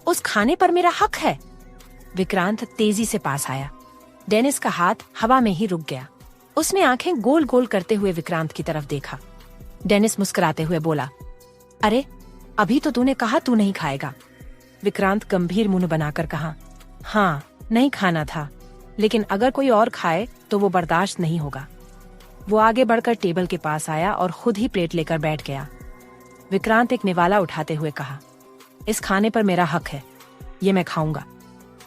उस खाने पर मेरा हक है। विक्रांत तेजी से पास आया। डेनिस का हाथ हवा में ही रुक गया। उसने आंखें गोल गोल करते हुए विक्रांत की तरफ देखा। डेनिस मुस्कुराते हुए बोला, अरे अभी तो तूने कहा तू नहीं खाएगा। विक्रांत गंभीर मुंह बनाकर कहा, हाँ नहीं खाना था, लेकिन अगर कोई और खाए तो वो बर्दाश्त नहीं होगा। वो आगे बढ़कर टेबल के पास आया और खुद ही प्लेट लेकर बैठ गया। विक्रांत एक निवाला उठाते हुए कहा, इस खाने पर मेरा हक है, ये मैं खाऊंगा।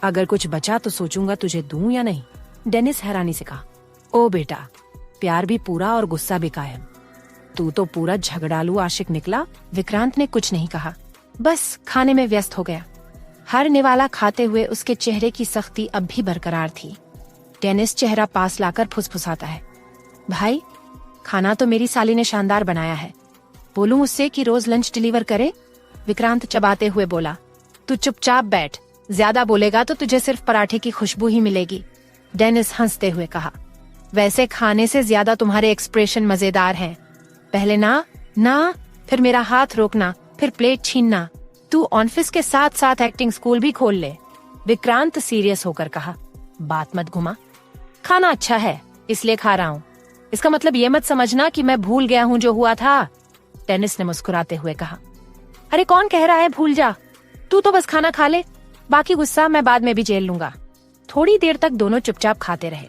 अगर कुछ बचा तो सोचूंगा तुझे दूं या नहीं। डेनिस हैरानी से कहा, ओ बेटा, प्यार भी पूरा और गुस्सा भी कायम। तू तो पूरा झगड़ालू आशिक निकला। विक्रांत ने कुछ नहीं कहा, बस खाने में व्यस्त हो गया। हर निवाला खाते हुए उसके चेहरे की सख्ती अब भी बरकरार थी। डेनिस चेहरा पास लाकर फुसफुसाता है, भाई खाना तो मेरी साली ने शानदार बनाया है, बोलूं उससे कि रोज लंच डिलीवर करे। विक्रांत चबाते हुए बोला, तू चुपचाप बैठ, ज्यादा बोलेगा तो तुझे सिर्फ पराठे की खुशबू ही मिलेगी। डेनिस हंसते हुए कहा, वैसे खाने से ज्यादा तुम्हारे एक्सप्रेशन मजेदार हैं। पहले ना, फिर मेरा हाथ रोकना, फिर प्लेट छीनना। तू ऑफिस के साथ साथ एक्टिंग स्कूल भी खोल ले। विक्रांत सीरियस होकर कहा, बात मत घुमा, खाना अच्छा है इसलिए खा रहा हूँ, इसका मतलब ये मत समझना कि मैं भूल गया हूँ जो हुआ था। डेनिस ने मुस्कुराते हुए कहा, अरे कौन कह रहा है भूल जा, तू तो बस खाना खा ले, बाकी गुस्सा मैं बाद में भी झेल लूंगा। थोड़ी देर तक दोनों चुपचाप खाते रहे।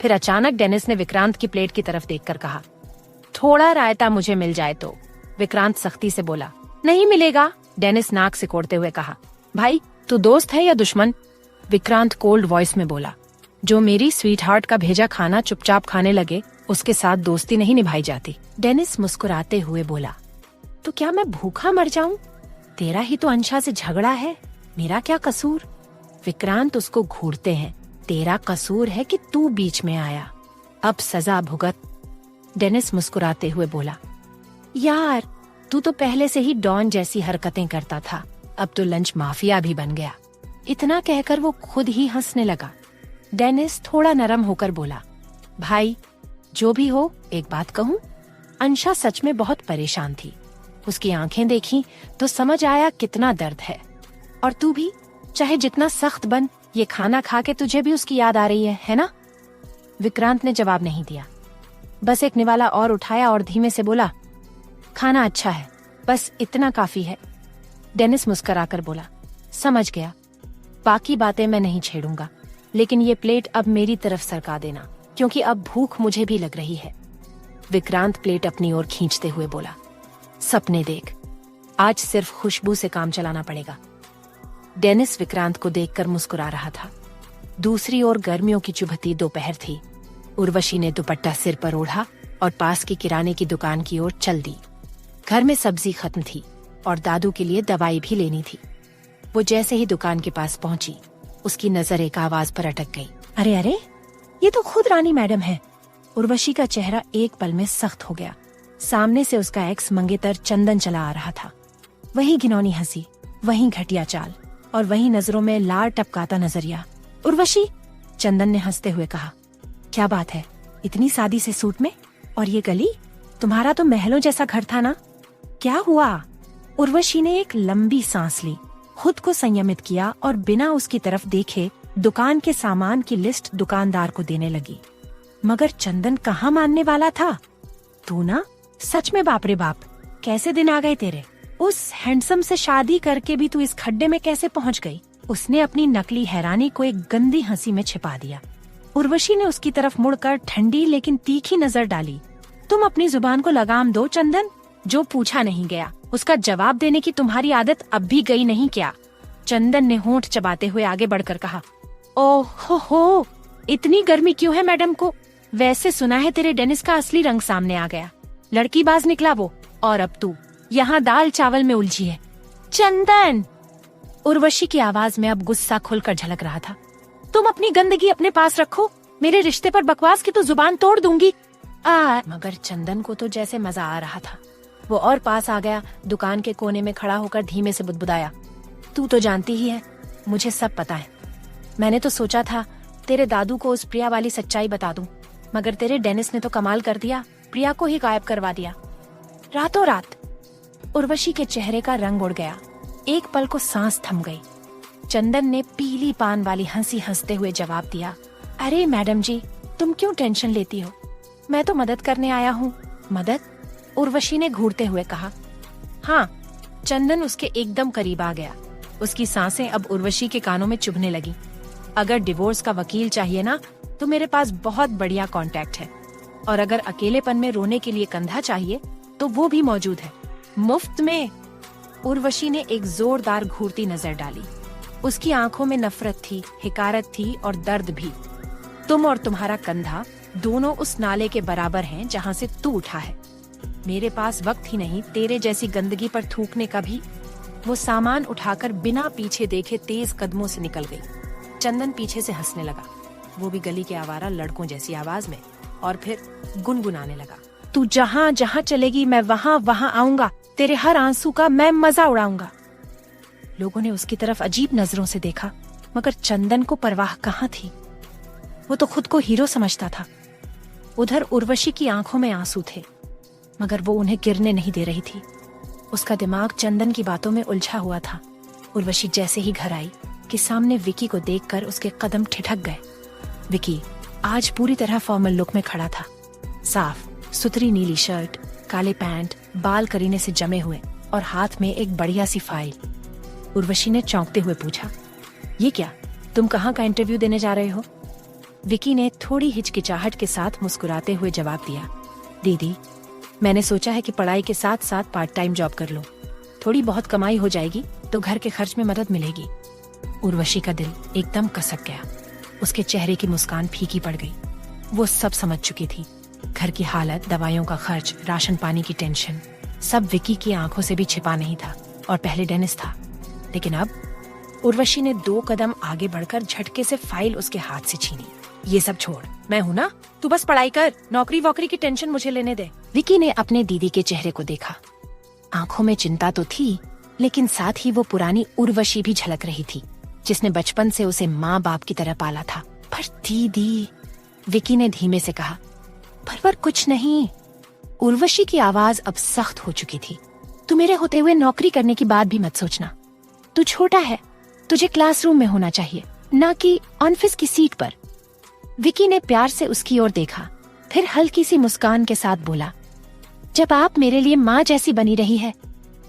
फिर अचानक डेनिस ने विक्रांत की प्लेट की तरफ देखकर कहा, थोड़ा रायता मुझे मिल जाए तो। विक्रांत सख्ती से बोला, नहीं मिलेगा। डेनिस नाक सिकोड़ते हुए कहा, भाई तू दोस्त है या दुश्मन? विक्रांत कोल्ड वॉइस में बोला, जो मेरी स्वीट हार्ट का भेजा खाना चुपचाप खाने लगे उसके साथ दोस्ती नहीं निभाई जाती। डेनिस मुस्कुराते हुए बोला, तो क्या मैं भूखा मर जाऊं? तेरा ही तो अंशा से झगड़ा है, मेरा क्या कसूर? विक्रांत उसको घूरते हैं, तेरा कसूर है कि तू बीच में आया, अब सजा भुगत। डेनिस मुस्कुराते हुए बोला, यार तू तो पहले से ही डॉन जैसी हरकतें करता था, अब तो लंच माफिया भी बन गया। इतना कहकर वो खुद ही हंसने लगा। डेनिस थोड़ा नरम होकर बोला, भाई जो भी हो, एक बात कहूं, अंशा सच में बहुत परेशान थी। उसकी आंखें देखी तो समझ आया कितना दर्द है। और तू भी चाहे जितना सख्त बन, ये खाना खा के तुझे भी उसकी याद आ रही है ना? विक्रांत ने जवाब नहीं दिया, बस एक निवाला और उठाया और धीमे से बोला, खाना अच्छा है, बस इतना काफी है। डेनिस मुस्कुराकर बोला, समझ गया, बाकी बातें मैं नहीं छेड़ूंगा, लेकिन ये प्लेट अब मेरी तरफ सरका देना, क्योंकि अब भूख मुझे भी लग रही है। विक्रांत प्लेट अपनी ओर खींचते हुए बोला, सपने देख, आज सिर्फ खुशबू से काम चलाना पड़ेगा। डेनिस विक्रांत को देखकर मुस्कुरा रहा था। दूसरी ओर गर्मियों की चुभती दोपहर थी। उर्वशी ने दुपट्टा सिर पर ओढ़ा और पास की किराने की दुकान की ओर चल दी। घर में सब्जी खत्म थी और दादू के लिए दवाई भी लेनी थी। वो जैसे ही दुकान के पास पहुंची, उसकी नजर एक आवाज पर अटक गई। अरे अरे, ये तो खुद रानी मैडम है। उर्वशी का चेहरा एक पल में सख्त हो गया। सामने से उसका एक्स मंगेतर चंदन चला आ रहा था। वही घिनौनी हंसी, वही घटिया चाल और वही नजरों में लार टपकाता नजरिया। उर्वशी, चंदन ने हंसते हुए कहा, क्या बात है, इतनी सादी से सूट में? और ये गली? तुम्हारा तो महलों जैसा घर था ना, क्या हुआ? उर्वशी ने एक लंबी सांस ली, खुद को संयमित किया और बिना उसकी तरफ देखे दुकान के सामान की लिस्ट दुकानदार को देने लगी। मगर चंदन कहाँ मानने वाला था? तू ना, सच में बाप रे बाप, कैसे दिन आ गए तेरे। उस हैंडसम से शादी करके भी तू इस खड्डे में कैसे पहुंच गई? उसने अपनी नकली हैरानी को एक गंदी हंसी में छिपा दिया। उर्वशी ने उसकी तरफ मुड़कर ठंडी लेकिन तीखी नजर डाली। तुम अपनी जुबान को लगाम दो चंदन, जो पूछा नहीं गया उसका जवाब देने की तुम्हारी आदत अब भी गई नहीं क्या? चंदन ने होंठ चबाते हुए आगे बढ़कर कहा, ओह हो, इतनी गर्मी क्यों है मैडम को? वैसे सुना है तेरे डेनिस का असली रंग सामने आ गया, लड़कीबाज निकला वो, और अब तू यहाँ दाल चावल में उलझी है। चंदन! उर्वशी की आवाज में अब गुस्सा खुलकर झलक रहा था। तुम अपनी गंदगी अपने पास रखो, मेरे रिश्ते पर बकवास की तो जुबान तोड़ दूंगी। मगर चंदन को तो जैसे मजा आ रहा था। वो और पास आ गया, दुकान के कोने में खड़ा होकर धीमे से बुदबुदाया, तू तो जानती ही है, मुझे सब पता है। मैंने तो सोचा था तेरे दादू को उस प्रिया वाली सच्चाई बता दूं, मगर तेरे डेनिस ने तो कमाल कर दिया, प्रिया को ही गायब करवा दिया रातों रात। उर्वशी के चेहरे का रंग उड़ गया। एक पल को सांस थम गई। चंदन ने पीली पान वाली हंसी हंसते हुए जवाब दिया, अरे मैडम जी, तुम क्यों टेंशन लेती हो, मैं तो मदद करने आया हूँ। मदद? उर्वशी ने घूरते हुए कहा। हाँ। चंदन उसके एकदम करीब आ गया। उसकी सांसें अब उर्वशी के कानों में चुभने लगी। अगर डिवोर्स का वकील चाहिए ना, तो मेरे पास बहुत बढ़िया कॉन्टैक्ट है, और अगर अकेलेपन में रोने के लिए कंधा चाहिए तो वो भी मौजूद है, मुफ्त में। उर्वशी ने एक जोरदार घूरती नजर डाली। उसकी आंखों में नफरत थी, हिकारत थी और दर्द भी। तुम और तुम्हारा कंधा दोनों उस नाले के बराबर हैं जहाँ से तू उठा है। मेरे पास वक्त ही नहीं तेरे जैसी गंदगी पर थूकने का भी। वो सामान उठाकर बिना पीछे देखे तेज कदमों से निकल गई। चंदन पीछे से हंसने लगा, वो भी गली के आवारा लड़कों जैसी आवाज में, और फिर गुनगुनाने लगा, तू जहाँ जहाँ चलेगी मैं वहाँ वहाँ आऊंगा, तेरे हर आंसू का मैं मजा उड़ाऊंगा। लोगों ने उसकी तरफ अजीब नजरों से देखा, मगर चंदन को परवाह कहाँ थी। वो तो खुद को हीरो समझता था। उधर उर्वशी की आंखों में आंसू थे, मगर वो उन्हें गिरने नहीं दे रही थी। उसका दिमाग चंदन की बातों में उलझा हुआ था। उर्वशी जैसे ही घर आई कि सामने विकी को देखकर उसके कदम ठिठक गए। विकी आज पूरी तरह फॉर्मल लुक में खड़ा था। साफ सुथरी नीली शर्ट, काले पैंट, बाल करीने से जमे हुए और हाथ में एक बढ़िया सी फाइल। उर्वशी ने चौंकते हुए पूछा, ये क्या, तुम कहाँ का इंटरव्यू देने जा रहे हो? विकी ने थोड़ी हिचकिचाहट के साथ मुस्कुराते हुए जवाब दिया, दीदी, मैंने सोचा है कि पढ़ाई के साथ साथ पार्ट टाइम जॉब कर लूं। थोड़ी बहुत कमाई हो जाएगी तो घर के खर्च में मदद मिलेगी। उर्वशी का दिल एकदम कसक गया। उसके चेहरे की मुस्कान फीकी पड़ गई। वो सब समझ चुकी थी। घर की हालत, दवाइयों का खर्च, राशन पानी की टेंशन, सब विकी की आंखों से भी छिपा नहीं था। और पहले डेनिस था, लेकिन अब उर्वशी ने 2 कदम आगे बढ़कर झटके से फाइल उसके हाथ से छीनी। ये सब छोड़, मैं हूँ ना, तू बस पढ़ाई कर, नौकरी वोकरी की टेंशन मुझे लेने दे। विकी ने अपने दीदी के चेहरे को देखा। आंखों में चिंता तो थी, लेकिन साथ ही वो पुरानी उर्वशी भी झलक रही थी, जिसने बचपन से उसे माँ बाप की तरह पाला था। पर दीदी, विकी ने धीमे से कहा, पर कुछ नहीं। उर्वशी की आवाज अब सख्त हो चुकी थी। तू मेरे होते हुए नौकरी करने की बात भी मत सोचना। तू छोटा है, तुझे क्लासरूम में होना चाहिए, ना कि ऑफिस की सीट पर। विकी ने प्यार से उसकी ओर देखा, फिर हल्की सी मुस्कान के साथ बोला, जब आप मेरे लिए माँ जैसी बनी रही है,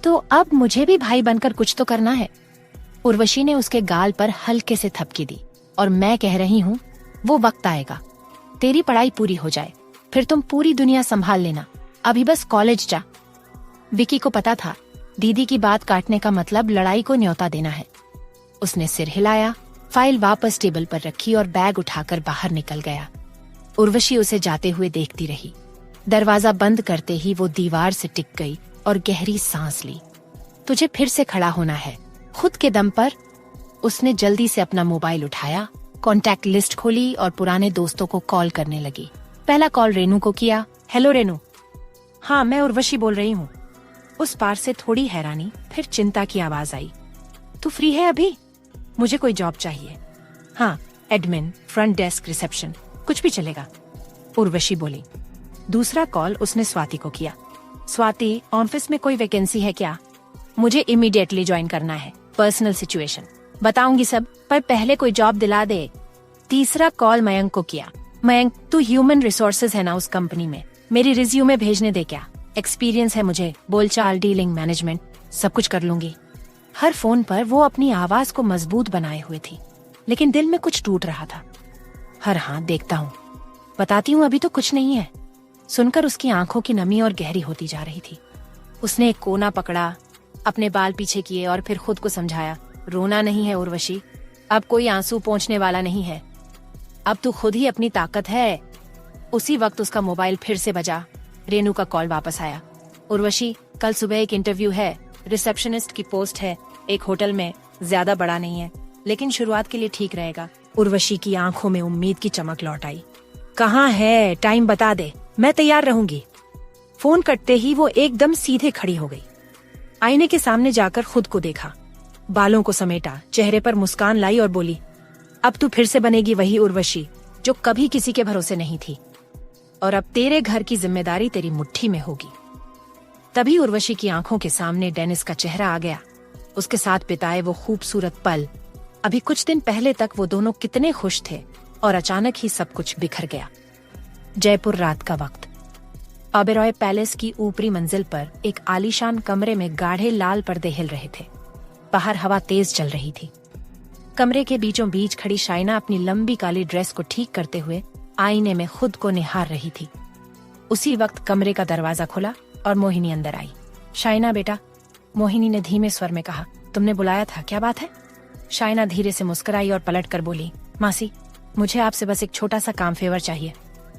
तो अब मुझे भी भाई बनकर कुछ तो करना है। उर्वशी ने उसके गाल पर हल्के से थपकी दी, और मैं कह रही हूँ, वो वक्त आएगा, तेरी पढ़ाई पूरी हो जाए, फिर तुम पूरी दुनिया संभाल लेना, अभी बस कॉलेज जा। विकी को पता था, दीदी की बात काटने का मतलब लड़ाई को न्योता देना है। उसने सिर हिलाया, फाइल वापस टेबल पर रखी और बैग उठाकर बाहर निकल गया। उर्वशी उसे जाते हुए देखती रही। दरवाजा बंद करते ही वो दीवार से टिक गई और गहरी सांस ली। तुझे फिर से खड़ा होना है, खुद के दम पर। उसने जल्दी से अपना मोबाइल उठाया, कॉन्टैक्ट लिस्ट खोली और पुराने दोस्तों को कॉल करने लगी। पहला कॉल रेनू को किया। हेलो रेनू। हाँ, मैं उर्वशी बोल रही हूँ। उस पार से थोड़ी हैरानी, फिर चिंता की आवाज आई। तू फ्री है अभी? मुझे कोई जॉब चाहिए। हाँ, एडमिन, फ्रंट डेस्क, रिसेप्शन, कुछ भी चलेगा, उर्वशी बोली। दूसरा कॉल उसने स्वाति को किया। स्वाति, ऑफिस में कोई वैकेंसी है क्या? मुझे इमीडिएटली ज्वाइन करना है, पर्सनल सिचुएशन बताऊंगी सब, पर पहले कोई जॉब दिला दे। तीसरा कॉल मयंक को किया। मयंक, तू ह्यूमन रिसोर्सेज है ना उस कंपनी में, मेरी रिज्यूमे भेजने दे क्या? एक्सपीरियंस है मुझे, बोलचाल, डीलिंग, मैनेजमेंट, सब कुछ कर लूंगी। हर फोन पर वो अपनी आवाज को मजबूत बनाए हुए थी, लेकिन दिल में कुछ टूट रहा था। हाँ, देखता हूँ, बताती हूँ, अभी तो कुछ नहीं है। सुनकर उसकी आंखों की नमी और गहरी होती जा रही थी। उसने एक कोना पकड़ा, अपने बाल पीछे किए और फिर खुद को समझाया, रोना नहीं है उर्वशी, अब कोई आंसू पोंछने वाला नहीं है, अब तू खुद ही अपनी ताकत है। उसी वक्त उसका मोबाइल फिर से बजा। रेनू का कॉल वापस आया। उर्वशी, कल सुबह एक इंटरव्यू है, रिसेप्शनिस्ट की पोस्ट है, एक होटल में, ज्यादा बड़ा नहीं है, लेकिन शुरुआत के लिए ठीक रहेगा। उर्वशी की आंखों में उम्मीद की चमक लौट आई। कहाँ है, टाइम बता दे, मैं तैयार रहूंगी। फोन कटते ही वो एकदम सीधे खड़ी हो गई। आईने के सामने जाकर खुद को देखा, बालों को समेटा, चेहरे पर मुस्कान लाई और बोली, अब तू फिर से बनेगी वही उर्वशी जो कभी किसी के भरोसे नहीं थी, और अब तेरे घर की जिम्मेदारी तेरी मुट्ठी में होगी। तभी उर्वशी की आंखों के सामने डेनिस का चेहरा आ गया। उसके साथ बिताए वो खूबसूरत पल, अभी कुछ दिन पहले तक वो दोनों कितने खुश थे और अचानक ही सब कुछ बिखर गया। जयपुर, रात का वक्त। ओबेरॉय पैलेस की ऊपरी मंजिल पर एक आलीशान कमरे में गाढ़े लाल पर्दे हिल रहे थे। बाहर हवा तेज चल रही थी। कमरे के बीचों बीच खड़ी शाइना अपनी लंबी काली ड्रेस को ठीक करते हुए आईने में खुद को निहार रही थी। उसी वक्त कमरे का दरवाजा खुला और मोहिनी अंदर आई। शाइना बेटा, मोहिनी ने धीमे स्वर में कहा, तुमने बुलाया था, क्या बात है? शाइना धीरे से मुस्कुराई और पलटकर बोली, मासी, मुझे आपसे बस एक छोटा सा काम फेवर चाहिए।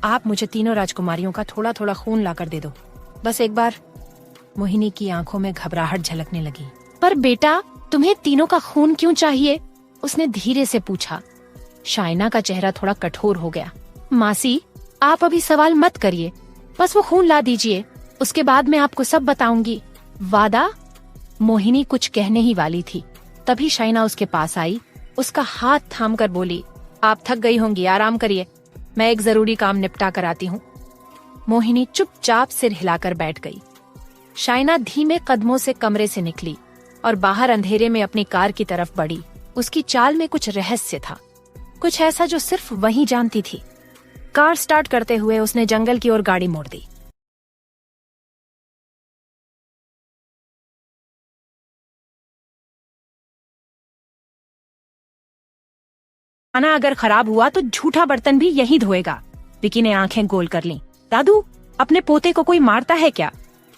आप मुझे तीनों राजकुमारियों का थोड़ा थोड़ा खून लाकर दे दो, बस एक बार। मोहिनी की आंखों में घबराहट झलकने लगी। पर बेटा, तुम्हें तीनों का खून क्यों चाहिए? उसने धीरे से पूछा। शाइना का चेहरा थोड़ा कठोर हो गया। मासी, आप अभी सवाल मत करिए, बस वो खून ला दीजिए, उसके बाद मैं आपको सब बताऊंगी। वादा? मोहिनी कुछ कहने ही वाली थी, तभी शाइना उसके पास आई, उसका हाथ थामकर बोली, आप थक गई होंगी, आराम करिए, मैं एक जरूरी काम निपटा कर आती हूँ। मोहिनी चुपचाप सिर हिलाकर बैठ गई। शाइना धीमे कदमों से कमरे से निकली और बाहर अंधेरे में अपनी कार की तरफ बढ़ी। उसकी चाल में कुछ रहस्य था, कुछ ऐसा जो सिर्फ वही जानती थी। कार स्टार्ट करते हुए उसने जंगल की ओर गाड़ी मोड़ दी। खाना अगर खराब हुआ तो झूठा बर्तन भी यही धोएगा। विकी ने आंखें गोल कर लीं। दादू, अपने पोते को कोई मारता है क्या?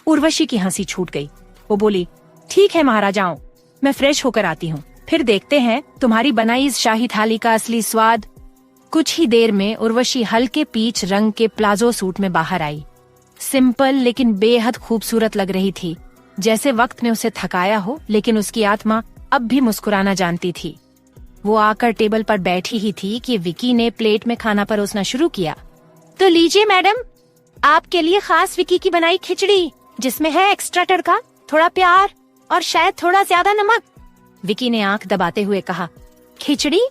उर्वशी की हंसी छूट गई। वो बोली, ठीक है महाराजाओं, मैं फ्रेश होकर आती हूँ, फिर देखते हैं तुम्हारी बनाई इस शाही थाली का असली स्वाद। कुछ ही देर में उर्वशी हल्के पीच रंग के प्लाजो सूट में बाहर आई। सिंपल लेकिन बेहद खूबसूरत लग रही थी, जैसे वक्त ने उसे थकाया हो, लेकिन उसकी आत्मा अब भी मुस्कुराना जानती थी। वो आकर टेबल पर बैठी ही थी कि विकी ने प्लेट में खाना परोसना शुरू किया। तो लीजिए मैडम, आपके लिए खास विकी की बनाई खिचड़ी, जिसमें है एक्स्ट्रा तड़का, थोड़ा प्यार और शायद थोड़ा ज्यादा नमक। विकी ने आंख दबाते हुए कहा। खिचड़ी?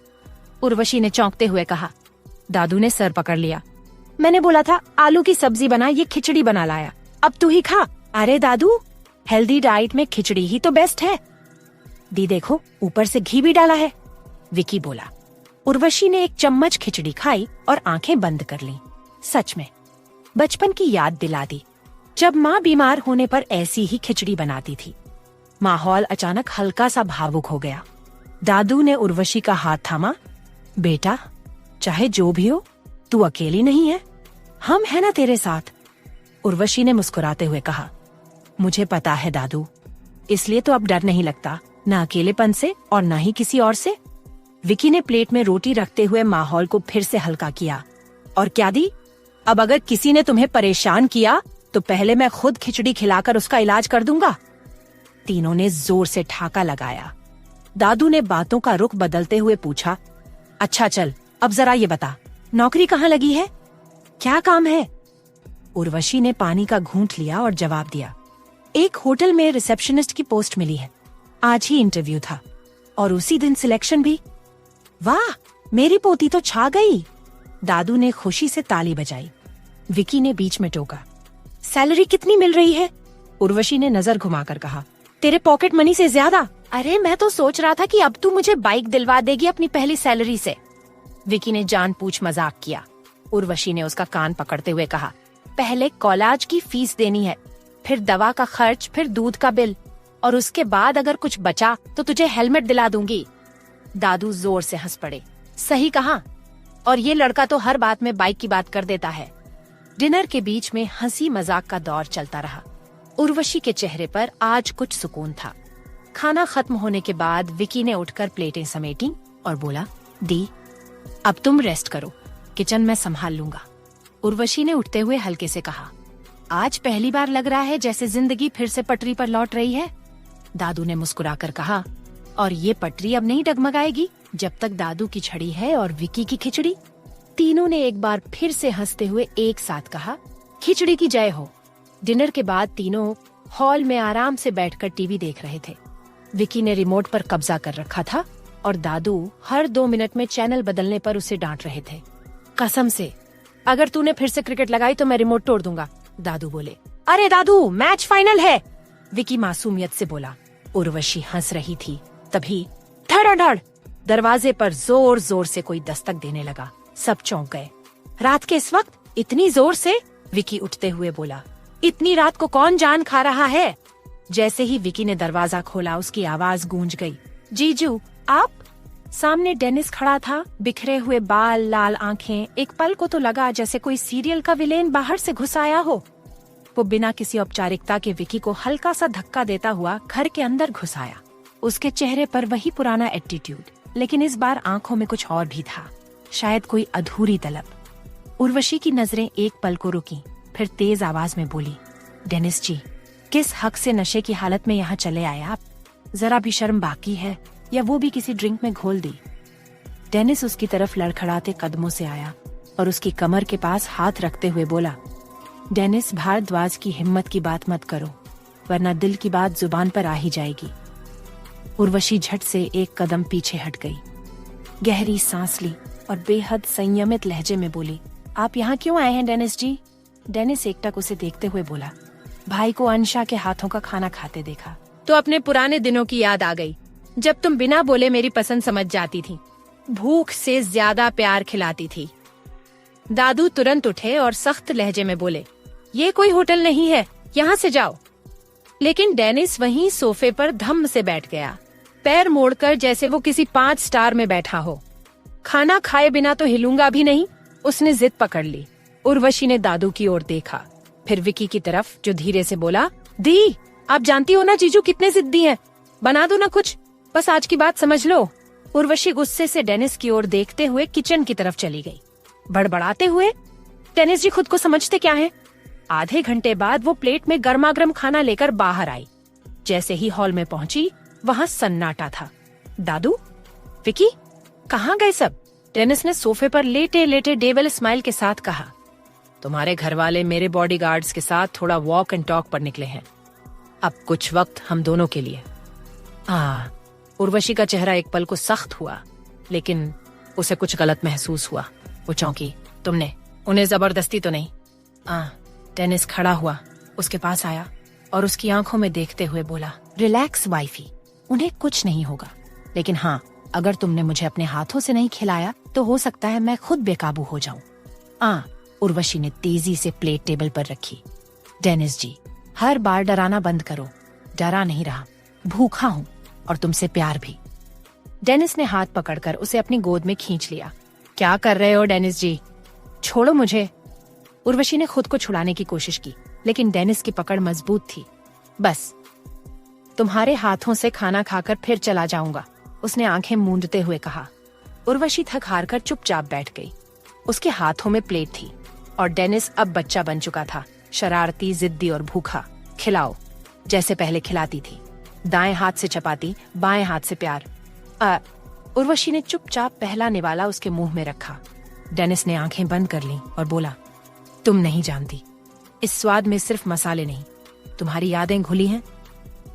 उर्वशी ने चौंकते हुए कहा। दादू ने सर पकड़ लिया। मैंने बोला था आलू की सब्जी बना, ये खिचड़ी बना लाया, अब तू ही खा। अरे दादू, हेल्दी डाइट में खिचड़ी ही तो बेस्ट है। दी देखो, ऊपर से घी भी डाला है, विकी बोला। उर्वशी ने एक चम्मच खिचड़ी खाई और आंखें बंद कर लीं। सच में बचपन की याद दिला दी, जब माँ बीमार होने पर ऐसी ही खिचड़ी बनाती थी। माहौल अचानक हल्का सा भावुक हो गया। दादू ने उर्वशी का हाथ थामा। बेटा, चाहे जो भी हो, तू अकेली नहीं है, हम है ना तेरे साथ। उर्वशी ने मुस्कुराते हुए कहा। मुझे पता है दादू, इसलिए तो अब डर नहीं लगता, न अकेलेपन से और न ही किसी और से। विकी ने प्लेट में रोटी रखते हुए माहौल को फिर से हल्का किया। और क्या दी, अब अगर किसी ने तुम्हें परेशान किया तो पहले मैं खुद खिचड़ी खिलाकर उसका इलाज कर दूंगा। तीनों ने जोर से ठाका लगाया। दादू ने बातों का रुख बदलते हुए पूछा, अच्छा चल, अब जरा ये बता, नौकरी कहाँ लगी है, क्या काम है? उर्वशी ने पानी का घूंट लिया और जवाब दिया, एक होटल में रिसेप्शनिस्ट की पोस्ट मिली है, आज ही इंटरव्यू था और उसी दिन सिलेक्शन भी। वाह, मेरी पोती तो छा गई। दादू ने खुशी से ताली बजाई। विकी ने बीच में टोका, सैलरी कितनी मिल रही है? उर्वशी ने नजर घुमाकर कहा, तेरे पॉकेट मनी से ज्यादा। अरे मैं तो सोच रहा था कि अब तू मुझे बाइक दिलवा देगी अपनी पहली सैलरी से। विकी ने जानबूझ मजाक किया। उर्वशी ने उसका कान पकड़ते हुए कहा, पहले कॉलेज की फीस देनी है, फिर दवा का खर्च, फिर दूध का बिल, और उसके बाद अगर कुछ बचा तो तुझे हेलमेट दिला दूंगी। दादू जोर से हंस पड़े। सही कहा, और ये लड़का तो हर बात में बाइक की बात कर देता है। डिनर के बीच में हंसी मजाक का दौर चलता रहा। उर्वशी के चेहरे पर आज कुछ सुकून था। खाना खत्म होने के बाद विकी ने उठकर प्लेटें समेटी और बोला, दी, अब तुम रेस्ट करो, किचन में संभाल लूंगा। उर्वशी ने उठते हुए हल्के से कहा, आज पहली बार लग रहा है जैसे जिंदगी फिर से पटरी पर लौट रही है। दादू ने मुस्कुराकर कहा, और ये पटरी अब नहीं डगमगाएगी जब तक दादू की छड़ी है और विकी की खिचड़ी। तीनों ने एक बार फिर से हंसते हुए एक साथ कहा, खिचड़ी की जय हो। डिनर के बाद तीनों हॉल में आराम से बैठकर टीवी देख रहे थे। विकी ने रिमोट पर कब्जा कर रखा था और दादू हर 2 मिनट में चैनल बदलने पर उसे डांट रहे थे। कसम से, अगर तूने फिर से क्रिकेट लगाई तो मैं रिमोट तोड़ दूंगा, दादू बोले। अरे दादू, मैच फाइनल है, विकी मासूमियत से बोला। उर्वशी हंस रही थी, तभी धड़ाधड़ दरवाजे पर जोर जोर से कोई दस्तक देने लगा। सब चौंक गए। रात के इस वक्त इतनी जोर से? विकी उठते हुए बोला। इतनी रात को कौन जान खा रहा है? जैसे ही विकी ने दरवाजा खोला उसकी आवाज गूंज गई। जीजू आप? सामने डेनिस खड़ा था, बिखरे हुए बाल, लाल आंखें। एक पल को तो लगा जैसे कोई सीरियल का विलेन बाहर से घुस आया हो। वो बिना किसी औपचारिकता के विकी को हल्का सा धक्का देता हुआ घर के अंदर घुस आया। उसके चेहरे पर वही पुराना एटीट्यूड, लेकिन इस बार आंखों में कुछ और भी था, शायद कोई अधूरी तलब। उर्वशी की नजरें एक पल को रुकी, फिर तेज आवाज में बोली, डेनिस जी, किस हक से नशे की हालत में यहाँ चले आए आप? जरा भी शर्म बाकी है या वो भी किसी ड्रिंक में घोल दी? डेनिस उसकी तरफ लड़खड़ाते कदमों से आया और उसकी कमर के पास हाथ रखते हुए बोला, डेनिस भारद्वाज की हिम्मत की बात मत करो, वरना दिल की बात जुबान पर आ ही जाएगी। उर्वशी झट से एक कदम पीछे हट गई, गहरी सांस ली और बेहद संयमित लहजे में बोली, आप यहाँ क्यों आए हैं डेनिस जी? डेनिस एकटक उसे देखते हुए बोला, भाई को अंशा के हाथों का खाना खाते देखा तो अपने पुराने दिनों की याद आ गई, जब तुम बिना बोले मेरी पसंद समझ जाती थी, भूख से ज्यादा प्यार खिलाती थी। दादू तुरंत उठे और सख्त लहजे में बोले, ये कोई होटल नहीं है, यहाँ से जाओ। लेकिन डेनिस वहीं सोफे पर धम्म से बैठ गया, पैर मोड़कर जैसे वो किसी 5 स्टार में बैठा हो। खाना खाए बिना तो हिलूंगा भी नहीं, उसने जिद पकड़ ली। उर्वशी ने दादू की ओर देखा, फिर विकी की तरफ, जो धीरे से बोला, दी आप जानती हो ना जीजू कितने जिद्दी हैं, बना दो ना कुछ, बस आज की बात समझ लो। उर्वशी गुस्से से डेनिस की ओर देखते हुए किचन की तरफ चली गई, बड़बड़ाते हुए, डेनिस जी खुद को समझते क्या है? आधे घंटे बाद वो प्लेट में गर्मागर्म खाना लेकर बाहर आई। जैसे ही हॉल में पहुंची वहाँ सन्नाटा था। दादू, विकी, कहाँ गए सब? डेनिस ने सोफे पर लेटे लेटे डेविल स्माइल के साथ कहा, तुम्हारे घर वाले मेरे बॉडीगार्ड्स के साथ थोड़ा वॉक एंड टॉक पर निकले हैं, अब कुछ वक्त हम दोनों के लिए। उर्वशी का चेहरा एक पल को सख्त हुआ, लेकिन उसे कुछ गलत महसूस हुआ। वो चौंकी, तुमने उन्हें जबरदस्ती तो नहीं? डेनिस खड़ा हुआ, उसके पास आया और उसकी आंखों में देखते हुए बोला, रिलैक्स वाइफी, उन्हें कुछ नहीं होगा, लेकिन हाँ, अगर तुमने मुझे अपने हाथों से नहीं खिलाया तो हो सकता है मैं खुद बेकाबू हो जाऊं। उर्वशी ने तेजी से प्लेट टेबल पर रखी। डेनिस जी, हर बार डराना बंद करो, डरा नहीं रहा, भूखा हूँ और तुमसे प्यार भी। डेनिस ने हाथ पकड़कर उसे अपनी गोद में खींच लिया। क्या कर रहे हो डेनिस जी, छोड़ो मुझे। उर्वशी ने खुद को छुड़ाने की कोशिश की, लेकिन डेनिस की पकड़ मजबूत थी। बस तुम्हारे हाथों से खाना खाकर फिर चला जाऊंगा, उसने आंखें मूंदते हुए कहा। उर्वशी थक हार कर चुपचाप बैठ गई। उसके हाथों में प्लेट थी और डेनिस अब बच्चा बन चुका था, शरारती, जिद्दी और भूखा। खिलाओ, जैसे पहले खिलाती थी, दाएं हाथ से चपाती, बाएं हाथ से प्यार। उर्वशी ने चुपचाप पहला निवाला उसके मुंह में रखा। डेनिस ने आंखें बंद कर लीं और बोला, तुम नहीं जानती, इस स्वाद में सिर्फ मसाले नहीं, तुम्हारी यादें घुली हैं।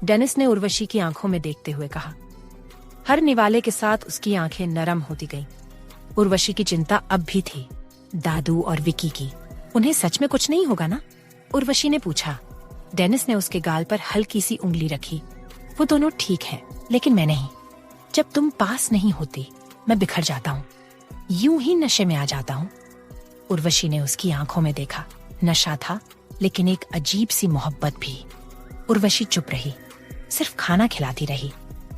डेनिस ने उर्वशी की आंखों में देखते हुए कहा। हर निवाले के साथ उसकी आंखें नरम होती गईं। उर्वशी की चिंता अब भी थी, दादू और विकी की। उन्हें सच में कुछ नहीं होगा ना? उर्वशी ने पूछा। डेनिस ने उसके गाल पर हल्की सी उंगली रखी। वो दोनों ठीक हैं, लेकिन मैं नहीं। जब तुम पास नहीं होती मैं बिखर जाता हूँ, यूं ही नशे में आ जाता हूँ। उर्वशी ने उसकी आंखों में देखा। नशा था, लेकिन एक अजीब सी मोहब्बत भी। उर्वशी चुप रही, सिर्फ खाना खिलाती रही।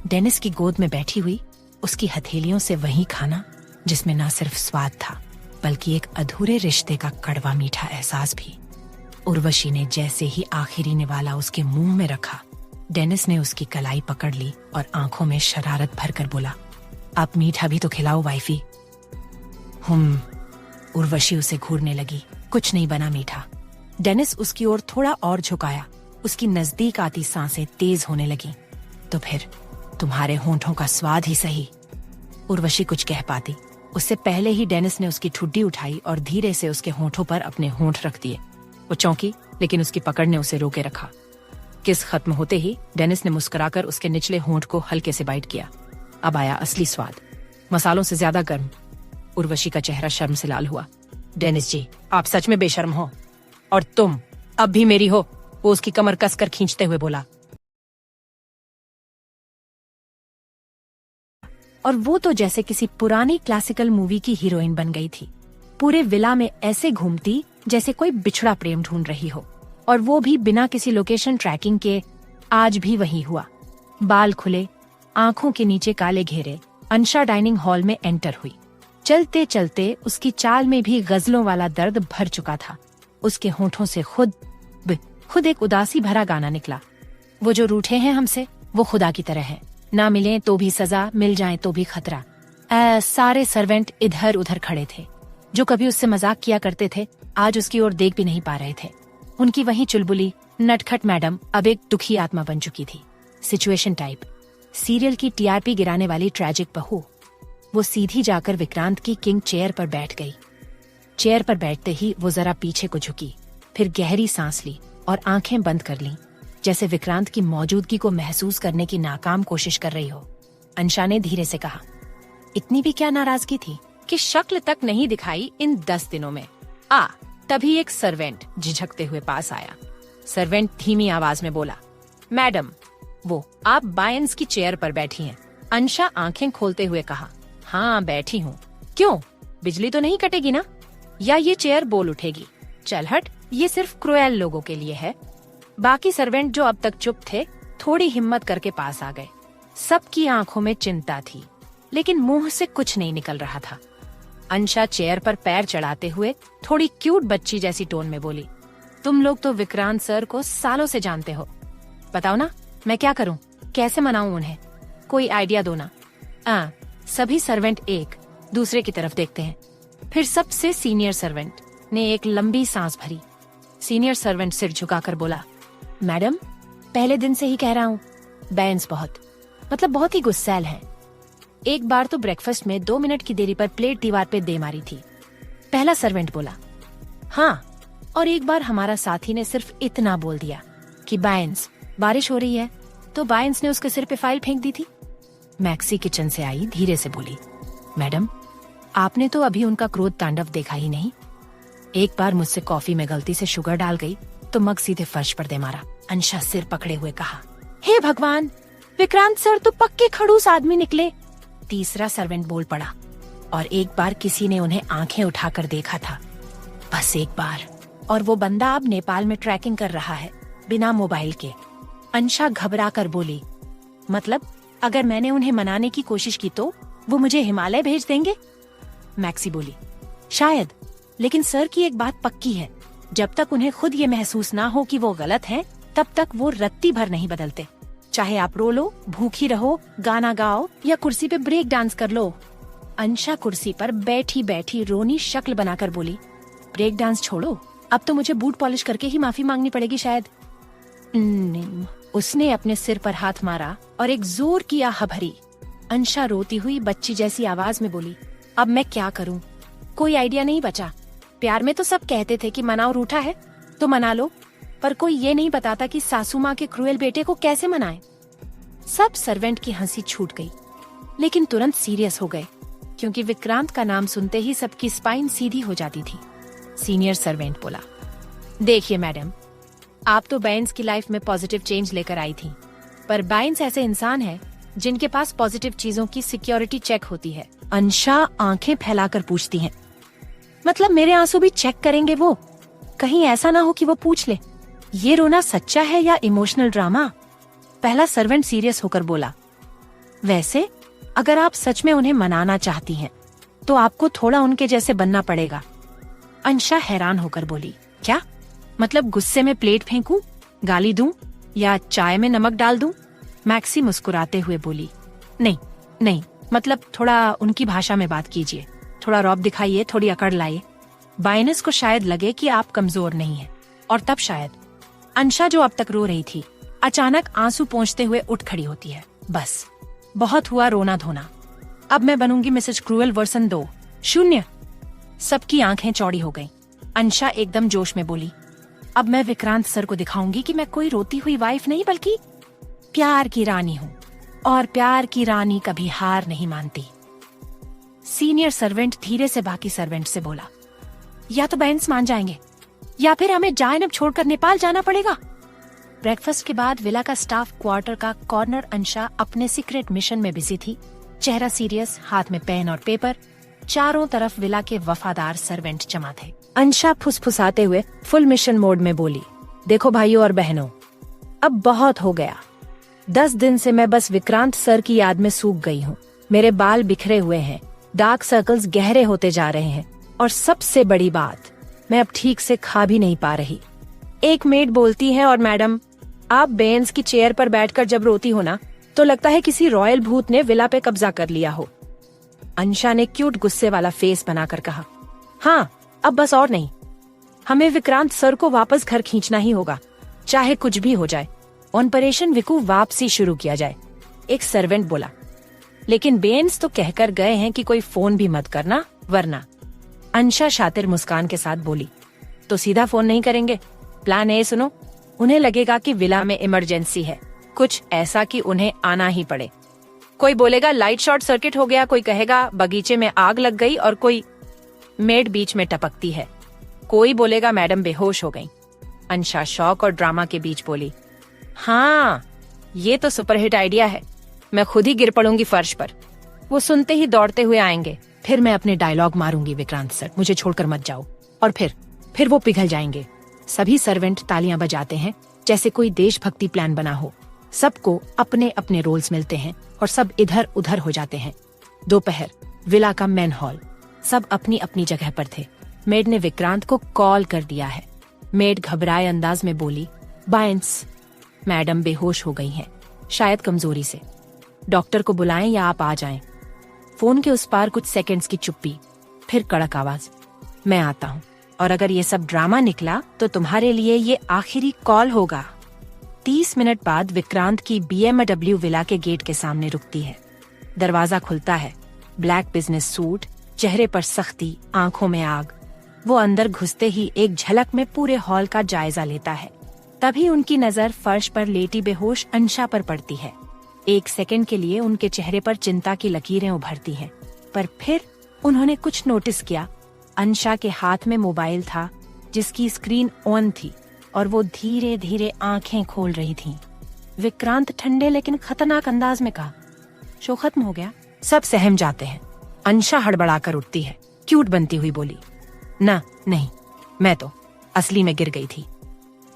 डेनिस की गोद में बैठी हुई, उसकी हथेलियों से वही खाना जिसमें ना सिर्फ स्वाद था, बल्कि एक अधूरे रिश्ते का कड़वा मीठा एहसास भी। उर्वशी ने जैसे ही आखिरी निवाला उसके मुंह में रखा, डेनिस ने उसकी कलाई पकड़ ली और आंखों में शरारत भरकर बोला, आप मीठा भी तो खिलाओ वाइफी। उर्वशी उसे घूरने लगी। कुछ नहीं बना मीठा। डेनिस उसकी ओर थोड़ा और झुकाया। उसकी नजदीक आती सांसें तेज होने लगी। तो फिर तुम्हारे होंठों का स्वाद ही सही। उर्वशी कुछ कह पाती, उससे पहले ही डेनिस ने उसकी ठुड्डी उठाई और धीरे से उसके होंठों पर अपने होंठ रख दिए। वो चौंकी, लेकिन उसकी पकड़ ने उसे रोके रखा। किस खत्म होते ही डेनिस ने मुस्कुराकर उसके निचले होंठ को हल्के से बाइट किया। अब आया असली स्वाद, मसालों से ज्यादा गर्म। उर्वशी का चेहरा शर्म से लाल हुआ। डेनिस जी, आप सच में बेशर्म हो, और तुम अब भी मेरी हो, वो उसकी कमर कसकर खींचते हुए बोला। और वो तो जैसे किसी पुरानी क्लासिकल मूवी की हीरोइन बन गई थी। पूरे विला में ऐसे घूमती जैसे कोई बिछड़ा प्रेम ढूंढ रही हो, और वो भी बिना किसी लोकेशन ट्रैकिंग के। आज भी वही हुआ। बाल खुले, आंखों के नीचे काले घेरे, अंशा डाइनिंग हॉल में एंटर हुई। चलते चलते उसकी चाल में भी गजलों वाला दर्द भर चुका था। उसके होठों से खुद एक उदासी भरा गाना निकला। वो जो रूठे हैं हमसे, वो खुदा की तरह है, ना मिले तो भी सजा, मिल जाए तो भी खतरा। सारे सर्वेंट इधर उधर खड़े थे। जो कभी उससे मजाक किया करते थे, आज उसकी ओर देख भी नहीं पा रहे थे। उनकी वही चुलबुली नटखट मैडम अब एक दुखी आत्मा बन चुकी थी। सिचुएशन टाइप, सीरियल की टीआरपी गिराने वाली ट्रैजिक बहू। वो सीधी जाकर विक्रांत की किंग चेयर पर बैठ गई। चेयर पर बैठते ही वो जरा पीछे को झुकी, फिर गहरी सांस ली और आंखें बंद कर लीं, जैसे विक्रांत की मौजूदगी को महसूस करने की नाकाम कोशिश कर रही हो। अंशा ने धीरे से कहा, इतनी भी क्या नाराजगी थी कि शक्ल तक नहीं दिखाई इन 10 दिनों में। तभी एक सर्वेंट झिझकते हुए पास आया। सर्वेंट धीमी आवाज में बोला, मैडम, वो आप बायंस की चेयर पर बैठी हैं। अंशा आंखें खोलते हुए कहा, हाँ बैठी हूँ। क्यों, बिजली तो नहीं कटेगी ना? या ये चेयर बोल उठेगी? चल हट, ये सिर्फ क्रूएल लोगों के लिए है। बाकी सर्वेंट जो अब तक चुप थे, थोड़ी हिम्मत करके पास आ गए। सबकी आंखों में चिंता थी, लेकिन मुंह से कुछ नहीं निकल रहा था। अंशा चेयर पर पैर चढ़ाते हुए थोड़ी क्यूट बच्ची जैसी टोन में बोली, तुम लोग तो विक्रांत सर को सालों से जानते हो। बताओ ना, मैं क्या करूं? कैसे मनाऊं उन्हें? कोई आइडिया दो ना। सभी सर्वेंट एक दूसरे की तरफ देखते हैं। फिर सबसे सीनियर सर्वेंट ने एक लंबी सांस भरी। सीनियर सर्वेंट सिर झुकाकर बोला, मैडम, पहले दिन से ही कह रहा हूँ, बैन्स बहुत ही गुस्सैल हैं। एक बार तो ब्रेकफास्ट में 2 मिनट की देरी पर प्लेट दीवार पे दे मारी थी। पहला सर्वेंट बोला, हाँ, और एक बार हमारा साथी ने सिर्फ इतना बोल दिया कि बायंस, बारिश हो रही है, तो बायंस ने उसके सिर पे फाइल फेंक दी थी। मैक्सी किचन से आई, धीरे से बोली, मैडम, आपने तो अभी उनका क्रोध तांडव देखा ही नहीं। एक बार मुझसे कॉफी में गलती से शुगर डाल गई तो मग सीधे फर्श पर दे मारा। अंशा सिर पकड़े हुए कहा, हे भगवान, विक्रांत सर तो पक्के खड़ूस आदमी निकले। तीसरा सर्वेंट बोल पड़ा, और एक बार किसी ने उन्हें आंखें उठाकर देखा था, बस एक बार, और वो बंदा अब नेपाल में ट्रैकिंग कर रहा है, बिना मोबाइल के। अंशा घबरा कर बोली, मतलब अगर मैंने उन्हें मनाने की कोशिश की तो वो मुझे हिमालय भेज देंगे? मैक्सी बोली, शायद, लेकिन सर की एक बात पक्की है, जब तक उन्हें खुद ये महसूस ना हो कि वो गलत हैं, तब तक वो रत्ती भर नहीं बदलते। चाहे आप रो लो, भूखी रहो, गाना गाओ या कुर्सी पे ब्रेक डांस कर लो। अंशा कुर्सी पर बैठी बैठी रोनी शक्ल बनाकर बोली, ब्रेक डांस छोड़ो, अब तो मुझे बूट पॉलिश करके ही माफी मांगनी पड़ेगी शायद। उसने अपने सिर पर हाथ मारा और एक जोर की आह भरी। अंशा रोती हुई बच्ची जैसी आवाज में बोली, अब मैं क्या करूं? कोई आइडिया नहीं बचा। प्यार में तो सब कहते थे कि मनाओ, रूठा है तो मना लो, पर कोई ये नहीं बताता कि सासू माँ के क्रूएल बेटे को कैसे मनाएं। सब सर्वेंट की हंसी छूट गई, लेकिन तुरंत सीरियस हो गए, क्योंकि विक्रांत का नाम सुनते ही सबकी स्पाइन सीधी हो जाती थी। सीनियर सर्वेंट बोला, देखिए मैडम, आप तो बायंस की लाइफ में पॉजिटिव चेंज लेकर आई थी, पर बायंस ऐसे इंसान हैं जिनके पास पॉजिटिव चीजों की सिक्योरिटी चेक होती है। अंशा आंखें फैलाकर पूछती हैं, मतलब मेरे आंसू भी चेक करेंगे वो? कहीं ऐसा ना हो कि वो पूछ ले, ये रोना सच्चा है या इमोशनल ड्रामा? पहला सर्वेंट सीरियस होकर बोला, वैसे अगर आप सच में उन्हें मनाना चाहती हैं, तो आपको थोड़ा उनके जैसे बनना पड़ेगा। अंशा हैरान होकर बोली, क्या मतलब गुस्से में प्लेट फेंकूं, गाली दूं या चाय में नमक डाल दूं? मैक्सी मुस्कुराते हुए बोली, नहीं, मतलब थोड़ा उनकी भाषा में बात कीजिए, थोड़ा रौब दिखाइए, थोड़ी अकड़ लाइए। बायनस को शायद लगे कि आप कमजोर नहीं हैं, और तब शायद। अंशा जो अब तक रो रही थी, अचानक आंसू पोंछते हुए उठ खड़ी होती है। बस, बहुत हुआ रोना धोना, अब मैं बनूंगी मिसेज क्रूएल वर्सन 2, 0। सबकी आंखें चौड़ी हो गईं। अंशा एकदम जोश में बोली, अब मैं विक्रांत सर को दिखाऊंगी कि मैं कोई रोती हुई वाइफ नहीं, बल्कि प्यार की रानी हूँ, और प्यार की रानी कभी हार नहीं मानती। सीनियर सर्वेंट धीरे से बाकी सर्वेंट से बोला, या तो बायंस मान जाएंगे, या फिर हमें जायनब छोड़कर नेपाल जाना पड़ेगा। ब्रेकफास्ट के बाद विला का स्टाफ क्वार्टर का कॉर्नर अंशा अपने सीक्रेट मिशन में बिजी थी। चेहरा सीरियस, हाथ में पेन और पेपर। चारों तरफ विला के वफादार सर्वेंट जमा थे। अंशा फुसफुसाते हुए फुल मिशन मोड में बोली, देखो भाइयों और बहनों, अब बहुत हो गया। 10 दिन से मैं बस विक्रांत सर की याद में सूख गई हूँ। मेरे बाल बिखरे हुए हैं, डार्क सर्कल्स गहरे होते जा रहे हैं, और सबसे बड़ी बात, मैं अब ठीक से खा भी नहीं पा रही। एक मेड बोलती है, और मैडम, आप बेंस की चेयर पर बैठकर जब रोती हो ना, तो लगता है किसी रॉयल भूत ने विला पे कब्जा कर लिया हो। अंशा ने क्यूट गुस्से वाला फेस बनाकर कहा, हाँ, अब बस और नहीं, हमें विक्रांत सर को वापस घर खींचना ही होगा, चाहे कुछ भी हो जाए। ऑपरेशन विकू वापसी शुरू किया जाए। एक सर्वेंट बोला, लेकिन बेंस तो कहकर गए हैं कि कोई फोन भी मत करना, वरना। अंशा शातिर मुस्कान के साथ बोली, तो सीधा फोन नहीं करेंगे। प्लान ए सुनो, उन्हें लगेगा कि विला में इमरजेंसी है, कुछ ऐसा कि उन्हें आना ही पड़े। कोई बोलेगा लाइट शॉर्ट सर्किट हो गया, कोई कहेगा बगीचे में आग लग गई, और कोई मेड बीच में टपकती है, कोई बोलेगा मैडम बेहोश हो गई। अंशा शौक और ड्रामा के बीच बोली, हाँ, ये तो सुपरहिट आइडिया है, मैं खुद ही गिर पड़ूंगी फर्श पर। वो सुनते ही दौड़ते हुए आएंगे, फिर मैं अपने डायलॉग मारूंगी, विक्रांत सर मुझे छोड़कर मत जाओ, और फिर वो पिघल जाएंगे। सभी सर्वेंट तालियां बजाते हैं जैसे कोई देशभक्ति प्लान बना हो। सबको अपने अपने रोल्स मिलते हैं और सब इधर उधर हो जाते हैं। दोपहर, विला का मेन हॉल, सब अपनी अपनी जगह पर थे। मेड ने विक्रांत को कॉल कर दिया है। मेड घबराए अंदाज में बोली, बायंस, मैडम बेहोश हो गई हैं, शायद कमजोरी से। डॉक्टर को बुलाएं या आप आ जाएं। फोन के उस पार कुछ सेकंड्स की चुप्पी, फिर कड़क आवाज, मैं आता हूँ, और अगर ये सब ड्रामा निकला तो तुम्हारे लिए ये आखिरी कॉल होगा। 30 मिनट बाद विक्रांत की BMW विला के गेट के सामने रुकती है। दरवाजा खुलता है। ब्लैक बिजनेस सूट, चेहरे पर सख्ती, आंखों में आग। वो अंदर घुसते ही एक झलक में पूरे हॉल का जायजा लेता है। तभी उनकी नजर फर्श पर लेटी बेहोश अंशा पर पड़ती है। एक सेकंड के लिए उनके चेहरे पर चिंता की लकीरें उभरती हैं, पर फिर उन्होंने कुछ नोटिस किया। अंशा के हाथ में मोबाइल था जिसकी स्क्रीन ऑन थी, और वो धीरे धीरे आंखें खोल रही थीं। विक्रांत ठंडे लेकिन खतरनाक अंदाज में कहा, शो खत्म हो गया। सब सहम जाते हैं। अंशा हड़बड़ाकर उठती है, क्यूट बनती हुई बोली, ना नहीं, मैं तो असली में गिर गई थी।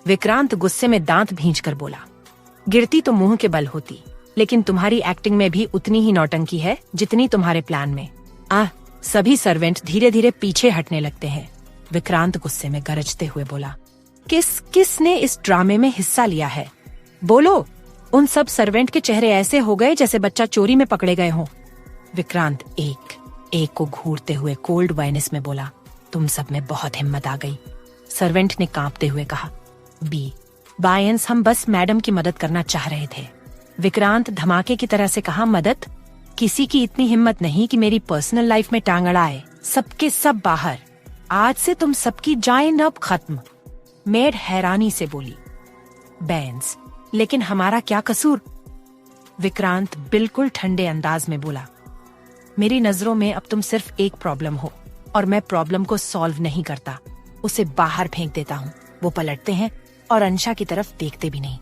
विक्रांत गुस्से में दांत भींचकर बोला, गिरती तो मुंह के बल होती, लेकिन तुम्हारी एक्टिंग में भी उतनी ही नौटंकी है जितनी तुम्हारे प्लान में। सभी सर्वेंट धीरे धीरे पीछे हटने लगते हैं। विक्रांत गुस्से में गरजते हुए बोला, किसने इस ड्रामे में हिस्सा लिया है? बोलो। उन सब सर्वेंट के चेहरे ऐसे हो गए जैसे बच्चा चोरी में पकड़े गए हों। विक्रांत एक को घूरते हुए कोल्ड वायनेस में बोला, तुम सब में बहुत हिम्मत आ गई। सर्वेंट ने कांपते हुए कहा, बायंस, हम बस मैडम की मदद करना चाह रहे थे। विक्रांत धमाके की तरह से कहा, मदद? किसी की इतनी हिम्मत नहीं कि मेरी पर्सनल लाइफ में टांग अड़ाए। सबके सब बाहर, आज से तुम सबकी जान अब खत्म। मेड हैरानी से बोली, बेंस, लेकिन हमारा क्या कसूर? विक्रांत बिल्कुल ठंडे अंदाज में बोला, मेरी नजरों में अब तुम सिर्फ एक प्रॉब्लम हो, और मैं प्रॉब्लम को सॉल्व नहीं करता, उसे बाहर फेंक देता हूँ। वो पलटते हैं और अंशा की तरफ देखते भी नहीं।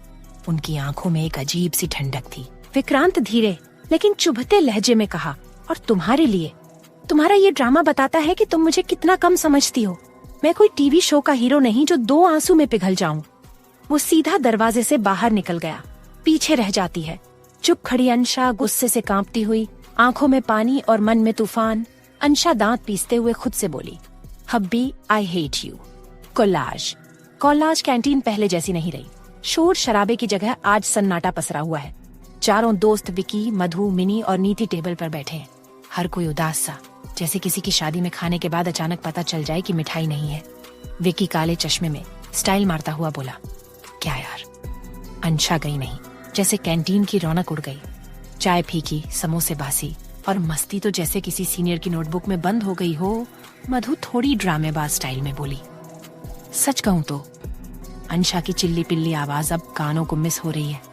उनकी आंखों में एक अजीब सी ठंडक थी। विक्रांत धीरे लेकिन चुभते लहजे में कहा, और तुम्हारे लिए, तुम्हारा ये ड्रामा बताता है कि तुम मुझे कितना कम समझती हो। मैं कोई टीवी शो का हीरो नहीं जो 2 आंसू में पिघल जाऊं। वो सीधा दरवाजे से बाहर निकल गया। पीछे रह जाती है चुप खड़ी अंशा, गुस्से से कांपती हुई, आंखों में पानी और मन में तूफान। अंशा दांत पीसते हुए खुद से बोली, hubby, I hate you. College canteen पहले जैसी नहीं रही। शोर शराबे की जगह आज सन्नाटा पसरा हुआ है। चारों दोस्त विकी, मधु, मिनी और नीति टेबल पर बैठे हैं। हर कोई उदास सा, जैसे किसी की शादी में खाने के बाद अचानक पता चल जाए कि मिठाई नहीं है। विकी काले चश्मे में स्टाइल मारता हुआ बोला, क्या यार, अंशा गई नहीं, जैसे कैंटीन की रौनक उड़ गई। चाय फीकी, समोसे बासी, और मस्ती तो जैसे किसी सीनियर की नोटबुक में बंद हो गई हो। मधु थोड़ी ड्रामेबाज स्टाइल में बोली, सच कहूं तो अंशा की चिल्ली पिल्ली आवाज अब कानों को मिस हो रही है।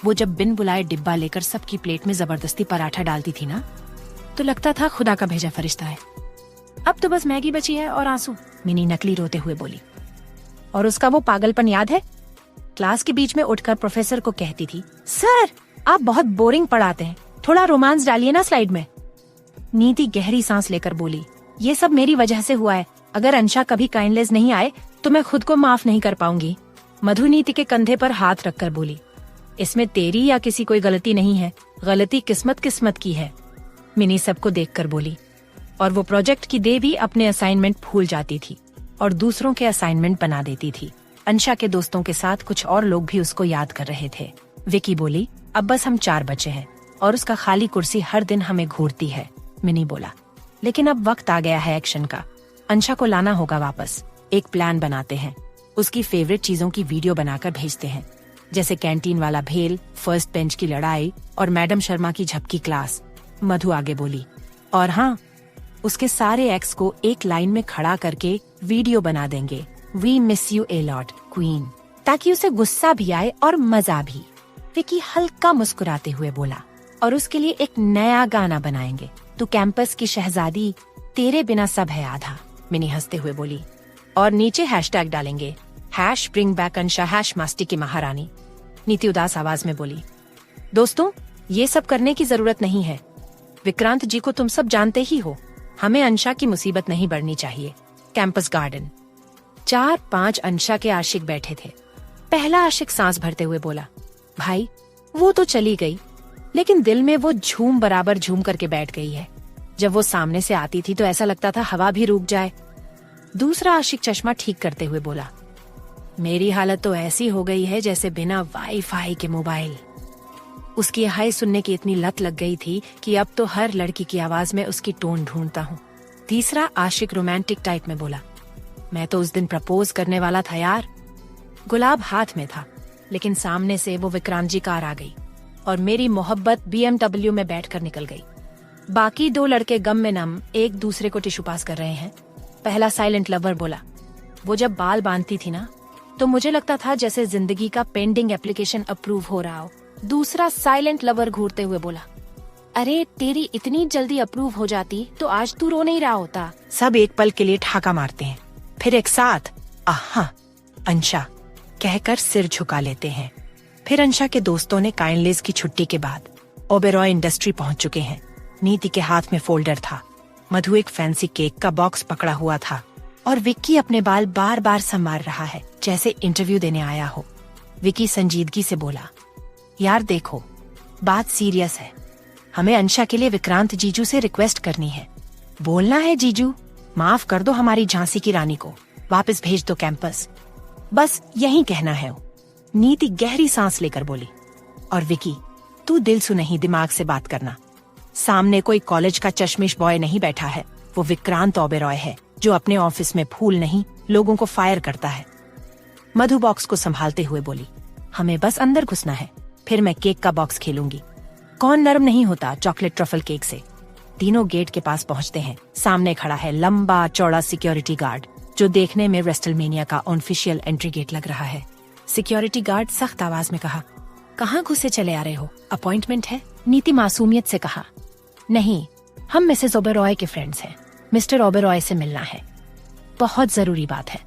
वो जब बिन बुलाए डिब्बा लेकर सबकी प्लेट में जबरदस्ती पराठा डालती थी ना, तो लगता था खुदा का भेजा फरिश्ता है। अब तो बस मैगी बची है और आंसू। मिनी नकली रोते हुए बोली, और उसका वो पागलपन याद है? क्लास के बीच में उठकर प्रोफेसर को कहती थी, सर आप बहुत बोरिंग पढ़ाते हैं, थोड़ा रोमांस डालिए ना स्लाइड में। नीति गहरी सांस लेकर बोली, ये सब मेरी वजह से हुआ है। अगर अंशा कभी काइंडलेस नहीं आए तो मैं खुद को माफ नहीं कर पाऊंगी। मधु नीति के कंधे पर हाथ रखकर बोली, इसमें तेरी या किसी कोई गलती नहीं है, गलती किस्मत की है। मिनी सबको देखकर बोली, और वो प्रोजेक्ट की दे भी अपने असाइनमेंट भूल जाती थी और दूसरों के असाइनमेंट बना देती थी। अंशा के दोस्तों के साथ कुछ और लोग भी उसको याद कर रहे थे। विकी बोली, अब बस हम 4 बचे हैं और उसका खाली कुर्सी हर दिन हमें घूरती है। मिनी बोला, लेकिन अब वक्त आ गया है एक्शन का। अंशा को लाना होगा वापस। एक प्लान बनाते हैं, उसकी फेवरेट चीजों की वीडियो बनाकर भेजते हैं, जैसे कैंटीन वाला भेल, फर्स्ट बेंच की लड़ाई और मैडम शर्मा की झपकी क्लास। मधु आगे बोली, और हाँ, उसके सारे एक्स को एक लाइन में खड़ा करके वीडियो बना देंगे, we miss you a lot queen, ताकि उसे गुस्सा भी आए और मजा भी। विकी हल्का मुस्कुराते हुए बोला, और उसके लिए एक नया गाना बनाएंगे, तू कैंपस की शहजादी, तेरे बिना सब है आधा। मिनी हंसते हुए बोली, और नीचे हैशटैग डालेंगे, hash bring back Ansha, hash मस्ती की महारानी। नीति उदास आवाज में बोली, दोस्तों ये सब करने की जरूरत नहीं है। विक्रांत जी को तुम सब जानते ही हो, हमें अंशा की मुसीबत नहीं बढ़नी चाहिए। Campus garden. 4-5 अंशा के आशिक बैठे थे। पहला आशिक सांस भरते हुए बोला, भाई वो तो चली गई, लेकिन दिल में वो झूम बराबर झूम करके बैठ गई है। जब वो सामने से आती थी तो ऐसा लगता था हवा भी रुक जाए। दूसरा आशिक चश्मा ठीक करते हुए बोला, मेरी हालत तो ऐसी हो गई है जैसे बिना वाईफाई के मोबाइल। उसकी हाय सुनने की इतनी लत लग गई थी कि अब तो हर लड़की की आवाज में उसकी टोन ढूंढता हूँ। तीसरा आशिक रोमांटिक टाइप में बोला, मैं तो उस दिन प्रपोज करने वाला था यार। गुलाब हाथ में था, लेकिन सामने से वो विक्रांत जी कार आ गई और मेरी मोहब्बत BMW में बैठकर निकल गई। बाकी 2 लड़के गम में नम एक दूसरे को टिश्यू पास कर रहे हैं। पहला साइलेंट लवर बोला, वो जब बाल बांधती थी ना तो मुझे लगता था जैसे जिंदगी का पेंडिंग एप्लीकेशन अप्रूव हो रहा हो। दूसरा साइलेंट लवर घूरते हुए बोला, अरे तेरी इतनी जल्दी अप्रूव हो जाती तो आज तू रो नहीं रहा होता। सब एक पल के लिए ठहाका मारते हैं, फिर एक साथ आहा अंशा कहकर सिर झुका लेते हैं। फिर अंशा के दोस्तों ने काइंडलेस की छुट्टी के बाद ओबेरॉय इंडस्ट्री पहुंच चुके हैं। नीति के हाथ में फोल्डर था, मधु एक फैंसी केक का बॉक्स पकड़ा हुआ था और विक्की अपने बाल बार बार संवार रहा है जैसे इंटरव्यू देने आया हो। विक्की संजीदगी से बोला, यार देखो बात सीरियस है, हमें अंशा के लिए विक्रांत जीजू से रिक्वेस्ट करनी है। बोलना है जीजू माफ कर दो हमारी झांसी की रानी को, वापस भेज दो कैंपस, बस यही कहना है। नीति गहरी सांस लेकर बोली, और विकी तू दिल सुनही दिमाग से बात करना। सामने कोई कॉलेज का चश्मिश बॉय नहीं बैठा है, वो विक्रांत ओबेरॉय है जो अपने ऑफिस में फूल नहीं लोगों को फायर करता है। मधु बॉक्स को संभालते हुए बोली, हमें बस अंदर घुसना है, फिर मैं केक का बॉक्स खेलूंगी। कौन नरम नहीं होता चॉकलेट ट्रफल केक से। तीनों गेट के पास पहुंचते हैं। सामने खड़ा है लंबा चौड़ा सिक्योरिटी गार्ड जो देखने में रेस्टलमेनिया का ऑफिशियल एंट्री गेट लग रहा है। सिक्योरिटी गार्ड सख्त आवाज में कहा, कहाँ घुसे चले आ रहे हो, अपॉइंटमेंट है? नीति मासूमियत से कहा, नहीं, हम मिसेस ओबेरॉय के फ्रेंड्स हैं, मिस्टर ओबेरॉय से मिलना है, बहुत जरूरी बात है।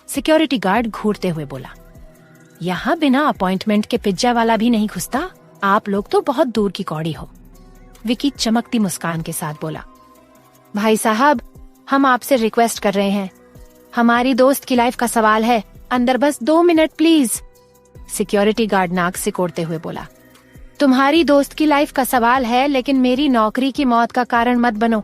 सिक्योरिटी गार्ड घूरते हुए बोला, यहाँ बिना अपॉइंटमेंट के पिज्जा वाला भी नहीं घुसता, आप लोग तो बहुत दूर की कौड़ी हो। विकी चमकती मुस्कान के साथ बोला, भाई साहब हम आपसे रिक्वेस्ट कर रहे हैं, हमारी दोस्त की लाइफ का सवाल है, अंदर बस 2 मिनट प्लीज। सिक्योरिटी गार्ड नाक सिकोड़ते हुए बोला, तुम्हारी दोस्त की लाइफ का सवाल है लेकिन मेरी नौकरी की मौत का कारण मत बनो।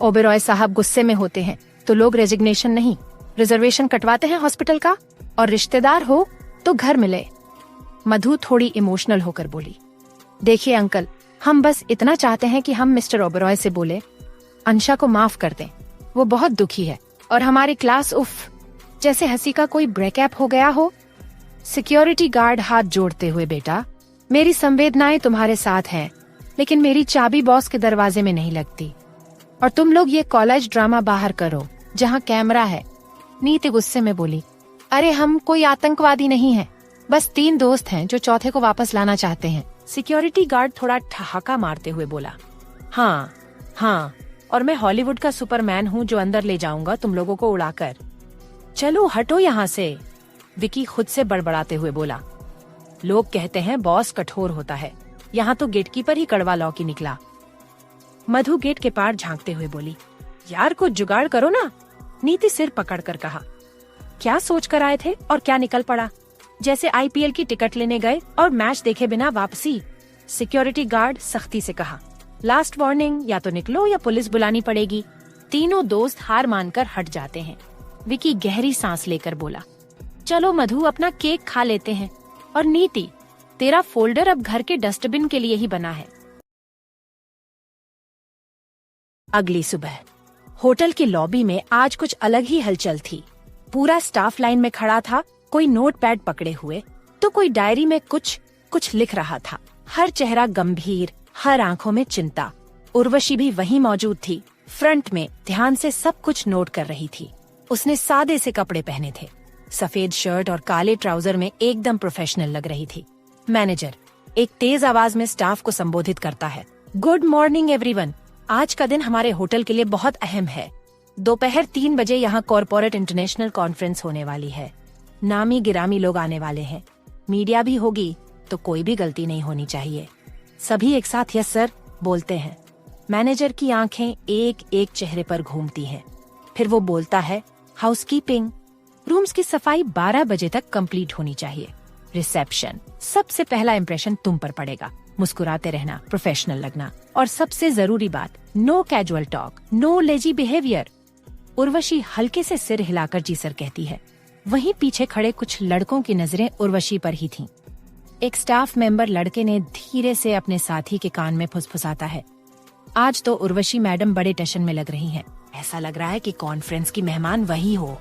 ओबेरॉय साहब गुस्से में होते हैं तो लोग रेजिग्नेशन नहीं रिजर्वेशन कटवाते हैं हॉस्पिटल का, और रिश्तेदार हो तो घर मिले। मधु थोड़ी इमोशनल होकर बोली, देखिए अंकल, हम बस इतना चाहते हैं कि हम मिस्टर ओबेरॉय से बोले अंशा को माफ कर दें, वो बहुत दुखी है और हमारी क्लास उफ जैसे हंसी का कोई ब्रेकअप हो गया हो। सिक्योरिटी गार्ड हाथ जोड़ते हुए, बेटा मेरी संवेदनाएं तुम्हारे साथ हैं, लेकिन मेरी चाबी बॉस के दरवाजे में नहीं लगती, और तुम लोग ये कॉलेज ड्रामा बाहर करो जहाँ कैमरा है। नीति गुस्से में बोली, अरे हम कोई आतंकवादी नहीं है, बस 3 दोस्त हैं जो चौथे को वापस लाना चाहते हैं। सिक्योरिटी गार्ड थोड़ा ठहाका मारते हुए बोला, हाँ हाँ, और मैं हॉलीवुड का सुपरमैन हूँ जो अंदर ले जाऊंगा तुम लोगों को उड़ाकर। चलो हटो यहाँ से। विकी खुद से बड़बड़ाते हुए बोला, लोग कहते हैं बॉस कठोर होता है, यहाँ तो गेटकीपर ही कड़वा लौकी निकला। मधु गेट के पार झांकते हुए बोली, यार कुछ जुगाड़ करो ना। नीति सिर पकड़कर कहा, क्या सोच कर आए थे और क्या निकल पड़ा, जैसे IPL की टिकट लेने गए और मैच देखे बिना वापसी। सिक्योरिटी गार्ड सख्ती से कहा, लास्ट वार्निंग, या तो निकलो या पुलिस बुलानी पड़ेगी। तीनों दोस्त हार मानकर हट जाते हैं। विकी गहरी सांस लेकर बोला, चलो मधु अपना केक खा लेते हैं। और नीति, तेरा फोल्डर अब घर के डस्टबिन के लिए ही बना है। अगली सुबह होटल की लॉबी में आज कुछ अलग ही हलचल थी। पूरा स्टाफ लाइन में खड़ा था, कोई नोटपैड पकड़े हुए तो कोई डायरी में कुछ लिख रहा था। हर चेहरा गंभीर, हर आंखों में चिंता। उर्वशी भी वहीं मौजूद थी, फ्रंट में ध्यान से सब कुछ नोट कर रही थी। उसने सादे से कपड़े पहने थे, सफेद शर्ट और काले ट्राउजर में एकदम प्रोफेशनल लग रही थी। मैनेजर एक तेज आवाज में स्टाफ को संबोधित करता है, गुड मॉर्निंग एवरीवन, आज का दिन हमारे होटल के लिए बहुत अहम है। दोपहर 3 बजे यहाँ कॉर्पोरेट इंटरनेशनल कॉन्फ्रेंस होने वाली है। नामी गिरामी लोग आने वाले हैं, मीडिया भी होगी, तो कोई भी गलती नहीं होनी चाहिए। सभी एक साथ यस सर बोलते हैं। मैनेजर की आंखें एक एक चेहरे पर घूमती हैं। फिर वो बोलता है, हाउसकीपिंग, रूम्स की सफाई 12 बजे तक कंप्लीट होनी चाहिए। रिसेप्शन, सबसे पहला इम्प्रेशन तुम पर पड़ेगा। मुस्कुराते रहना, प्रोफेशनल लगना, और सबसे जरूरी बात, no casual talk, no lazy behaviour. Urvashi हल्के से सिर हिलाकर जी सर कहती है। वहीं पीछे खड़े कुछ लड़कों की नजरें उर्वशी पर ही थीं। एक स्टाफ मेंबर लड़के ने धीरे से अपने साथी के कान में फुसफुसाता है, आज तो उर्वशी मैडम बड़े टशन में लग रही हैं। ऐसा लग रहा है कि कॉन्फ्रेंस की मेहमान वही हो।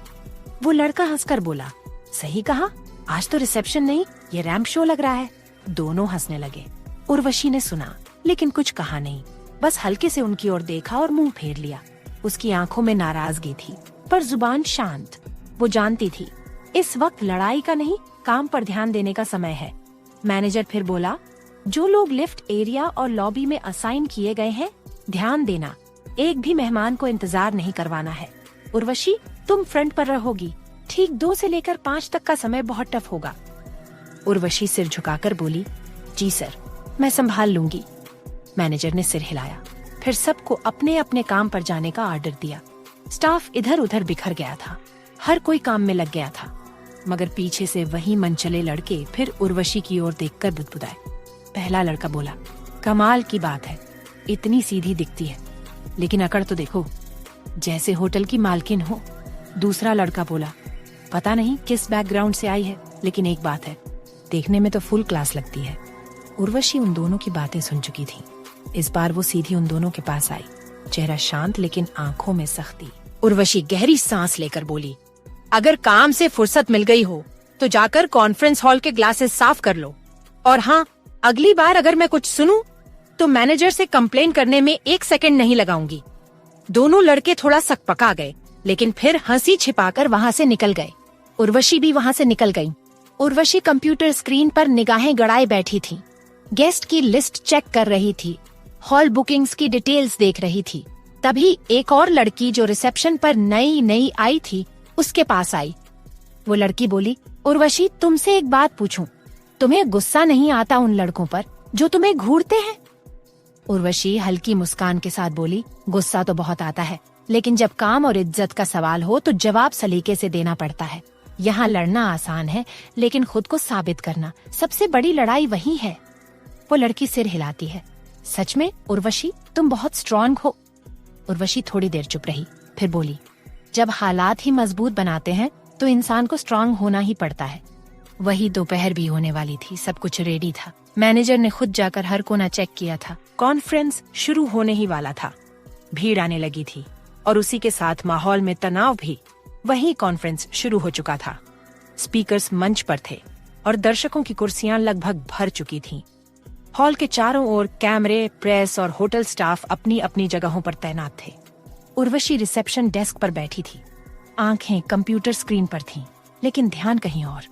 वो लड़का हंसकर बोला, सही कहा, आज तो रिसेप्शन नहीं, ये रैंप शो लग रहा है। दोनों हंसने लगे। उर्वशी ने सुना लेकिन कुछ कहा नहीं, बस हल्के से उनकी ओर देखा और मुंह फेर लिया। उसकी आंखों में नाराजगी थी पर जुबान शांत। वो जानती थी इस वक्त लड़ाई का नहीं, काम पर ध्यान देने का समय है। मैनेजर फिर बोला, जो लोग लिफ्ट एरिया और लॉबी में असाइन किए गए हैं, ध्यान देना, एक भी मेहमान को इंतजार नहीं करवाना है। उर्वशी, तुम फ्रंट पर रहोगी, ठीक 2 से लेकर 5 तक का समय बहुत टफ होगा। उर्वशी सिर झुकाकर बोली, जी सर, मैं संभाल लूंगी। मैनेजर ने सिर हिलाया, फिर सबको अपने अपने काम पर जाने का ऑर्डर दिया। स्टाफ इधर उधर बिखर गया था, हर कोई काम में लग गया था, मगर पीछे से वही मनचले लड़के फिर उर्वशी की ओर देखकर बुदबुदाए। पहला लड़का बोला, कमाल की बात है, इतनी सीधी दिखती है, लेकिन अकड़ तो देखो, जैसे होटल की मालकिन हो। दूसरा लड़का बोला, पता नहीं किस बैकग्राउंड से आई है, लेकिन एक बात है, देखने में तो फुल क्लास लगती है। उर्वशी उन दोनों की बातें सुन चुकी थी। इस बार वो सीधी उन दोनों के पास आई, चेहरा शांत लेकिन आंखों में सख्ती। उर्वशी गहरी सांस लेकर बोली, अगर काम से फुर्सत मिल गई हो तो जाकर कॉन्फ्रेंस हॉल के ग्लासेस साफ कर लो। और हाँ, अगली बार अगर मैं कुछ सुनूं तो मैनेजर से कंप्लेन करने में 1 सेकंड नहीं लगाऊंगी। दोनों लड़के थोड़ा सकपका गए, लेकिन फिर हंसी छिपाकर वहाँ से निकल गए। उर्वशी भी वहाँ से निकल गई। उर्वशी कंप्यूटर स्क्रीन पर निगाहें गड़ाए बैठी थी, गेस्ट की लिस्ट चेक कर रही थी, हॉल बुकिंग्स की डिटेल्स देख रही थी। तभी एक और लड़की जो रिसेप्शन पर नई आई थी उसके पास आई। वो लड़की बोली, उर्वशी, तुमसे एक बात पूछूं, तुम्हें गुस्सा नहीं आता उन लड़कों पर जो तुम्हें घूरते हैं? उर्वशी हल्की मुस्कान के साथ बोली, गुस्सा तो बहुत आता है, लेकिन जब काम और इज्जत का सवाल हो तो जवाब सलीके से देना पड़ता है। यहाँ लड़ना आसान है, लेकिन खुद को साबित करना सबसे बड़ी लड़ाई वही है। वो लड़की सिर हिलाती है, सच में उर्वशी, तुम बहुत स्ट्रॉन्ग हो। उर्वशी थोड़ी देर चुप रही, फिर बोली, जब हालात ही मजबूत बनाते हैं तो इंसान को स्ट्रॉन्ग होना ही पड़ता है। वही दोपहर भी होने वाली थी, सब कुछ रेडी था। मैनेजर ने खुद जाकर हर कोना चेक किया था। कॉन्फ्रेंस शुरू होने ही वाला था। भीड़ आने लगी थी और उसी के साथ माहौल में तनाव भी। वही कॉन्फ्रेंस शुरू हो चुका था। स्पीकर्स मंच पर थे और दर्शकों की कुर्सियां लगभग भर चुकी थीं। हॉल के चारों ओर कैमरे, प्रेस और होटल स्टाफ अपनी अपनी जगहों पर तैनात थे। उर्वशी रिसेप्शन डेस्क पर बैठी थी, आंखें कंप्यूटर स्क्रीन पर थीं, लेकिन ध्यान कहीं और।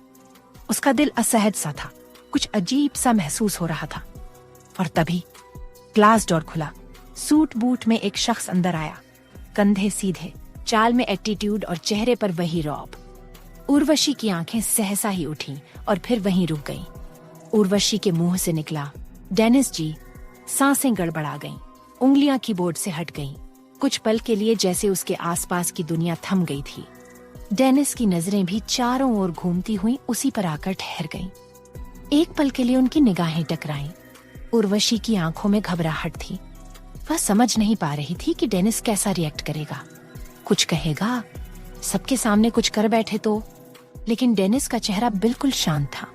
उसका दिल असहज सा था, कुछ अजीब सा महसूस हो रहा था। और तभी ग्लास डोर खुला। सूट बूट में एक शख्स अंदर आया, कंधे सीधे, चाल में एटीट्यूड और चेहरे पर वही रौब। उर्वशी की आंखें सहसा ही उठीं और फिर वहीं रुक गईं। उर्वशी के मुंह से निकला, डेनिस जी, सांसें गड़बड़ा गईं, उंगलियां कीबोर्ड से हट गईं। कुछ पल के लिए जैसे उसके आसपास की दुनिया थम गई थी। डेनिस की नजरें भी चारों ओर घूमती हुई उसी पर आकर ठहर गईं। एक पल के लिए उनकी निगाहें टकराईं। उर्वशी की आंखों में घबराहट थी। वह समझ नहीं पा रही थी कि डेनिस कैसा रिएक्ट करेगा। कुछ कहेगा, सबके सामने कुछ कर बैठे तो। लेकिन डेनिस का चेहरा बिल्कुल शांत था।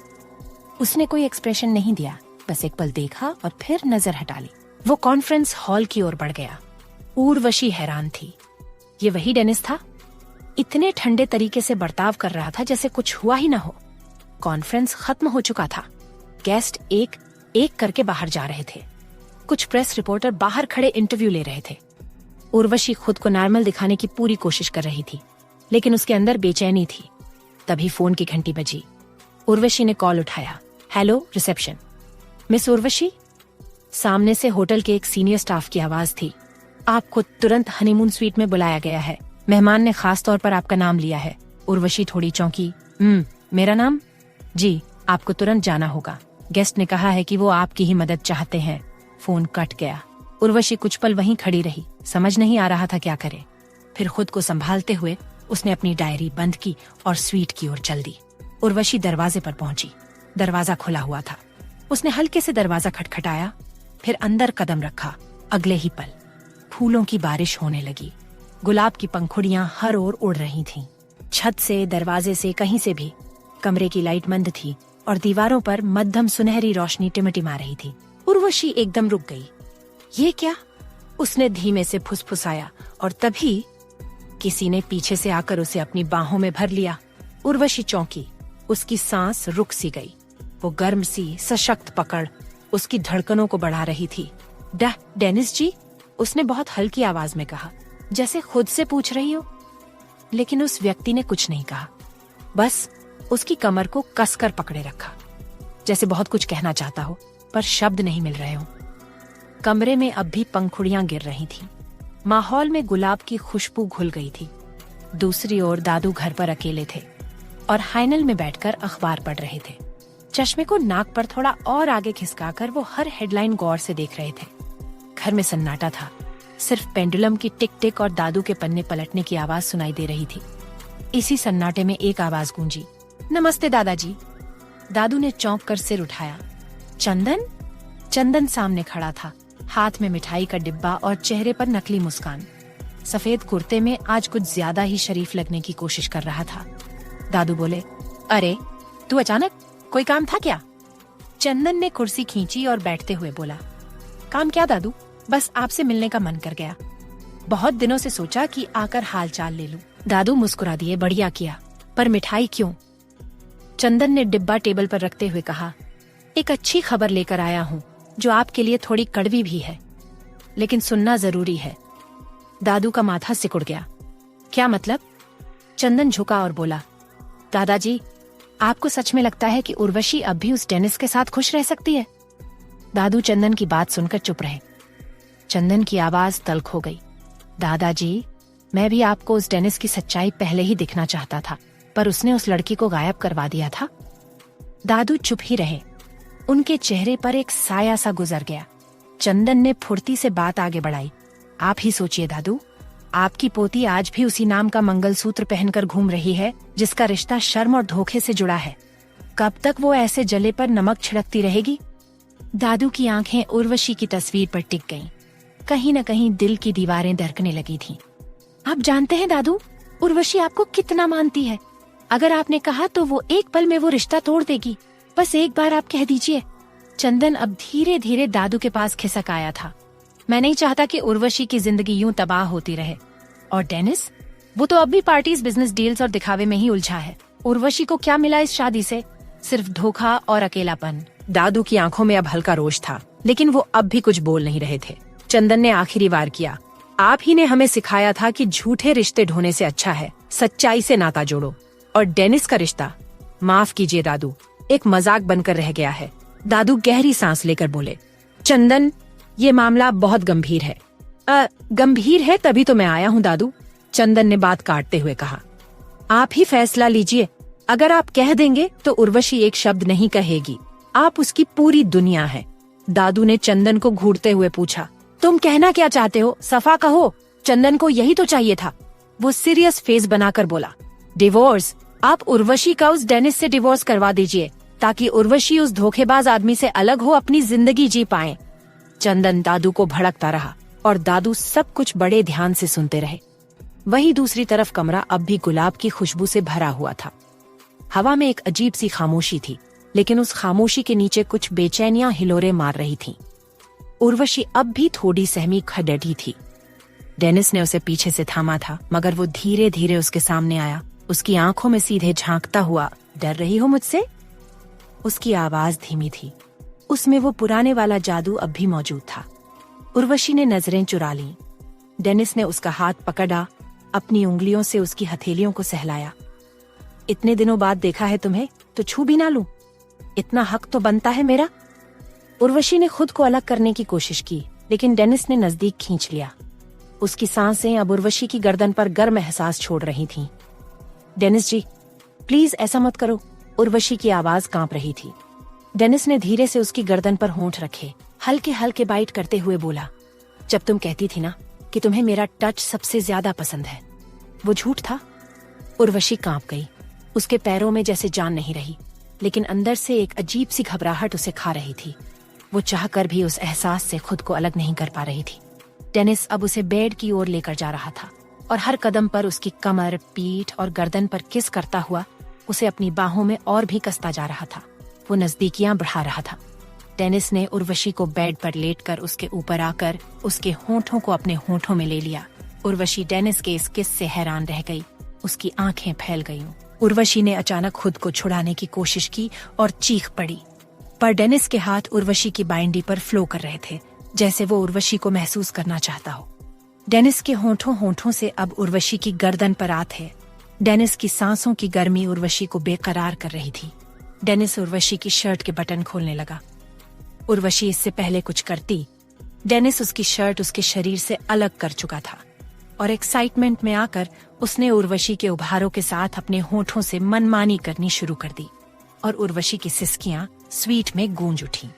उसने कोई एक्सप्रेशन नहीं दिया, बस एक पल देखा और फिर नजर हटा ली। वो कॉन्फ्रेंस हॉल की ओर बढ़ गया। उर्वशी हैरान थी। ये वही डेनिस था? इतने ठंडे तरीके से बर्ताव कर रहा था जैसे कुछ हुआ ही ना हो। कॉन्फ्रेंस खत्म हो चुका था। गेस्ट एक एक करके बाहर जा रहे थे। कुछ प्रेस रिपोर्टर बाहर खड़े इंटरव्यू ले रहे थे। उर्वशी खुद को नॉर्मल दिखाने की पूरी कोशिश कर रही थी, लेकिन उसके अंदर बेचैनी थी। तभी फोन की घंटी बजी। उर्वशी ने कॉल उठाया। Hello, reception. मिस उर्वशी? सामने से होटल के एक सीनियर स्टाफ की आवाज थी। आपको तुरंत हनीमून स्वीट में बुलाया गया है। मेहमान ने खास तौर पर आपका नाम लिया है। उर्वशी थोड़ी चौंकी। मेरा नाम? जी, आपको तुरंत जाना होगा। गेस्ट ने कहा है कि वो आपकी ही मदद चाहते हैं। फोन कट गया। उर्वशी कुछ पल वहीं खड़ी रही। समझ नहीं आ रहा था क्या करे। फिर खुद को संभालते हुए उसने अपनी डायरी बंद की और स्वीट की ओर चल दी। उर्वशी दरवाजे पर पहुंची। दरवाजा खुला हुआ था। उसने हल्के से दरवाजा खटखटाया, फिर अंदर कदम रखा। अगले ही पल फूलों की बारिश होने लगी। गुलाब की पंखुड़ियां हर ओर उड़ रही थीं। छत से, दरवाजे से, कहीं से भी। कमरे की लाइट मंद थी और दीवारों पर मध्यम सुनहरी रोशनी टिमटिमा रही थी। उर्वशी एकदम रुक गई। ये क्या? उसने धीमे से फुसफुसाया और तभी किसी ने पीछे से आकर उसे अपनी बाहों में भर लिया। उर्वशी चौंकी। उसकी सांस रुक सी गई। वो गर्म सी सशक्त पकड़ उसकी धड़कनों को बढ़ा रही थी। डेनिस जी, उसने बहुत हल्की आवाज में कहा, जैसे खुद से पूछ रही हो। लेकिन उस व्यक्ति ने कुछ नहीं कहा, बस उसकी कमर को कसकर पकड़े रखा, जैसे बहुत कुछ कहना चाहता हो पर शब्द नहीं मिल रहे हो। कमरे में अब भी पंखुड़ियां गिर रही थीं। माहौल में गुलाब की खुशबू घुल गई थी। दूसरी ओर दादू घर पर अकेले थे और हाइनल में बैठकर अखबार पढ़ रहे थे। चश्मे को नाक पर थोड़ा और आगे खिसकाकर वो हर हेडलाइन गौर से देख रहे थे। घर में सन्नाटा था। सिर्फ पेंडुलम की टिक टिक और दादू के पन्ने पलटने की आवाज सुनाई दे रही थी। इसी सन्नाटे में एक आवाज गूंजी, नमस्ते दादाजी। दादू ने चौंक कर सिर उठाया। चंदन? चंदन सामने खड़ा था, हाथ में मिठाई का डिब्बा और चेहरे पर नकली मुस्कान। सफेद कुर्ते में आज कुछ ज्यादा ही शरीफ लगने की कोशिश कर रहा था। दादू बोले, अरे तू अचानक, कोई काम था क्या? चंदन ने कुर्सी खींची और बैठते हुए बोला, काम क्या दादू, बस आपसे मिलने का मन कर गया। बहुत दिनों से सोचा कि आकर हाल चाल ले लूं। दादू मुस्कुरा दिए, बढ़िया किया, पर मिठाई क्यों? चंदन ने डिब्बा टेबल पर रखते हुए कहा, एक अच्छी खबर लेकर आया हूँ जो आपके लिए थोड़ी कड़वी भी है, लेकिन सुनना जरूरी है। दादू का माथा सिकुड़ गया। क्या मतलब? चंदन झुका और बोला, दादाजी, आपको सच में लगता है कि उर्वशी अब भी उस डेनिस के साथ खुश रह सकती है? दादू चंदन की बात सुनकर चुप रहे। चंदन की आवाज तल्ख हो गई। दादाजी, मैं भी आपको उस डेनिस की सच्चाई पहले ही दिखना चाहता था, पर उसने उस लड़की को गायब करवा दिया था। दादू चुप ही रहे। उनके चेहरे पर एक साया सा गुजर गया। चंदन ने फुर्ती से बात आगे बढ़ाई, आप ही सोचिए दादू, आपकी पोती आज भी उसी नाम का मंगलसूत्र पहनकर घूम रही है जिसका रिश्ता शर्म और धोखे से जुड़ा है। कब तक वो ऐसे जले पर नमक छिड़कती रहेगी? दादू की आंखें उर्वशी की तस्वीर पर टिक गईं। कहीं न कहीं दिल की दीवारें दरकने लगी थीं। आप जानते हैं दादू, उर्वशी आपको कितना मानती है। अगर आपने कहा तो वो एक पल में वो रिश्ता तोड़ देगी। बस एक बार आप कह दीजिए। चंदन अब धीरे धीरे दादू के पास खिसक आया था। मैं नहीं चाहता कि उर्वशी की जिंदगी यूं तबाह होती रहे। और डेनिस, वो तो अब भी पार्टीज, बिजनेस डील्स और दिखावे में ही उलझा है। उर्वशी को क्या मिला इस शादी से? सिर्फ धोखा और अकेलापन। दादू की आंखों में अब हल्का रोष था, लेकिन वो अब भी कुछ बोल नहीं रहे थे। चंदन ने आखिरी वार किया, आप ही ने हमें सिखाया था कि झूठे रिश्ते ढोने से अच्छा है सच्चाई से नाता जोड़ो। और डेनिस का रिश्ता, माफ कीजिए दादू, एक मजाक बनकर रह गया है। दादू गहरी सांस लेकर बोले, चंदन, ये मामला बहुत गंभीर है। गंभीर है तभी तो मैं आया हूँ दादू, चंदन ने बात काटते हुए कहा। आप ही फैसला लीजिए। अगर आप कह देंगे तो उर्वशी एक शब्द नहीं कहेगी। आप उसकी पूरी दुनिया है। दादू ने चंदन को घूरते हुए पूछा, तुम कहना क्या चाहते हो? सफा कहो, चंदन को यही तो चाहिए था। वो सीरियस फेस बनाकर बोला, डिवोर्स? आप उर्वशी का उस डेनिस से डिवोर्स करवा दीजिए ताकि उर्वशी उस धोखेबाज आदमी से अलग हो अपनी जिंदगी जी पाए। चंदन दादू को भड़कता रहा और दादू सब कुछ बड़े ध्यान से सुनते रहे। वहीं दूसरी तरफ कमरा अब भी गुलाब की खुशबू से भरा हुआ था। हवा में एक अजीब सी खामोशी थी, लेकिन उस खामोशी के नीचे कुछ बेचैनियां हिलोरे मार रही थीं। उर्वशी अब भी थोड़ी सहमी खड़ी थी। डेनिस ने उसे पीछे से थामा था, मगर वो धीरे धीरे उसके सामने आया, उसकी आंखों में सीधे झांकता हुआ। डर रही हो मुझसे? उसकी आवाज धीमी थी, उसमें वो पुराने वाला जादू अब भी मौजूद था। उर्वशी ने नजरें चुरा लीं। डेनिस ने उसका हाथ पकड़ा, अपनी उंगलियों से उसकी हथेलियों को सहलाया। इतने दिनों बाद देखा है तुम्हें, तो छू भी ना लूं? इतना हक तो बनता है मेरा। उर्वशी ने खुद को अलग करने की कोशिश की, लेकिन डेनिस ने नजदीक खींच लिया। उसकी सांसें अब उर्वशी की गर्दन पर गर्म एहसास छोड़ रही थीं। डेनिस जी, प्लीज ऐसा मत करो। उर्वशी की आवाज कांप रही थी। डेनिस ने धीरे से उसकी गर्दन पर होंठ रखे, हल्के हल्के बाइट करते हुए बोला, जब तुम कहती थी ना कि तुम्हें मेरा टच सबसे ज्यादा पसंद है, वो झूठ था? उर्वशी कांप गई। उसके पैरों में जैसे जान नहीं रही, लेकिन अंदर से एक अजीब सी घबराहट उसे खा रही थी। वो चाहकर भी उस एहसास से खुद को अलग नहीं कर पा रही थी। डेनिस अब उसे बेड की ओर लेकर जा रहा था और हर कदम पर उसकी कमर, पीठ और गर्दन पर किस करता हुआ उसे अपनी बाहों में और भी कसता जा रहा था। वो नजदीकियां बढ़ा रहा था। डेनिस ने उर्वशी को बेड पर लेटकर उसके ऊपर आकर उसके होंठों को अपने होंठों में ले लिया। उर्वशी डेनिस के इस किस से हैरान रह गई। उसकी आंखें फैल गईं। उर्वशी ने अचानक खुद को छुड़ाने की कोशिश की और चीख पड़ी, पर डेनिस के हाथ उर्वशी की बाइंडी पर फ्लो कर रहे थे, जैसे वो उर्वशी को महसूस करना चाहता हो। डेनिस के होंठों से अब उर्वशी की गर्दन पर आ थे। डेनिस की सांसों की गर्मी उर्वशी को बेकरार कर रही थी। डेनिस उर्वशी की शर्ट के बटन खोलने लगा। उर्वशी इससे पहले कुछ करती, डेनिस उसकी शर्ट उसके शरीर से अलग कर चुका था और एक्साइटमेंट में आकर उसने उर्वशी के उभारों के साथ अपने होठों से मनमानी करनी शुरू कर दी और उर्वशी की सिसकियां स्वीट में गूंज उठी।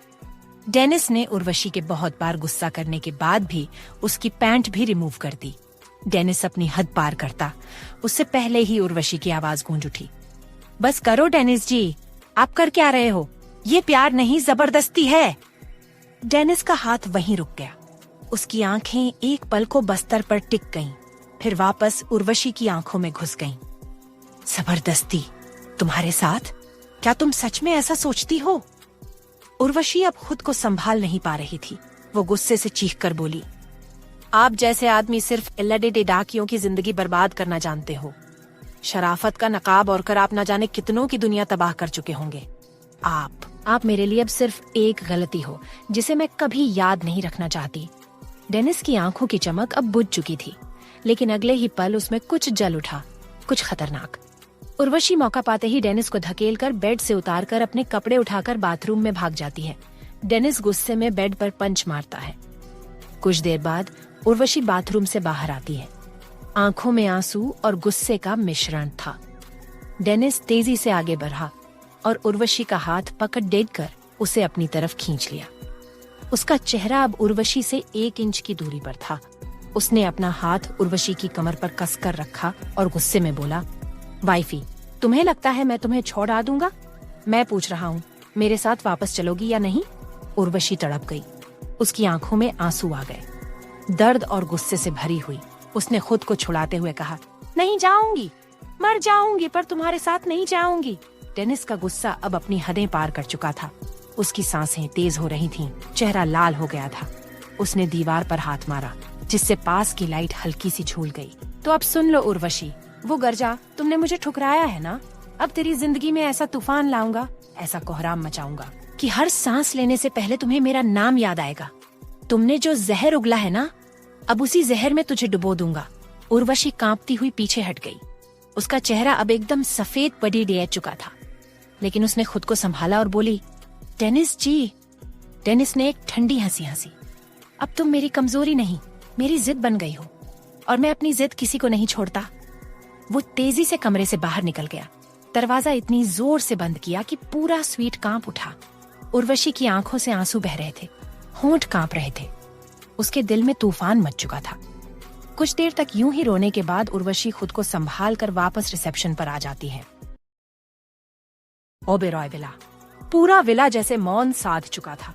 डेनिस ने उर्वशी के बहुत बार गुस्सा करने के बाद भी उसकी पैंट भी रिमूव कर दी। डेनिस अपनी हद पार करता, उससे पहले ही उर्वशी की आवाज गूंज उठी, बस करो डेनिस जी, आप कर क्या रहे हो? ये प्यार नहीं, जबरदस्ती है। डेनिस का हाथ वहीं रुक गया। उसकी आंखें एक पल को बस्तर पर टिक गईं, फिर वापस उर्वशी की आंखों में घुस गईं। जबरदस्ती तुम्हारे साथ? क्या तुम सच में ऐसा सोचती हो? उर्वशी अब खुद को संभाल नहीं पा रही थी। वो गुस्से से चीख कर बोली, आप जैसे आदमी सिर्फ इल्लडे डाकियों की जिंदगी बर्बाद करना जानते हो। शराफत का नकाब ओढ़कर आप न जाने कितनों की दुनिया तबाह कर चुके होंगे। आप मेरे लिए अब सिर्फ एक गलती हो जिसे मैं कभी याद नहीं रखना चाहती। डेनिस की आंखों की चमक अब बुझ चुकी थी, लेकिन अगले ही पल उसमें कुछ जल उठा, कुछ खतरनाक। उर्वशी मौका पाते ही डेनिस को धकेलकर बेड से उतारकर अपने कपड़े उठाकर बाथरूम में भाग जाती है। डेनिस गुस्से में बेड पर पंच मारता है। कुछ देर बाद उर्वशी बाथरूम से बाहर आती है। आंखों में आंसू और गुस्से का मिश्रण था। डेनिस तेजी से आगे बढ़ा और उर्वशी का हाथ पकड़ देकर उसे अपनी तरफ खींच लिया। उसका चेहरा अब उर्वशी से 1 इंच की दूरी पर था। उसने अपना हाथ उर्वशी की कमर पर कसकर रखा और गुस्से में बोला, वाइफी, तुम्हें लगता है मैं तुम्हें छोड़ा दूंगा? मैं पूछ रहा हूँ, मेरे साथ वापस चलोगी या नहीं? उर्वशी तड़प गई। उसकी आंखों में आंसू आ गए। दर्द और गुस्से से भरी हुई उसने खुद को छुड़ाते हुए कहा, नहीं जाऊंगी, मर जाऊंगी पर तुम्हारे साथ नहीं जाऊंगी। डेनिस का गुस्सा अब अपनी हदें पार कर चुका था। उसकी सांसें तेज हो रही थीं, चेहरा लाल हो गया था। उसने दीवार पर हाथ मारा, जिससे पास की लाइट हल्की सी झूल गई। तो अब सुन लो उर्वशी, वो गर्जा, तुमने मुझे ठुकराया है ना? अब तेरी जिंदगी में ऐसा तूफान लाऊंगा, ऐसा कोहराम मचाऊंगा कि हर सांस लेने से पहले तुम्हें मेरा नाम याद आएगा। तुमने जो जहर उगला है ना, अब उसी जहर में तुझे डुबो दूंगा। उर्वशी कांपती हुई पीछे हट गई। उसका चेहरा अब एकदम सफेद पड़ी ले चुका था, लेकिन उसने खुद को संभाला और बोली, डेनिस जी। डेनिस ने एक ठंडी हंसी हंसी, अब तुम मेरी कमजोरी नहीं, मेरी जिद बन गई हो और मैं अपनी जिद किसी को नहीं छोड़ता। वो तेजी से कमरे से बाहर निकल गया। दरवाजा इतनी जोर से बंद किया कि पूरा स्वीट कांप उठा। उर्वशी की आंखों से आंसू बह रहे थे, होंठ कांप रहे थे। उसके दिल में तूफान मच चुका था। कुछ देर तक यूं ही रोने के बाद उर्वशी खुद को संभाल कर वापस रिसेप्शन पर आ जाती है। ओबेरॉय विला, पूरा विला जैसे मौन साध चुका था।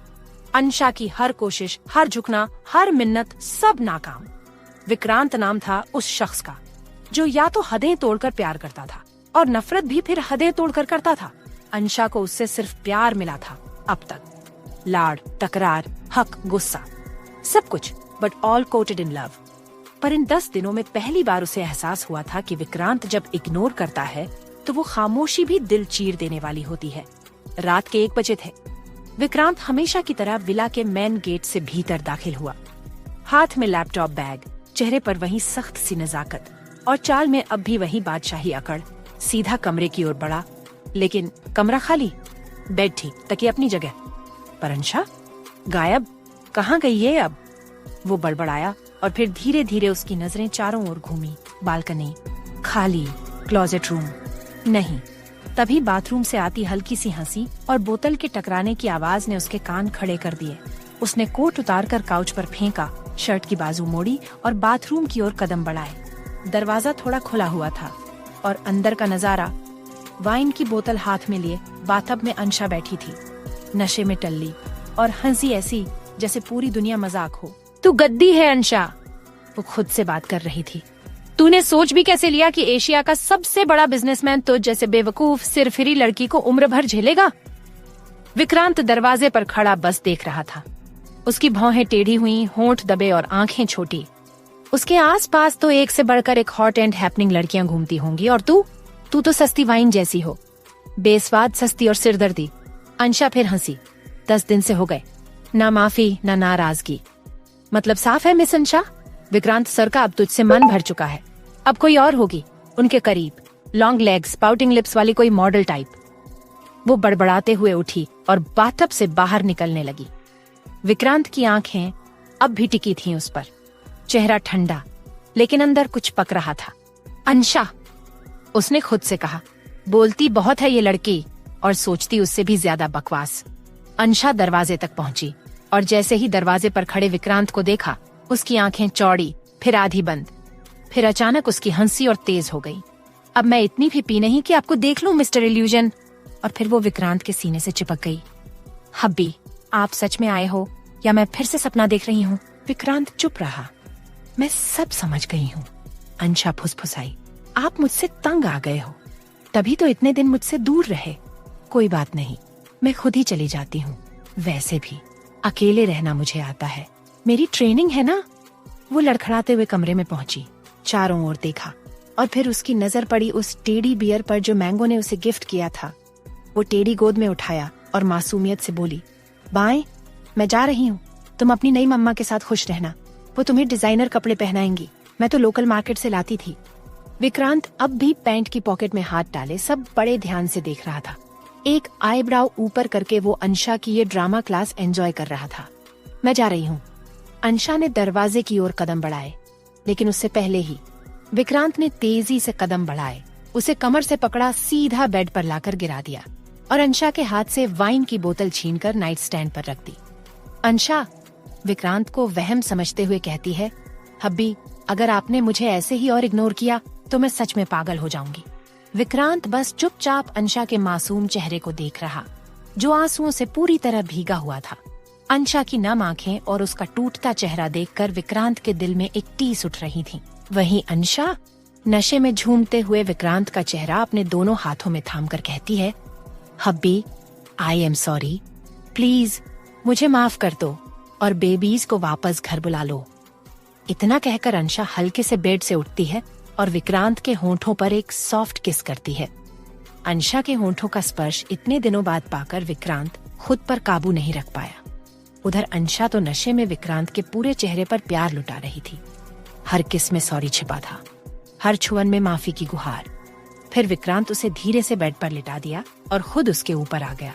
अंशा की हर कोशिश, हर झुकना, हर मिन्नत, सब नाकाम। विक्रांत नाम था उस शख्स का जो या तो हदें तोड़कर प्यार करता था और नफरत भी फिर हदें तोड़कर करता था। अंशा को उससे सिर्फ प्यार मिला था अब तक। लाड़, तकरार, हक, गुस्सा, सब कुछ, but all quoted in love. पर इन 10 दिनों में पहली बार उसे एहसास हुआ था कि विक्रांत जब इग्नोर करता है तो वो खामोशी भी दिल चीर देने वाली होती है। रात के 1 बजे थे। विक्रांत हमेशा की तरह विला के मेन गेट से भीतर दाखिल हुआ। हाथ में लैपटॉप बैग, चेहरे पर वही सख्त सी नजाकत और चाल में अब भी वही बादशाही अकड़। सीधा कमरे की ओर बढ़ा, लेकिन कमरा खाली, बेड ठीक, तकिया अपनी जगह। पर अंशा गायब, कहाँ गई है अब? वो बड़बड़ाया और फिर धीरे धीरे उसकी नजरें चारों ओर घूमी। बालकनी खाली, क्लोजेट रूम नहीं। तभी बाथरूम से आती हल्की सी हंसी और बोतल के टकराने की आवाज ने उसके कान खड़े कर दिए। उसने कोट उतारकर काउच पर फेंका, शर्ट की बाजू मोड़ी और बाथरूम की ओर कदम बढ़ाए। दरवाजा थोड़ा खुला हुआ था और अंदर का नजारा। वाइन की बोतल हाथ में लिए बाथटब में अंशा बैठी थी, नशे में टल्ली और हंसी ऐसी जैसे पूरी दुनिया मजाक हो। तू गद्दी है अंशा, वो खुद से बात कर रही थी। तूने सोच भी कैसे लिया कि एशिया का सबसे बड़ा बिजनेसमैन तुझ जैसे बेवकूफ सिरफिरी लड़की को उम्र भर झेलेगा? विक्रांत दरवाजे पर खड़ा बस देख रहा था। उसकी भौहें टेढ़ी हुई, होंठ दबे और आंखें छोटी। उसके आसपास तो एक से बढ़कर एक हॉट एंड हैपनिंग लड़कियां घूमती होंगी और तू तो सस्ती वाइन जैसी हो, बेस्वाद, सस्ती और सिरदर्दी। अंशा फिर हंसी। 10 दिन से हो गए, ना माफी ना नाराजगी। मतलब साफ है मिस अंशा, विक्रांत सर का अब तुझसे मन भर चुका है। अब कोई और होगी उनके करीब, लॉन्ग लेग्स, पाउटिंग लिप्स वाली कोई मॉडल टाइप। वो बड़बड़ाते हुए उठी और बाथटब से बाहर निकलने लगी। विक्रांत की आंखें अब भी टिकी थीं उस पर। चेहरा ठंडा, लेकिन अंदर कुछ पक रहा था। अंशा, उसने खुद से कहा, बोलती बहुत है ये लड़की और सोचती उससे भी ज्यादा बकवास। अंशा दरवाजे तक पहुंची और जैसे ही दरवाजे पर खड़े विक्रांत को देखा, उसकी आंखें चौड़ी, फिर आधी बंद। फिर अचानक उसकी हंसी और तेज हो गई। अब मैं इतनी भी पी नहीं कि आपको देख लूं मिस्टर इल्यूजन। और फिर वो विक्रांत के सीने से चिपक गई। हब्बी, आप सच में आए हो या मैं फिर से सपना देख रही हूँ? विक्रांत चुप रहा। मैं सब समझ गई हूँ, अंशा फुसफुसाई। आप मुझसे तंग आ गए हो, तभी तो इतने दिन मुझसे दूर रहे। कोई बात नहीं, मैं खुद ही चली जाती हूँ। वैसे भी अकेले रहना मुझे आता है, मेरी ट्रेनिंग है ना। वो लड़खड़ाते हुए कमरे में पहुंची, चारों ओर देखा और फिर उसकी नजर पड़ी उस टेडी बियर पर जो मैंगो ने उसे गिफ्ट किया था। वो टेडी गोद में उठाया और मासूमियत से बोली, बाएं, मैं जा रही हूँ, तुम अपनी नई मम्मा के साथ खुश रहना। वो तुम्हें डिजाइनर कपड़े पहनाएंगी, मैं तो लोकल मार्केट से लाती थी। विक्रांत अब भी पैंट की पॉकेट में हाथ डाले सब बड़े ध्यान से देख रहा था। एक आईब्राउ ऊपर करके वो अंशा की ये ड्रामा क्लास एंजॉय कर रहा था। मैं जा रही हूँ। अंशा ने दरवाजे की ओर कदम बढ़ाए, लेकिन उससे पहले ही विक्रांत ने तेजी से कदम बढ़ाए, उसे कमर से पकड़ा, सीधा बेड पर लाकर गिरा दिया और अंशा के हाथ से वाइन की बोतल छीनकर नाइट स्टैंड पर रख दी। अंशा विक्रांत को वहम समझते हुए कहती है, हब्बी, अगर आपने मुझे ऐसे ही और इग्नोर किया तो मैं सच में पागल हो जाऊंगी। विक्रांत बस चुपचाप अंशा के मासूम चेहरे को देख रहा, जो आंसुओं से पूरी तरह भीगा हुआ था। अंशा की नम आंखें और उसका टूटता चेहरा देखकर विक्रांत के दिल में एक टीस उठ रही थी। वहीं अंशा नशे में झूमते हुए विक्रांत का चेहरा अपने दोनों हाथों में थामकर कहती है, hubby, I am sorry, please मुझे माफ कर दो और बेबीज को वापस घर बुला लो। इतना कहकर अंशा हल्के से बेड से उठती है और विक्रांत के होंठों पर एक सॉफ्ट किस करती है। अंशा के होंठों का स्पर्श इतने दिनों बाद पाकर विक्रांत खुद पर काबू नहीं रख पाया। उधर अंशा तो नशे में विक्रांत के पूरे चेहरे पर प्यार लुटा रही थी। हर किस में सॉरी छिपा था, हर छुअन में माफी की गुहार। फिर विक्रांत उसे धीरे से बेड पर लिटा दिया और खुद उसके ऊपर आ गया।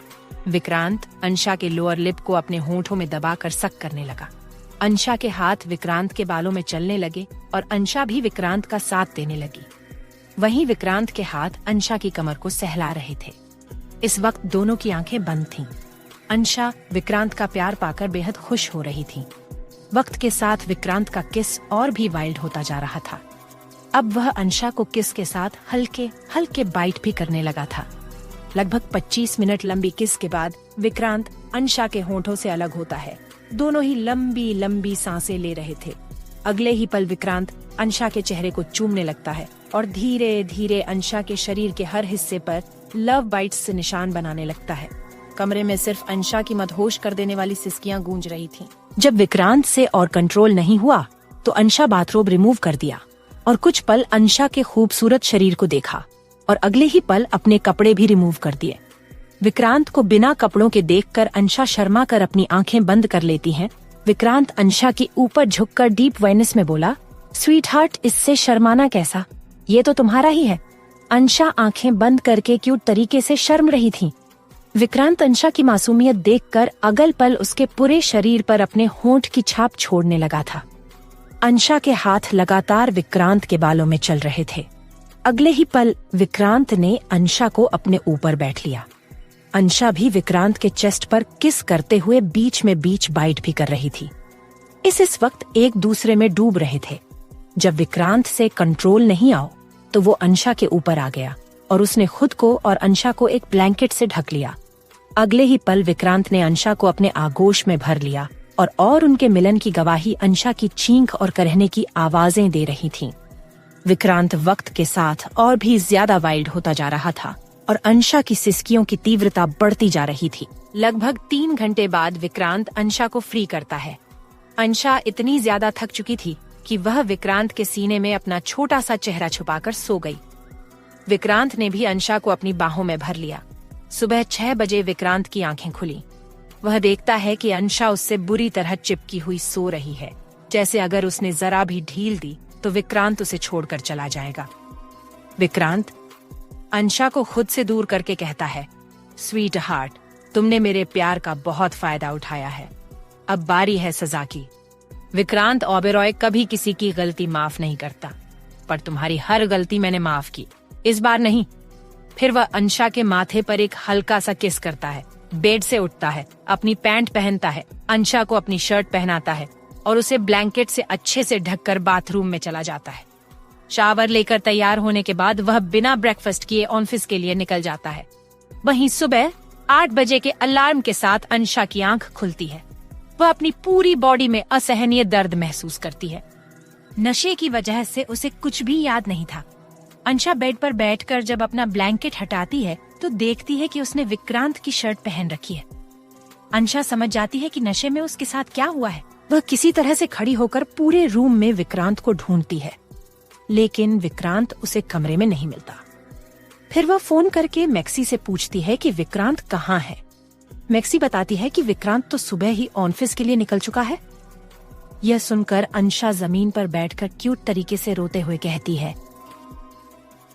विक्रांत अंशा के लोअर लिप को अपने होंठों में दबाकर सक करने लगा। अंशा के हाथ विक्रांत के बालों में चलने लगे और अंशा भी विक्रांत का साथ देने लगी। वहीं विक्रांत के हाथ अंशा की कमर को सहला रहे थे। इस वक्त दोनों की आंखें बंद थीं। अंशा विक्रांत का प्यार पाकर बेहद खुश हो रही थी। वक्त के साथ विक्रांत का किस और भी वाइल्ड होता जा रहा था। अब वह अंशा को किस के साथ हल्के हल्के बाइट भी करने लगा था। लगभग 25 मिनट लंबी किस के बाद विक्रांत अंशा के होंठों से अलग होता है। दोनों ही लंबी लंबी सांसें ले रहे थे। अगले ही पल विक्रांत अंशा के चेहरे को चूमने लगता है और धीरे धीरे अंशा के शरीर के हर हिस्से पर लव बाइट्स से निशान बनाने लगता है। कमरे में सिर्फ अंशा की मदहोश कर देने वाली सिसकियां गूंज रही थीं। जब विक्रांत से और कंट्रोल नहीं हुआ तो अंशा बाथरोब रिमूव कर दिया और कुछ पल अंशा के खूबसूरत शरीर को देखा और अगले ही पल अपने कपड़े भी रिमूव कर दिए। विक्रांत को बिना कपड़ों के देखकर अंशा शर्मा कर अपनी आंखें बंद कर लेती है। विक्रांत अंशा के ऊपर झुककर डीप वॉइस में बोला, स्वीट हार्ट, इससे शर्माना कैसा, ये तो तुम्हारा ही है। अंशा आंखें बंद करके क्यूट तरीके से शर्म रही थी। विक्रांत अंशा की मासूमियत देखकर अगल पल उसके पूरे शरीर पर अपने होंठ की छाप छोड़ने लगा था। अंशा के हाथ लगातार विक्रांत के बालों में चल रहे थे। अगले ही पल विक्रांत ने अंशा को अपने ऊपर बैठ लिया। अंशा भी विक्रांत के चेस्ट पर किस करते हुए बीच में बीच बाइट भी कर रही थी। इस वक्त एक दूसरे में डूब रहे थे। जब विक्रांत से कंट्रोल नहीं आओ तो वो अंशा के ऊपर आ गया और उसने खुद को और अंशा को एक ब्लैंकेट से ढक लिया। अगले ही पल विक्रांत ने अंशा को अपने आगोश में भर लिया और उनके मिलन की गवाही अंशा की चीख और करहने की आवाजें दे रही थीं। विक्रांत वक्त के साथ और भी ज्यादा वाइल्ड होता जा रहा था और अंशा की सिसकियों की तीव्रता बढ़ती जा रही थी। लगभग 3 घंटे बाद विक्रांत अंशा को फ्री करता है। अंशा इतनी ज्यादा थक चुकी थी कि वह विक्रांत के सीने में अपना छोटा सा चेहरा छुपाकर सो गई। विक्रांत ने भी अंशा को अपनी बाहों में भर लिया। सुबह 6 बजे विक्रांत की आंखें खुली। वह देखता है कि अंशा उससे बुरी तरह चिपकी हुई सो रही है, जैसे अगर उसने जरा भी ढील दी तो विक्रांत उसे छोड़कर चला जाएगा। विक्रांत अंशा को खुद से दूर करके कहता है, स्वीट हार्ट, तुमने मेरे प्यार का बहुत फायदा उठाया है, अब बारी है सजा की। विक्रांत ओबेरॉय कभी किसी की गलती माफ नहीं करता, पर तुम्हारी हर गलती मैंने माफ की, इस बार नहीं। फिर वह अंशा के माथे पर एक हल्का सा किस करता है, बेड से उठता है, अपनी पैंट पहनता है, अंशा को अपनी शर्ट पहनाता है और उसे ब्लैंकेट से अच्छे से ढककर बाथरूम में चला जाता है। शावर लेकर तैयार होने के बाद वह बिना ब्रेकफास्ट किए ऑफिस के लिए निकल जाता है। वहीं सुबह 8 बजे के अलार्म के साथ अंशा की आंख खुलती है। वह अपनी पूरी बॉडी में असहनीय दर्द महसूस करती है। नशे की वजह से उसे कुछ भी याद नहीं था। अंशा बेड पर बैठकर जब अपना ब्लैंकेट हटाती है तो देखती है कि उसने विक्रांत की शर्ट पहन रखी है। अंशा समझ जाती है कि नशे में उसके साथ क्या हुआ है। वह किसी तरह से खड़ी होकर पूरे रूम में विक्रांत को ढूंढती है, लेकिन विक्रांत उसे कमरे में नहीं मिलता। फिर वह फोन करके मैक्सी से पूछती है कि विक्रांत कहाँ है। मैक्सी बताती है कि विक्रांत तो सुबह ही ऑफिस के लिए निकल चुका है। यह सुनकर अंशा जमीन पर बैठकर क्यूट तरीके से रोते हुए कहती है,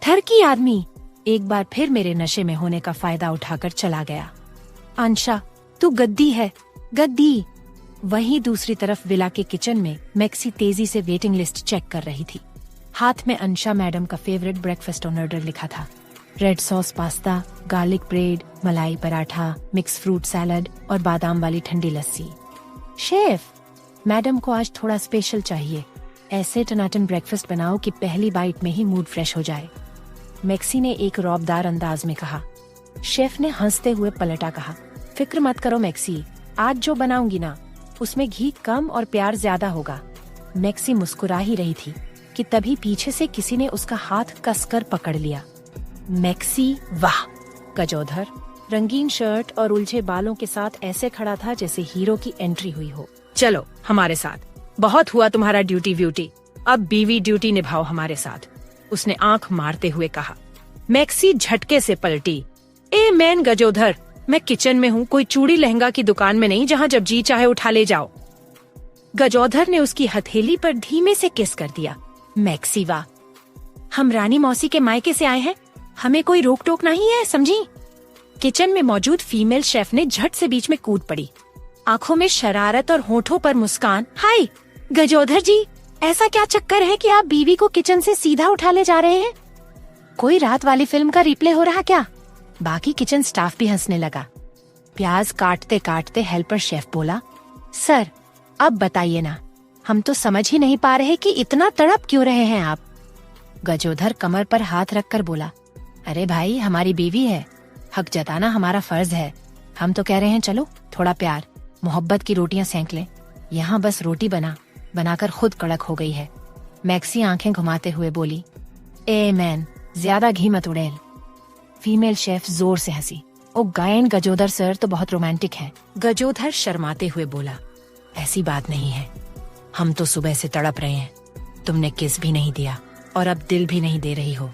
ठरकी आदमी एक बार फिर मेरे नशे में होने का फायदा उठाकर चला गया। अंशा, तू गद्दी है, गद्दी। वहीं दूसरी तरफ विला के किचन में मैक्सी तेजी से वेटिंग लिस्ट चेक कर रही थी। हाथ में अंशा मैडम का फेवरेट ब्रेकफास्ट ऑन ऑर्डर लिखा था। Red sauce pasta, garlic bread, मलाई पराठा, मिक्स फ्रूट सैलड और बादाम वाली ठंडी लस्सी। शेफ, मैडम को आज थोड़ा स्पेशल चाहिए। ऐसे टनाटन ब्रेकफास्ट बनाओ कि पहली बाइट में ही मूड फ्रेश हो जाए। मैक्सी ने एक रौबदार अंदाज में कहा। शेफ ने हंसते हुए पलटा कहा, फिक्र मत करो मैक्सी, आज जो बनाऊंगी ना उसमें घी कम और प्यार ज्यादा होगा। मैक्सी मुस्कुरा ही रही थी कि तभी पीछे से किसी ने उसका हाथ कसकर पकड़ लिया। मैक्सी, वाह! गजोधर रंगीन शर्ट और उलझे बालों के साथ ऐसे खड़ा था जैसे हीरो की एंट्री हुई हो। चलो हमारे साथ, बहुत हुआ तुम्हारा ड्यूटी व्यूटी, अब बीवी ड्यूटी निभाओ हमारे साथ, उसने आंख मारते हुए कहा। मैक्सी झटके से पलटी। ए मैन गजोधर, मैं किचन में हूँ, कोई चूड़ी लहंगा की दुकान में नहीं जहाँ जब जी चाहे उठा ले जाओ। गजोधर ने उसकी हथेली पर धीमे से किस कर दिया। मैक्सी, वाह! हम रानी मौसी के मायके से आए हैं, हमें कोई रोक टोक नहीं है, समझी? किचन में मौजूद फीमेल शेफ ने झट से बीच में कूद पड़ी, आंखों में शरारत और होठों पर मुस्कान। हाय गजोधर जी, ऐसा क्या चक्कर है कि आप बीवी को किचन से सीधा उठा ले जा रहे हैं? कोई रात वाली फिल्म का रिप्ले हो रहा क्या? बाकी किचन स्टाफ भी हंसने लगा। प्याज काटते काटते हेल्पर शेफ बोला, सर अब बताइए ना, हम तो समझ ही नहीं पा रहे कि इतना तड़प क्यों रहे हैं आप। गजोधर कमर पर हाथ रखकर बोला, अरे भाई हमारी बीवी है, हक जताना हमारा फर्ज है। हम तो कह रहे हैं चलो थोड़ा प्यार मोहब्बत की रोटियां सेंक लें। यहाँ बस रोटी बनाकर खुद कड़क हो गई है। मैक्सी आंखें घुमाते हुए बोली, ए मैन ज्यादा घी मत उड़ेल। फीमेल शेफ जोर से हंसी, ओ गायन गजोधर सर तो बहुत रोमांटिक हैं। गजोधर शर्माते हुए बोला, ऐसी बात नहीं है, हम तो सुबह से तड़प रहे हैं, तुमने किस भी नहीं दिया और अब दिल भी नहीं दे रही हो।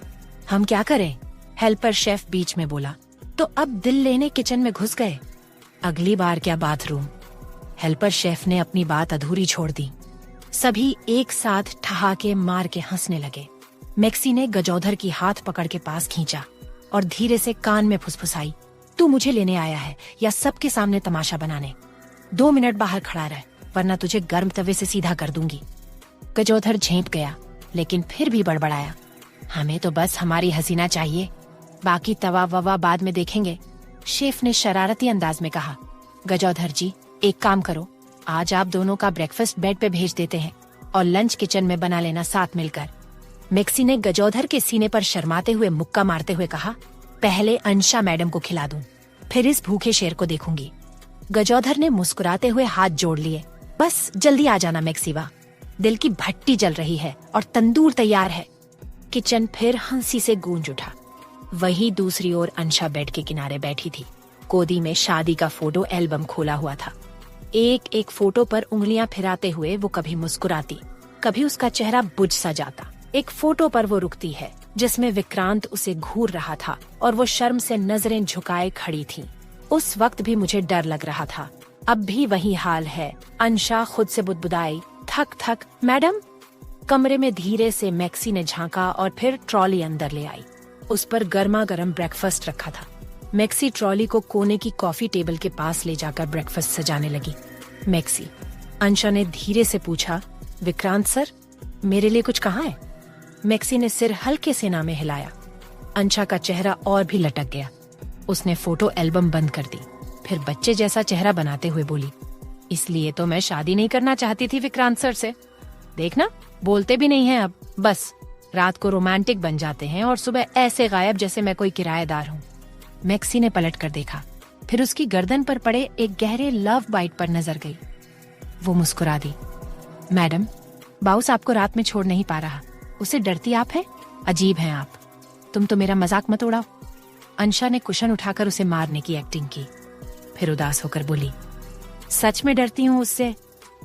हम क्या करें? हेल्पर शेफ बीच में बोला, तो अब दिल लेने किचन में घुस गए। अगली बार क्या बाथरूम। हेल्पर शेफ ने अपनी बात अधूरी छोड़ दी। सभी एक साथ ठहाके मार के हंसने लगे। मैक्सी ने गजोधर की हाथ पकड़ के पास खींचा और धीरे से कान में फुसफुसाई, तू मुझे लेने आया है या सबके सामने तमाशा बनाने? 2 मिनट बाहर खड़ा रह, वरना तुझे गर्म तवे से सीधा कर दूंगी। गजोधर झेंप गया, लेकिन फिर भी बड़बड़ाया, हमें तो बस हमारी हसीना चाहिए, बाकी तवा ववा बाद में देखेंगे। शेफ ने शरारती अंदाज में कहा, गजोधर जी एक काम करो, आज आप दोनों का ब्रेकफास्ट बेड पे भेज देते हैं और लंच किचन में बना लेना साथ मिलकर। मैक्सी ने गजोधर के सीने पर शर्माते हुए मुक्का मारते हुए कहा, पहले अंशा मैडम को खिला दूं, फिर इस भूखे शेर को देखूंगी। गजोधर ने मुस्कुराते हुए हाथ जोड़ लिए, बस जल्दी आ जाना मैक्सीवा, दिल की भट्टी जल रही है और तंदूर तैयार है। किचन फिर हंसी से गूंज उठा। वहीं दूसरी ओर अंशा बेड के किनारे बैठी थी। गोदी में शादी का फोटो एल्बम खोला हुआ था। एक एक फोटो पर उंगलियां फिराते हुए वो कभी मुस्कुराती, कभी उसका चेहरा बुझ सा जाता। एक फोटो पर वो रुकती है जिसमें विक्रांत उसे घूर रहा था और वो शर्म से नजरें झुकाए खड़ी थी। उस वक्त भी मुझे डर लग रहा था, अब भी वही हाल है। अंशा खुद से बुदबुदाई, थक मैडम। कमरे में धीरे से मैक्सी ने झांका और फिर ट्रॉली अंदर ले आई। उस पर गर्मा गर्म ब्रेकफास्ट रखा था। मैक्सी ट्रॉली को कोने की कॉफी टेबल के पास ले जाकर ब्रेकफास्ट सजाने लगी। मैक्सी, अंशा ने धीरे से पूछा, विक्रांत सर मेरे लिए कुछ कहाँ है? मैक्सी ने सिर हल्के से ना में हिलाया। अंशा का चेहरा और भी लटक गया। उसने फोटो एल्बम बंद कर दी, फिर बच्चे जैसा चेहरा बनाते हुए बोली, इसलिए तो मैं शादी नहीं करना चाहती थी विक्रांत सर से। देखना बोलते भी नहीं हैं अब, बस रात को रोमांटिक बन जाते हैं और सुबह ऐसे गायब जैसे मैं कोई किराएदार हूँ। मैक्सी ने पलट कर देखा, फिर उसकी गर्दन पर पड़े एक गहरे लव बाइट पर नजर गई। वो मुस्कुरा दी, मैडम बाउस आपको रात में छोड़ नहीं पा रहा, उसे डरती आप हैं? अजीब हैं आप, तुम तो मेरा मजाक मत उड़ाओ। अंशा ने कुशन उठाकर उसे मारने की एक्टिंग की, फिर उदास होकर बोली, सच में डरती हूँ उससे।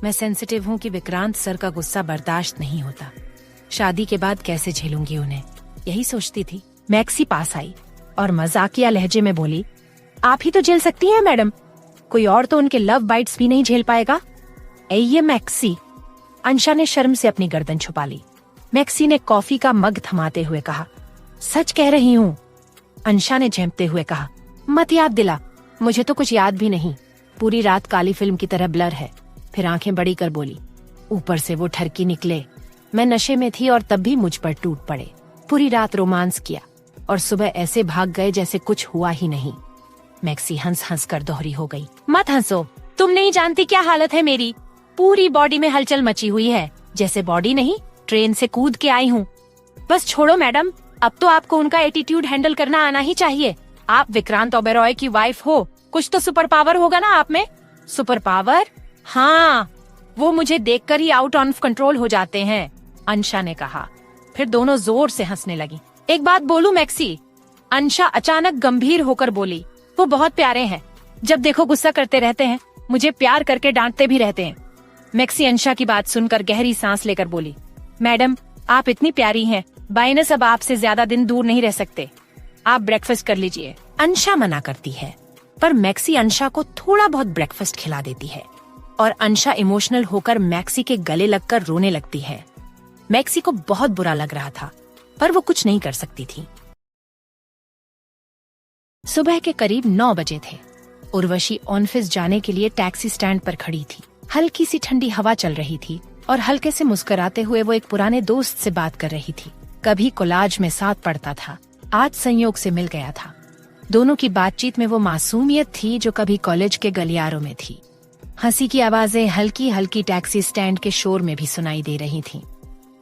मैं सेंसिटिव हूँ कि विक्रांत सर का गुस्सा बर्दाश्त नहीं होता। शादी के बाद कैसे झेलूंगी उन्हें, यही सोचती थी। मैक्सी पास आई और मजाकिया लहजे में बोली, आप ही तो झेल सकती हैं मैडम, कोई और तो उनके लव बाइट्स भी नहीं झेल पाएगा। ये मैक्सी। अंशा ने शर्म से अपनी गर्दन छुपा ली। मैक्सी ने कॉफी का मग थमाते हुए कहा, सच कह रही हूँ। अंशा ने झेंपते हुए कहा, मत याद दिला, मुझे तो कुछ याद भी नहीं, पूरी रात काली फिल्म की तरह ब्लर है। फिर आंखें बड़ी कर बोली, ऊपर से वो ठरकी निकले। मैं नशे में थी और तब भी मुझ पर टूट पड़े। पूरी रात रोमांस किया और सुबह ऐसे भाग गए जैसे कुछ हुआ ही नहीं। मैक्सी हंस हंस कर दोहरी हो गई, मत हंसो, तुम नहीं जानती क्या हालत है मेरी। पूरी बॉडी में हलचल मची हुई है, जैसे बॉडी नहीं ट्रेन से कूद के आई हूँ। बस छोड़ो मैडम, अब तो आपको उनका एटीट्यूड हैंडल करना आना ही चाहिए। आप विक्रांत ओबेरॉय की वाइफ हो, कुछ तो सुपर पावर होगा ना आप में। Super power? हाँ, वो मुझे देखकर ही आउट ऑफ कंट्रोल हो जाते हैं, अंशा ने कहा। फिर दोनों जोर से हंसने लगी। एक बात बोलूं मैक्सी? अंशा अचानक गंभीर होकर बोली, वो बहुत प्यारे हैं, जब देखो गुस्सा करते रहते हैं, मुझे प्यार करके डांटते भी रहते हैं। मैक्सी अंशा की बात सुनकर गहरी सांस लेकर बोली, मैडम आप इतनी प्यारी हैं, बाइनस अब आपसे ज्यादा दिन दूर नहीं रह सकते, आप ब्रेकफास्ट कर लीजिए। अंशा मना करती है, पर मैक्सी अंशा को थोड़ा बहुत ब्रेकफास्ट खिला देती है और अंशा इमोशनल होकर मैक्सी के गले लगकर रोने लगती है। मैक्सी को बहुत बुरा लग रहा था, पर वो कुछ नहीं कर सकती थी। सुबह के करीब 9 बजे थे। उर्वशी ऑफिस जाने के लिए टैक्सी स्टैंड पर खड़ी थी। हल्की सी ठंडी हवा चल रही थी और हल्के से मुस्कुराते हुए वो एक पुराने दोस्त से बात कर रही थी। कभी कोलाज में साथ पढ़ता था, आज संयोग से मिल गया था। दोनों की बातचीत में वो मासूमियत थी जो कभी कॉलेज के गलियारों में थी। हंसी की आवाजें हल्की हल्की टैक्सी स्टैंड के शोर में भी सुनाई दे रही थीं।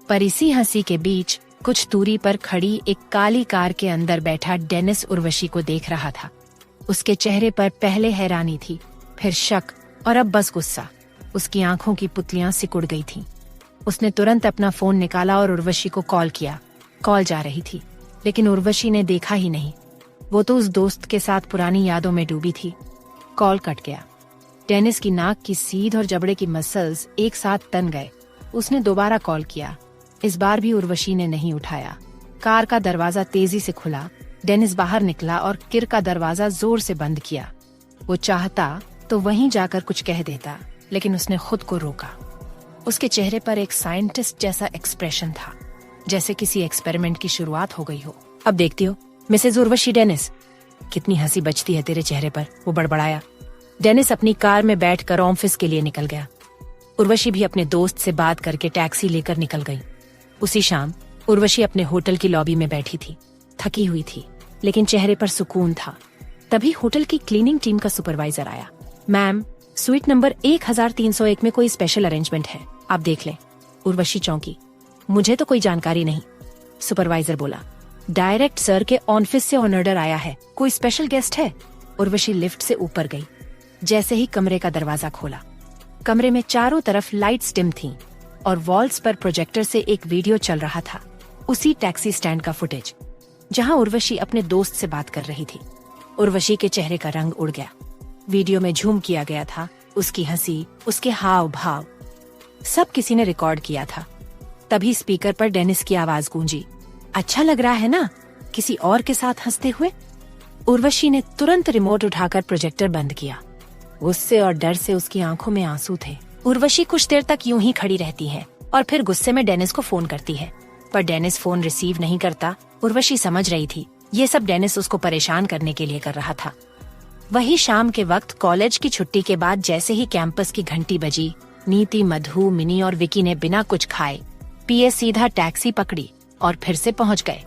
पर इसी हंसी के बीच कुछ दूरी पर खड़ी एक काली कार के अंदर बैठा डेनिस उर्वशी को देख रहा था। उसके चेहरे पर पहले हैरानी थी, फिर शक और अब बस गुस्सा। उसकी आंखों की पुतलियां सिकुड़ गई थीं। उसने तुरंत अपना फोन निकाला और उर्वशी को कॉल किया। कॉल जा रही थी, लेकिन उर्वशी ने देखा ही नहीं। वो तो उस दोस्त के साथ पुरानी यादों में डूबी थी। कॉल कट गया। डेनिस की नाक की सीध और जबड़े की मसल्स एक साथ तन गए। उसने दोबारा कॉल किया। इस बार भी उर्वशी ने नहीं उठाया। कार का दरवाजा तेजी से खुला। डेनिस बाहर निकला और किर का दरवाजा जोर से बंद किया। वो चाहता तो वहीं जाकर कुछ कह देता, लेकिन उसने खुद को रोका। उसके चेहरे पर एक साइंटिस्ट जैसा एक्सप्रेशन था, जैसे किसी एक्सपेरिमेंट की शुरुआत हो गई हो। अब देखती हो मिसेज उर्वशी डेनिस, कितनी हंसी बचती है तेरे चेहरे पर, वो बड़बड़ाया। डेनिस अपनी कार में बैठकर ऑफिस के लिए निकल गया। उर्वशी भी अपने दोस्त से बात करके टैक्सी लेकर निकल गई। उसी शाम उर्वशी अपने होटल की लॉबी में बैठी थी। थकी हुई थी, लेकिन चेहरे पर सुकून था। तभी होटल की क्लीनिंग टीम का सुपरवाइजर आया। मैम, स्वीट नंबर 1301 में कोई स्पेशल अरेंजमेंट है, आप देख लें। उर्वशी चौंकी। मुझे तो कोई जानकारी नहीं, सुपरवाइजर बोला। डायरेक्ट सर के ऑफिस से ऑर्डर आया है, कोई स्पेशल गेस्ट है। उर्वशी लिफ्ट से ऊपर गई। जैसे ही कमरे का दरवाजा खोला, कमरे में चारों तरफ लाइट्स डिम थीं और वॉल्स पर प्रोजेक्टर से एक वीडियो चल रहा था। उसी टैक्सी स्टैंड का फुटेज, जहां उर्वशी अपने दोस्त से बात कर रही थी। उर्वशी के चेहरे का रंग उड़ गया। वीडियो में झूम किया गया था। उसकी हंसी, उसके हाव भाव, सब किसी ने रिकॉर्ड किया था। तभी स्पीकर पर डेनिस की आवाज गूंजी। अच्छा लग रहा है ना, किसी और के साथ हंसते हुए। उर्वशी ने तुरंत रिमोट उठाकर प्रोजेक्टर बंद किया। गुस्से और डर से उसकी आंखों में आंसू थे। उर्वशी कुछ देर तक यूं ही खड़ी रहती है और फिर गुस्से में डेनिस को फोन करती है, पर डेनिस फोन रिसीव नहीं करता। उर्वशी समझ रही थी ये सब डेनिस उसको परेशान करने के लिए कर रहा था। वही शाम के वक्त कॉलेज की छुट्टी के बाद जैसे ही कैंपस की घंटी बजी, नीति, मधु, मिनी और विकी ने बिना कुछ खाए पिए सीधा टैक्सी पकड़ी और फिर से पहुंच गए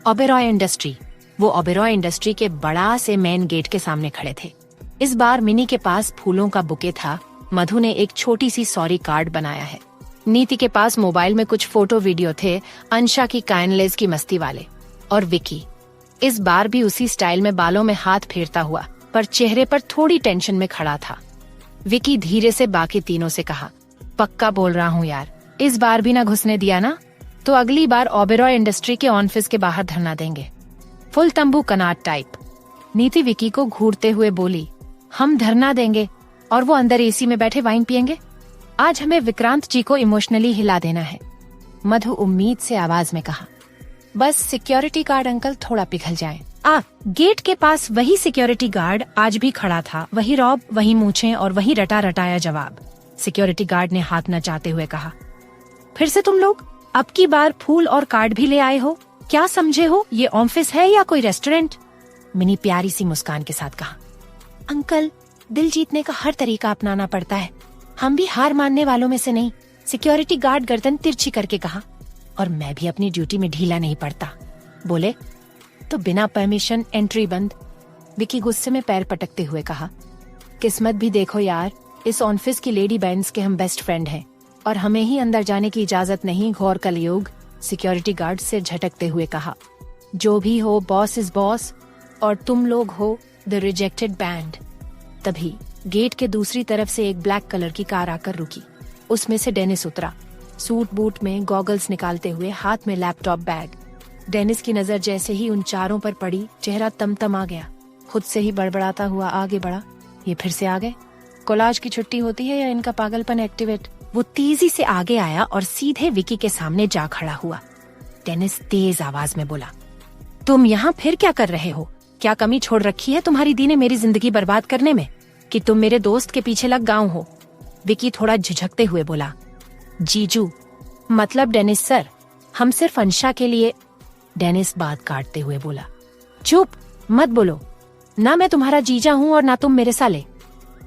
ओबेरॉय इंडस्ट्री। वो ओबेरॉय इंडस्ट्री के बड़ा से मेन गेट के सामने खड़े थे। इस बार मिनी के पास फूलों का बुके था। मधु ने एक छोटी सी सॉरी कार्ड बनाया है। नीति के पास मोबाइल में कुछ फोटो वीडियो थे, अंशा की काइनलेस की मस्ती वाले। और विकी इस बार भी उसी स्टाइल में बालों में हाथ फेरता हुआ, पर चेहरे पर थोड़ी टेंशन में खड़ा था। विकी धीरे से बाकी तीनों से कहा, पक्का बोल रहा हूँ यार, इस बार भी ना घुसने दिया ना तो अगली बार ओबेरॉय इंडस्ट्री के ऑफिस के बाहर धरना देंगे, फुल तंबू कनाट टाइप। नीति विकी को घूरते हुए बोली, हम धरना देंगे और वो अंदर एसी में बैठे वाइन पियेंगे। आज हमें विक्रांत जी को इमोशनली हिला देना है। मधु उम्मीद से आवाज में कहा, बस सिक्योरिटी गार्ड अंकल थोड़ा पिघल जाएं। गेट के पास वही सिक्योरिटी गार्ड आज भी खड़ा था। वही रौब, वही मूछें और वही रटा रटाया जवाब। सिक्योरिटी गार्ड ने हाथ नचाते हुए कहा, फिर से तुम लोग अब की बार फूल और कार्ड भी ले आए हो? क्या समझे हो ये ऑफिस है या कोई रेस्टोरेंट? मिनी प्यारी सी मुस्कान के साथ कहा, अंकल दिल जीतने का हर तरीका अपनाना पड़ता है, हम भी हार मानने वालों में से नहीं। सिक्योरिटी गार्ड गर्दन तिरछी करके कहा, और मैं भी अपनी ड्यूटी में ढीला नहीं पड़ता। बोले तो बिना परमिशन एंट्री बंद। विकी गुस्से में पैर पटकते हुए कहा, किस्मत भी देखो यार, इस ऑफिस की लेडी बैंड्स के हम बेस्ट फ्रेंड हैं और हमें ही अंदर जाने की इजाजत नहीं, घोर कलयुग। सिक्योरिटी गार्ड से झटकते हुए कहा, जो भी हो बॉस इज बॉस और तुम लोग हो द रिजेक्टेड बैंड। तभी गेट के दूसरी तरफ से एक ब्लैक कलर की कार आकर रुकी। उसमें से डेनिस उतरा, सूट बूट में, गॉगल्स निकालते हुए, हाथ में लैपटॉप बैग। डेनिस की नजर जैसे ही उन चारों पर पड़ी, चेहरा तमतमा गया। खुद से ही बड़बड़ाता हुआ आगे बढ़ा, ये फिर से आ गए? कोलाज की छुट्टी होती है या इनका पागलपन एक्टिवेट? वो तेजी से आगे आया और सीधे विकी के सामने जा खड़ा हुआ। डेनिस तेज आवाज में बोला, तुम यहाँ फिर क्या कर रहे हो? क्या कमी छोड़ रखी है तुम्हारी दी ने मेरी जिंदगी बर्बाद करने में, कि तुम मेरे दोस्त के पीछे लग गाँव हो? विकी थोड़ा झिझकते हुए बोला, जीजू मतलब डेनिस सर, हम सिर्फ अंशा के लिए। डेनिस बात काटते हुए बोला, चुप मत बोलो, ना मैं तुम्हारा जीजा हूँ और ना तुम मेरे साले।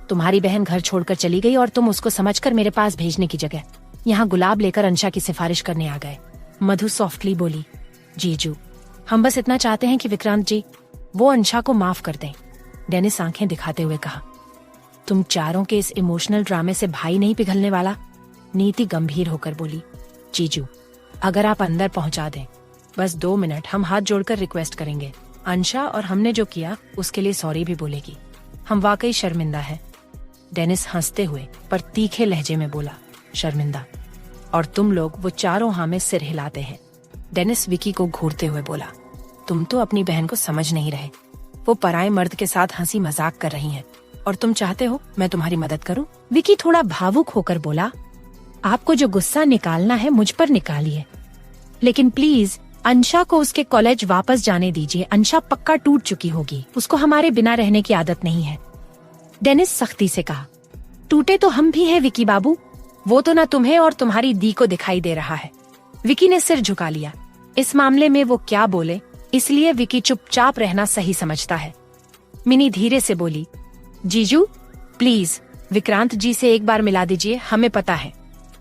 तुम्हारी बहन घर छोड़कर चली गई और तुम उसको समझकर मेरे पास भेजने की जगह यहाँ गुलाब लेकर अंशा की सिफारिश करने आ गए। मधु सॉफ्टली बोली, जीजू हम बस इतना चाहते हैं कि विक्रांत जी वो अंशा को माफ कर दें। डेनिस आंखें दिखाते हुए कहा। तुम चारों के इस इमोशनल ड्रामे से भाई नहीं पिघलने वाला। नीति गंभीर होकर बोली। जीजू, अगर आप अंदर पहुंचा दें, बस 2 मिनट, हम हाथ जोड़कर रिक्वेस्ट करेंगे। अंशा और हमने जो किया उसके लिए सॉरी भी बोलेगी। हम वाकई शर्मिंदा है। डेनिस हंसते हुए पर तीखे लहजे में बोला। शर्मिंदा? और तुम लोग, वो चारों हाँ में सिर हिलाते हैं। डेनिस विकी को घूरते हुए बोला। तुम तो अपनी बहन को समझ नहीं रहे। वो पराये मर्द के साथ हंसी मजाक कर रही हैं और तुम चाहते हो मैं तुम्हारी मदद करूं? विकी थोड़ा भावुक होकर बोला। आपको जो गुस्सा निकालना है मुझ पर निकालिए, लेकिन प्लीज अंशा को उसके कॉलेज वापस जाने दीजिए। अंशा पक्का टूट चुकी होगी, उसको हमारे बिना रहने की आदत नहीं है। डेनिस सख्ती से कहा। टूटे तो हम भी हैं विकी बाबू, वो तो ना तुम्हें और तुम्हारी दी को दिखाई दे रहा है। विकी ने सिर झुका लिया। इस मामले में वो क्या बोले, इसलिए विकी चुपचाप रहना सही समझता है। मिनी धीरे से बोली। जीजू प्लीज विक्रांत जी से एक बार मिला दीजिए, हमें पता है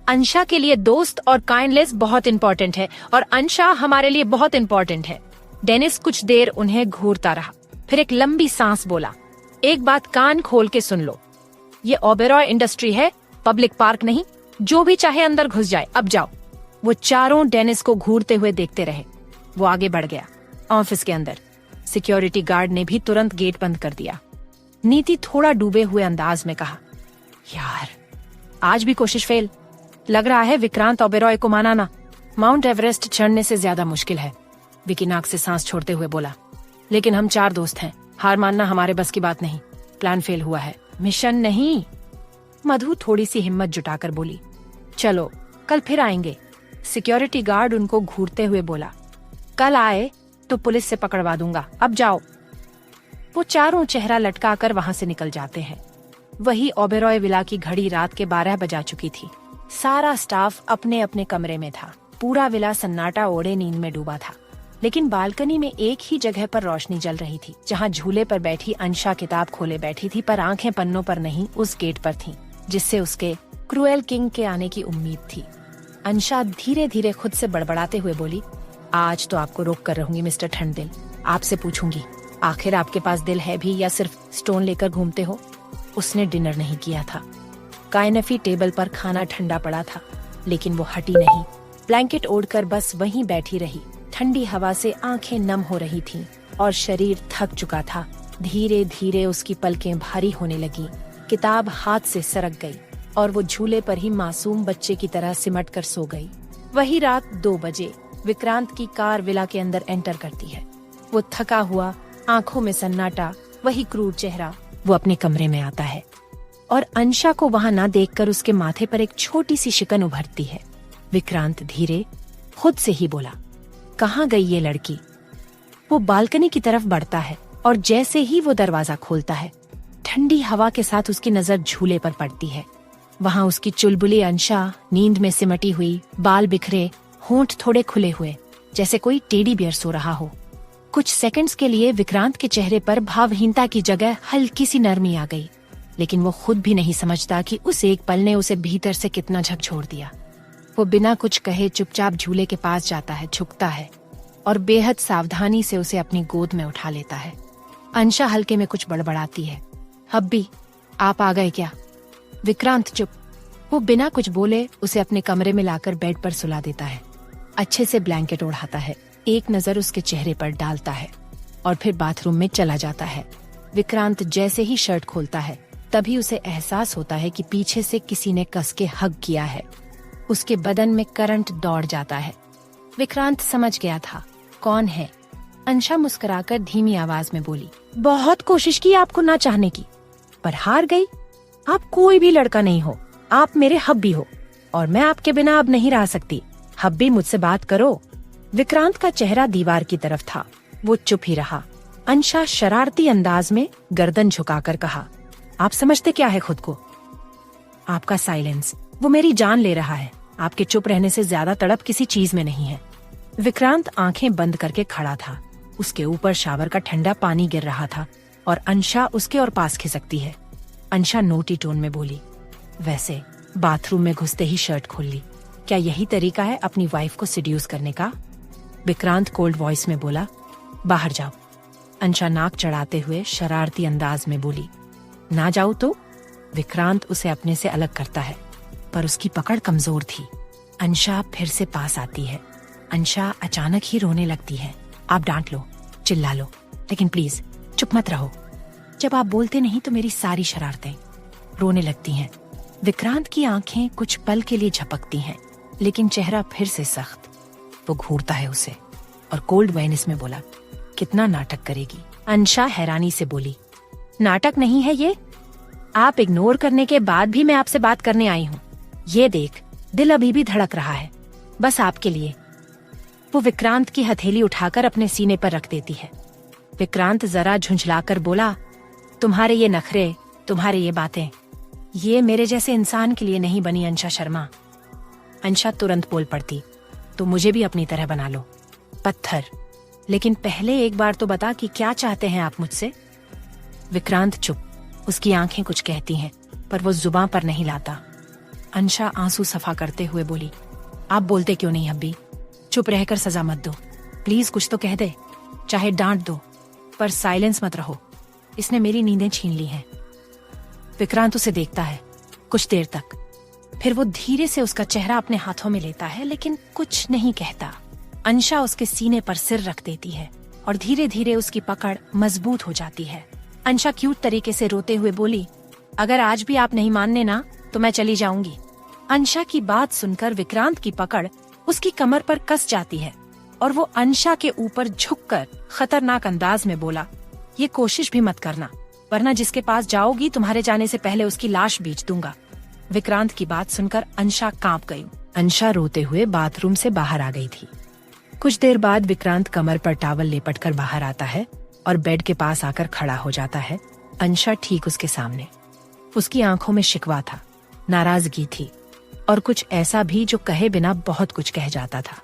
अंशा के लिए दोस्त और काइंडनेस बहुत इंपॉर्टेंट है और अंशा हमारे लिए बहुत इंपॉर्टेंट है। डेनिस कुछ देर उन्हें घूरता रहा, फिर एक लंबी सांस बोला। एक बात कान खोल के सुन लो, ये ओबेरॉय इंडस्ट्री है, पब्लिक पार्क नहीं। जो भी चाहे अंदर घुस जाए, अब जाओ। वो चारों डेनिस को घूरते हुए देखते रहे। वो आगे बढ़ गया। ऑफिस के अंदर सिक्योरिटी गार्ड ने भी तुरंत गेट बंद कर दिया। नीति थोड़ा डूबे हुए अंदाज में कहा। यार, आज भी कोशिश फेल। लग रहा है विक्रांत ओबेरॉय को मनाना माउंट एवरेस्ट चढ़ने से ज्यादा मुश्किल है। विकी नाक से सांस छोड़ते हुए बोला। लेकिन हम 4 दोस्त हैं, हार मानना हमारे बस की बात नहीं। प्लान फेल हुआ है, मिशन नहीं। मधु थोड़ी सी हिम्मत जुटाकर बोली। चलो कल फिर आएंगे। सिक्योरिटी गार्ड उनको घूरते हुए बोला। कल आए तो पुलिस से पकड़वा दूंगा, अब जाओ। वो चारों चेहरा लटकाकर वहां से निकल जाते हैं। वही ओबेरॉय विला की घड़ी रात के 12 बजा चुकी थी। सारा स्टाफ अपने अपने कमरे में था। पूरा विला सन्नाटा ओढ़े नींद में डूबा था, लेकिन बालकनी में एक ही जगह पर रोशनी जल रही थी, जहां झूले पर बैठी अंशा किताब खोले बैठी थी, पर आंखें पन्नों पर नहीं, उस गेट पर थीं, जिससे उसके क्रूएल किंग के आने की उम्मीद थी। अंशा धीरे धीरे खुद से बड़बड़ाते हुए बोली। आज तो आपको रोक कर रहूंगी मिस्टर ठंडिल। आपसे पूछूंगी, आखिर आपके पास दिल है भी या सिर्फ स्टोन लेकर घूमते हो? उसने डिनर नहीं किया था। काइनफी टेबल पर खाना ठंडा पड़ा था, लेकिन वो हटी नहीं। ब्लैंकेट ओढ़कर बस वहीं बैठी रही। ठंडी हवा से आंखें नम हो रही थीं और शरीर थक चुका था। धीरे धीरे उसकी पलकें भारी होने लगी। किताब हाथ से सरक गई और वो झूले पर ही मासूम बच्चे की तरह सिमट कर सो गई। वही रात 2 बजे विक्रांत की कार विला के अंदर एंटर करती है। वो थका हुआ, आंखों में सन्नाटा, वही क्रूर चेहरा। वो अपने कमरे में आता है और अंशा को वहां ना देखकर उसके माथे पर एक छोटी सी शिकन उभरती है। विक्रांत धीरे खुद से ही बोला, कहाँ गई ये लड़की? वो बालकनी की तरफ बढ़ता है और जैसे ही वो दरवाजा खोलता है, ठंडी हवा के साथ उसकी नजर झूले पर पड़ती है। वहां उसकी चुलबुली अंशा नींद में सिमटी हुई, बाल बिखरे, होंठ थोड़े खुले हुए, जैसे कोई टेडी बियर सो रहा हो। कुछ सेकंड्स के लिए विक्रांत के चेहरे पर भावहीनता की जगह हल्की सी नरमी आ गई, लेकिन वो खुद भी नहीं समझता कि उस एक पल ने उसे भीतर से कितना झकझोर दिया। वो बिना कुछ कहे चुपचाप झूले के पास जाता है, झुकता है और बेहद सावधानी से उसे अपनी गोद में उठा लेता है। अंशा हल्के में कुछ बड़बड़ाती है। हब्बी, आप आ गए क्या? विक्रांत चुप। वो बिना कुछ बोले उसे अपने कमरे में लाकर बेड पर सुला देता है। अच्छे से ब्लैंकेट ओढ़ाता है, एक नजर उसके चेहरे पर डालता है और फिर बाथरूम में चला जाता है। विक्रांत जैसे ही शर्ट खोलता है, तभी उसे एहसास होता है कि पीछे से किसी ने कस के हग किया है। उसके बदन में करंट दौड़ जाता है। विक्रांत समझ गया था कौन है। अंशा मुस्कुराकर धीमी आवाज में बोली, बहुत कोशिश की आपको ना चाहने की, पर हार गई। आप कोई भी लड़का नहीं हो, आप मेरे हब्बी हो और मैं आपके बिना अब नहीं रह सकती। हब्बी, मुझसे बात करो। विक्रांत का चेहरा दीवार की तरफ था। वो चुप ही रहा। अंशा शरारती अंदाज में गर्दन झुकाकर कहा, आप समझते क्या है खुद को? आपका साइलेंस, वो मेरी जान ले रहा है। आपके चुप रहने से ज्यादा तड़प किसी चीज में नहीं है। विक्रांत आंखें बंद करके खड़ा था। उसके ऊपर शावर का ठंडा पानी गिर रहा था और अंशा उसके और पास खिसकती है। अंशा नोटी टोन में बोली, वैसे बाथरूम में घुसते ही शर्ट खोल ली, क्या यही तरीका है अपनी वाइफ को सिड्यूस करने का? विक्रांत कोल्ड वॉइस में बोला, बाहर जाओ। अंशा नाक चढ़ाते हुए शरारती अंदाज में बोली। ना जाऊं तो? विक्रांत उसे अपने से अलग करता है, पर उसकी पकड़ कमजोर थी। अंशा फिर से पास आती है। अंशा अचानक ही रोने लगती है। आप डांट लो, चिल्ला लो, लेकिन प्लीज चुप मत रहो। जब आप बोलते नहीं तो मेरी सारी शरारतें रोने लगती हैं। विक्रांत की आंखें कुछ पल के लिए झपकती हैं, लेकिन चेहरा फिर से सख्त। वो घूरता है उसे और कोल्ड वॉइस में बोला, कितना नाटक करेगी? अंशा हैरानी से बोली, नाटक नहीं है ये। आप इग्नोर करने के बाद भी मैं आपसे बात करने आई हूँ। ये देख, दिल अभी भी धड़क रहा है, बस आपके लिए। वो विक्रांत की हथेली उठाकर अपने सीने पर रख देती है। विक्रांत जरा झुंझलाकर बोला, तुम्हारे ये नखरे, तुम्हारे ये बातें, ये मेरे जैसे इंसान के लिए नहीं बनी अंशा शर्मा। अंशा तुरंत बोल पड़ती, तो मुझे भी अपनी तरह बना लो, पत्थर। लेकिन पहले एक बार तो बता कि क्या चाहते हैं आप मुझसे? विक्रांत चुप। उसकी आंखें कुछ कहती हैं, पर वो जुबां पर नहीं लाता। अंशा आंसू सफा करते हुए बोली, आप बोलते क्यों नहीं अब्बी? चुप रहकर सजा मत दो, प्लीज कुछ तो कह दे, चाहे डांट दो, पर साइलेंस मत रहो। इसने मेरी नींदें छीन ली हैं। विक्रांत उसे देखता है कुछ देर तक, फिर वो धीरे से उसका चेहरा अपने हाथों में लेता है, लेकिन कुछ नहीं कहता। अंशा उसके सीने पर सिर रख देती है और धीरे धीरे उसकी पकड़ मजबूत हो जाती है। अंशा क्यूट तरीके से रोते हुए बोली, अगर आज भी आप नहीं मानने ना तो मैं चली जाऊंगी। अंशा की बात सुनकर विक्रांत की पकड़ उसकी कमर पर कस जाती है और वो अंशा के ऊपर झुककर खतरनाक अंदाज में बोला, ये कोशिश भी मत करना, वरना जिसके पास जाओगी तुम्हारे जाने से पहले उसकी लाश बेच दूंगा। विक्रांत की बात सुनकर अंशा कांप गई। अंशा रोते हुए बाथरूम से बाहर आ गई थी। कुछ देर बाद विक्रांत कमर पर टॉवल लेपटकर बाहर आता है और बेड के पास आकर खड़ा हो जाता है। अंशा ठीक उसके सामने। उसकी आंखों में शिकवा था, नाराजगी थी और कुछ ऐसा भी जो कहे बिना बहुत कुछ कह जाता था।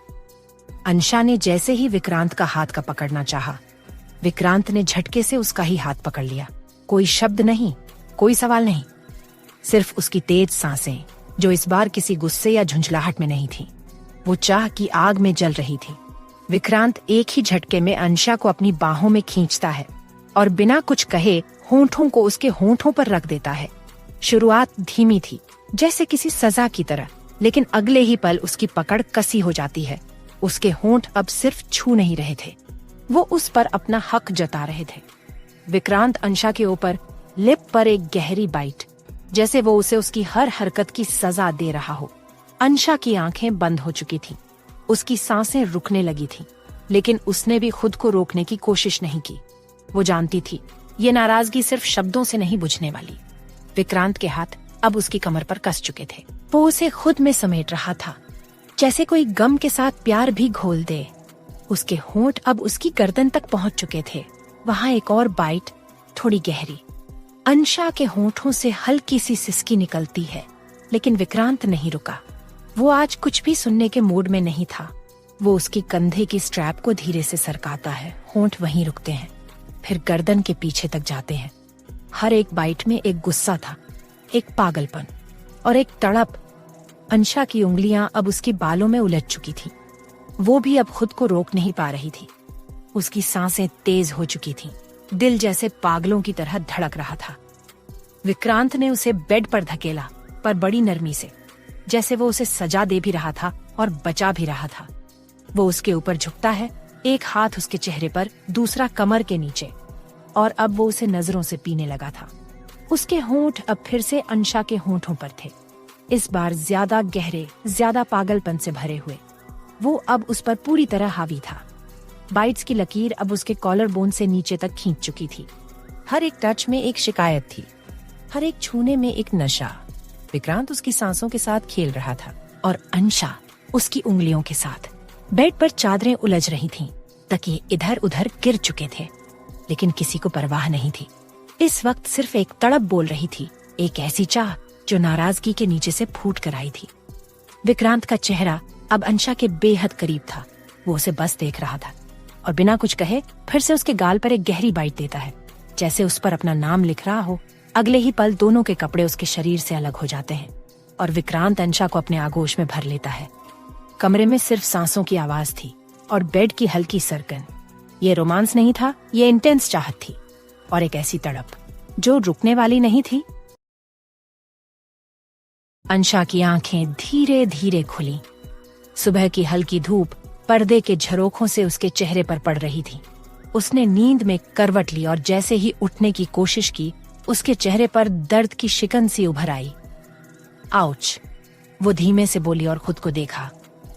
अंशा ने जैसे ही विक्रांत का हाथ का पकड़ना चाहा, विक्रांत ने झटके से उसका ही हाथ पकड़ लिया। कोई शब्द नहीं, कोई सवाल नहीं, सिर्फ उसकी तेज सांसें जो इस बार किसी गुस्से या झुंझलाहट में नहीं थी। वो चाह की आग में जल रही थी। विक्रांत एक ही झटके में अंशा को अपनी बाहों में खींचता है और बिना कुछ कहे होंठों को उसके होंठों पर रख देता है। शुरुआत धीमी थी, जैसे किसी सजा की तरह, लेकिन अगले ही पल उसकी पकड़ कसी हो जाती है। उसके होंठ अब सिर्फ छू नहीं रहे थे, वो उस पर अपना हक जता रहे थे। विक्रांत अंशा के ऊपर लिप पर एक गहरी बाइट, जैसे वो उसे उसकी हर हरकत की सजा दे रहा हो। अंशा की आंखें बंद हो चुकी थीं, उसकी सांसें रुकने लगी थीं, लेकिन उसने भी खुद को रोकने की कोशिश नहीं की। वो जानती थी ये नाराजगी सिर्फ शब्दों से नहीं बुझने वाली। विक्रांत के हाथ अब उसकी कमर पर कस चुके थे। वो उसे खुद में समेट रहा था, जैसे कोई गम के साथ प्यार भी घोल दे। उसके होंठ अब उसकी गर्दन तक पहुंच चुके थे। वहां एक और बाइट, थोड़ी गहरी। अंशा के होंठों से हल्की सी सिसकी निकलती है, लेकिन विक्रांत नहीं रुका। वो आज कुछ भी सुनने के मूड में नहीं था। वो उसकी कंधे की स्ट्रैप को धीरे से सरकाता है। होंठ वहीं रुकते हैं, फिर गर्दन के पीछे तक जाते हैं। हर एक बाइट में एक गुस्सा था, एक पागलपन और एक तड़प। अंशा की उंगलियां अब उसके बालों में उलझ चुकी थी। वो भी अब खुद को रोक नहीं पा रही थी। उसकी सांसें तेज हो चुकी थीं, दिल जैसे पागलों की तरह धड़क रहा था। विक्रांत ने उसे बेड पर धकेला, पर बड़ी नरमी से, जैसे वो उसे सजा दे भी रहा था और बचा भी रहा था। वो उसके ऊपर झुकता है, एक हाथ उसके चेहरे पर, दूसरा कमर के नीचे, और अब वो उसे नजरों से पीने लगा था। उसके होंठ अब फिर से अंशा के होंठों पर थे, इस बार ज्यादा गहरे, ज्यादा पागलपन से भरे हुए। वो अब उस पर पूरी तरह हावी था। बाइट्स की लकीर अब उसके कॉलर बोन से नीचे तक खींच चुकी थी। हर एक टच में एक शिकायत थी, हर एक छूने में एक नशा। विक्रांत उसकी सांसों के साथ खेल रहा था और अंशा उसकी उंगलियों के साथ। बेड पर चादरें उलझ रही थीं, तकिए इधर उधर गिर चुके थे, लेकिन किसी को परवाह नहीं थी। इस वक्त सिर्फ एक तड़प बोल रही थी, एक ऐसी चाह जो नाराजगी के नीचे से फूट कर आई थी। विक्रांत का चेहरा अब अंशा के बेहद करीब था। वो उसे बस देख रहा था और बिना कुछ कहे फिर से उसके गाल पर एक गहरी बाइट देता है, जैसे उस पर अपना नाम लिख रहा हो। अगले ही पल दोनों के कपड़े उसके शरीर से अलग हो जाते हैं और विक्रांत अंशा को अपने आगोश में भर लेता है। कमरे में सिर्फ सांसों की आवाज थी और बेड की हल्की सरकन। ये रोमांस नहीं था, ये इंटेंस चाहत थी और एक ऐसी तड़प जो रुकने वाली नहीं थी। अंशा की आंखें धीरे धीरे खुली। सुबह की हल्की धूप पर्दे के झरोखों से उसके चेहरे पर पड़ रही थी। उसने नींद में करवट ली और जैसे ही उठने की कोशिश की, उसके चेहरे पर दर्द की शिकन सी उभर आई। आउच, वो धीमे से बोली और खुद को देखा।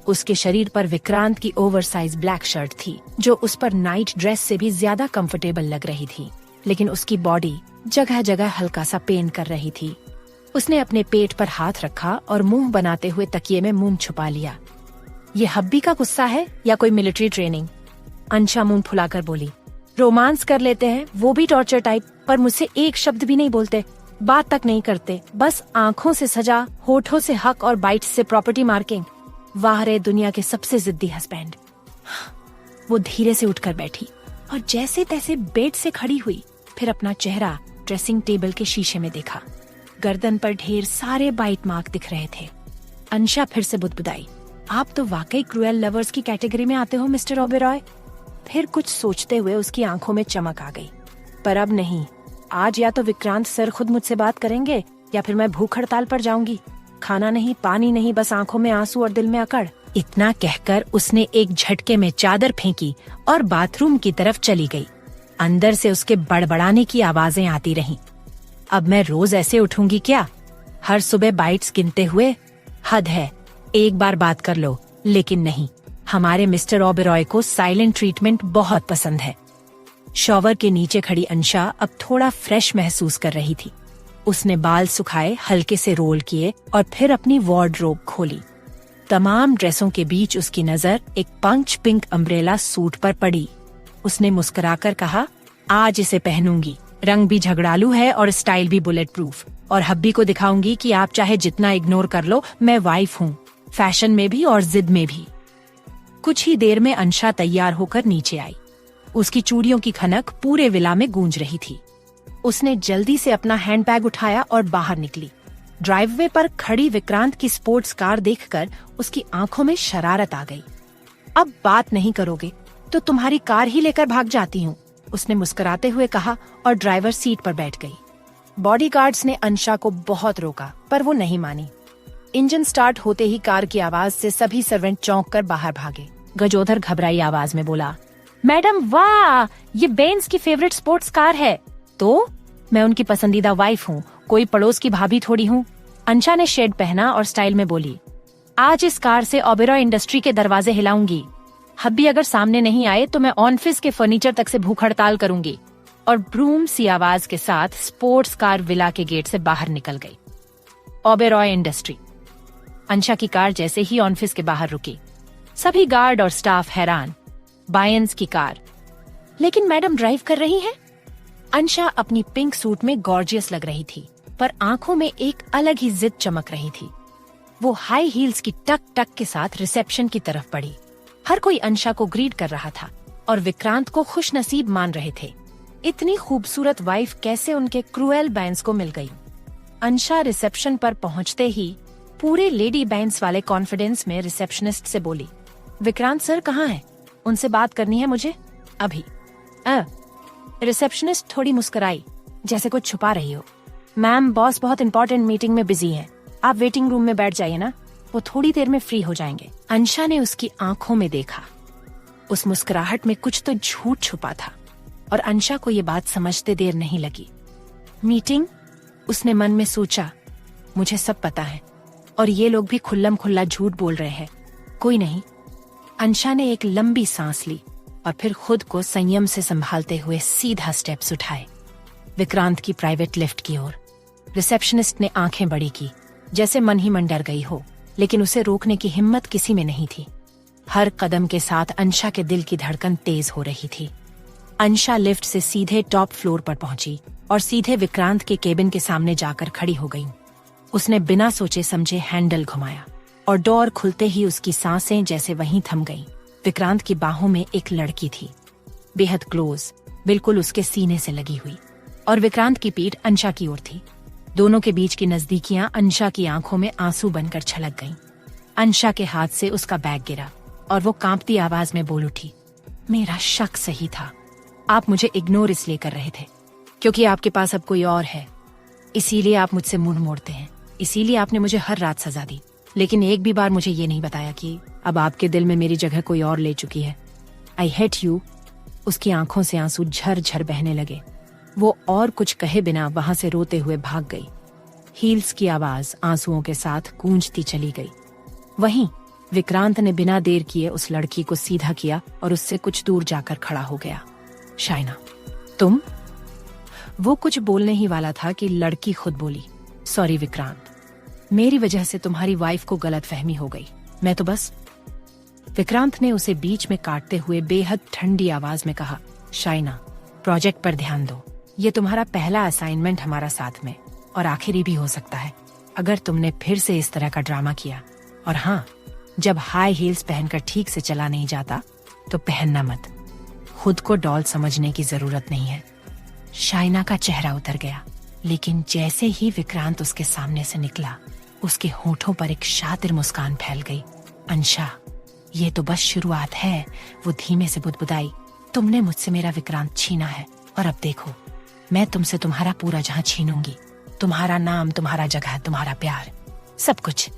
उसके शरीर पर विक्रांत की ओवरसाइज ब्लैक शर्ट थी, जो उस पर नाइट ड्रेस से भी ज्यादा कंफर्टेबल लग रही थी, लेकिन उसकी बॉडी जगह जगह हल्का सा पेन कर रही थी। उसने अपने पेट पर हाथ रखा और मुंह बनाते हुए तकिए में मुंह छुपा लिया। ये हब्बी का गुस्सा है या कोई मिलिट्री ट्रेनिंग? अंशा मुंह फुलाकर बोली। रोमांस कर लेते हैं, वो भी टॉर्चर टाइप, पर मुझसे एक शब्द भी नहीं बोलते, बात तक नहीं करते, बस आंखों से सजा, होठों से हक और बाइट्स से प्रॉपर्टी मार्किंग। वाह रे दुनिया के सबसे जिद्दी हस्बैंड। वो धीरे से उठकर बैठी और जैसे तैसे बेड से खड़ी हुई, फिर अपना चेहरा ड्रेसिंग टेबल के शीशे में देखा। गर्दन पर ढेर सारे बाइट मार्क दिख रहे थे। अंशा फिर से बुदबुदाई, आप तो वाकई क्रूएल लवर्स की कैटेगरी में आते हो मिस्टर ओबेरॉय। फिर कुछ सोचते हुए उसकी आंखों में चमक आ गई। पर अब नहीं, आज या तो विक्रांत सर खुद मुझसे बात करेंगे या फिर मैं भूख हड़ताल पर जाऊंगी। खाना नहीं, पानी नहीं, बस आंखों में आंसू और दिल में अकड़। इतना कहकर उसने एक झटके में चादर फेंकी और बाथरूम की तरफ चली गई। अंदर से उसके बड़बड़ाने की आवाजें आती रहीं। अब मैं रोज ऐसे उठूंगी क्या? हर सुबह बाइट्स गिनते हुए? हद है, एक बार बात कर लो। लेकिन नहीं, हमारे मिस्टर ओबेरॉय को साइलेंट ट्रीटमेंट बहुत पसंद है। शॉवर के नीचे खड़ी अंशा अब थोड़ा फ्रेश महसूस कर रही थी। उसने बाल सुखाए, हल्के से रोल किए और फिर अपनी वार्डरोब खोली। तमाम ड्रेसों के बीच उसकी नजर एक पंच पिंक अम्ब्रेला सूट पर पड़ी। उसने मुस्कुराकर कहा, आज इसे पहनूंगी। रंग भी झगड़ालू है और स्टाइल भी बुलेट प्रूफ, और हब्बी को दिखाऊंगी कि आप चाहे जितना इग्नोर कर लो, मैं वाइफ हूँ, फैशन में भी और जिद में भी। कुछ ही देर में अंशा तैयार होकर नीचे आई। उसकी चूड़ियों की खनक पूरे विला में गूंज रही थी। उसने जल्दी से अपना हैंडबैग उठाया और बाहर निकली। ड्राइववे पर खड़ी विक्रांत की स्पोर्ट्स कार देखकर उसकी आंखों में शरारत आ गई। अब बात नहीं करोगे तो तुम्हारी कार ही लेकर भाग जाती हूँ, उसने मुस्कुराते हुए कहा और ड्राइवर सीट पर बैठ गई। बॉडीगार्ड्स ने अंशा को बहुत रोका, पर वो नहीं मानी। इंजन स्टार्ट होते ही कार की आवाज से सभी सर्वेंट चौंक कर बाहर भागे। गजोधर घबराई आवाज में बोला, मैडम वाह, ये बेंज की फेवरेट स्पोर्ट्स कार है। तो मैं उनकी पसंदीदा वाइफ हूँ, कोई पड़ोस की भाभी थोड़ी हूँ। अंशा ने शेड पहना और स्टाइल में बोली, आज इस कार से ओबेरॉय इंडस्ट्री के दरवाजे हिलाऊंगी। हब्बी अगर सामने नहीं आए तो मैं ऑफिस के फर्नीचर तक से भूख हड़ताल करूंगी। और ब्रूम सी आवाज के साथ स्पोर्ट्स कार विला के गेट से बाहर निकल गई। ओबेरॉय इंडस्ट्री। अंशा की कार जैसे ही ऑफिस के बाहर रुकी, सभी गार्ड और स्टाफ हैरान। बायंस की कार, लेकिन मैडम ड्राइव कर रही हैं। अंशा अपनी पिंक सूट में गॉर्जियस लग रही थी, पर आंखों में एक अलग ही जिद चमक रही थी। वो हाई हील्स की टक टक के साथ रिसेप्शन की तरफ बढ़ी। हर कोई अंशा को ग्रीट कर रहा था और विक्रांत को खुश नसीब मान रहे थे। इतनी खूबसूरत वाइफ कैसे उनके क्रूएल बैंस को मिल गई। अंशा रिसेप्शन पर पहुंचते ही पूरे लेडी बैंस वाले कॉन्फिडेंस में रिसेप्शनिस्ट से बोली, विक्रांत सर कहाँ हैं? उनसे बात करनी है मुझे अभी। रिसेप्शनिस्ट थोड़ी मुस्कुराई, जैसे कुछ छुपा रही हो। मैम, बॉस बहुत इंपॉर्टेंट मीटिंग में बिजी हैं, आप वेटिंग रूम में बैठ जाइए ना, वो थोड़ी देर में फ्री हो जाएंगे। अंशा ने उसकी आंखों में देखा। उस मुस्कुराहट में कुछ तो झूठ छुपा था और अंशा को ये बात समझते देर नहीं लगी। मीटिंग? उसने मन में सोचा, मुझे सब पता है और ये लोग भी खुल्लम खुल्ला झूठ बोल रहे हैं। कोई नहीं। अंशा ने एक लंबी सांस ली और फिर खुद को संयम से संभालते हुए सीधा स्टेप्स उठाए, विक्रांत की प्राइवेट लिफ्ट की ओर। रिसेप्शनिस्ट ने आंखें बड़ी की, जैसे मन ही मन डर गई हो, लेकिन उसे रोकने की हिम्मत किसी में नहीं थी। हर कदम के साथ अंशा के दिल की धड़कन तेज हो रही थी। अंशा लिफ्ट से सीधे टॉप फ्लोर पर पहुंची और सीधे विक्रांत के केबिन के सामने जाकर खड़ी हो गई। उसने बिना सोचे समझे हैंडल घुमाया और डोर खुलते ही उसकी सांसें जैसे वहीं थम गईं। विक्रांत की बाहों में एक लड़की थी, बेहद क्लोज, बिल्कुल उसके सीने से लगी हुई, और विक्रांत की पीठ अंशा की ओर थी। दोनों के बीच की नजदीकियां अंशा की आंखों में आंसू बनकर छलक गईं। अंशा के हाथ से उसका बैग गिरा और वो कांपती आवाज में बोल उठी, मेरा शक सही था। आप मुझे इग्नोर इसलिए कर रहे थे क्योंकि आपके पास अब कोई और है, इसीलिए आप मुझसे मुंह मोड़ते हैं। इसीलिए आपने मुझे हर रात सजा दी, लेकिन एक भी बार मुझे ये नहीं बताया कि अब आपके दिल में मेरी जगह कोई और ले चुकी है। आई हेट यू। उसकी आंखों से आंसू झरझर बहने लगे। वो और कुछ कहे बिना वहां से रोते हुए भाग गई। हील्स की आवाज आंसुओं के साथ गूंजती चली गई। वहीं विक्रांत ने बिना देर किए उस लड़की को सीधा किया और उससे कुछ दूर जाकर खड़ा हो गया। शाइना, तुम? वो कुछ बोलने ही वाला था कि लड़की खुद बोली, सॉरी विक्रांत, मेरी वजह से तुम्हारी वाइफ को गलतफहमी हो गई। मैं तो बस। विक्रांत ने उसे बीच में काटते हुए बेहद ठंडी आवाज में कहा, शाइना, प्रोजेक्ट पर ध्यान दो। ये तुम्हारा पहला असाइनमेंट हमारा साथ में, और आखिरी भी हो सकता है अगर तुमने फिर से इस तरह का ड्रामा किया। और हाँ, जब हाई हील्स पहनकर ठीक से चला नहीं जाता तो पहनना मत। खुद को डॉल समझने की जरूरत नहीं है। शाइना का चेहरा उतर गया, लेकिन जैसे ही विक्रांत उसके सामने से निकला, उसके होठों पर एक शातिर मुस्कान फैल गई। अंशा, ये तो बस शुरुआत है। वो धीमे से बुदबुदाई, तुमने मुझसे मेरा विक्रांत छीना है, और अब देखो, मैं तुमसे तुम्हारा पूरा जहां छीनूंगी। तुम्हारा नाम, तुम्हारा जगह, तुम्हारा प्यार, सब कुछ।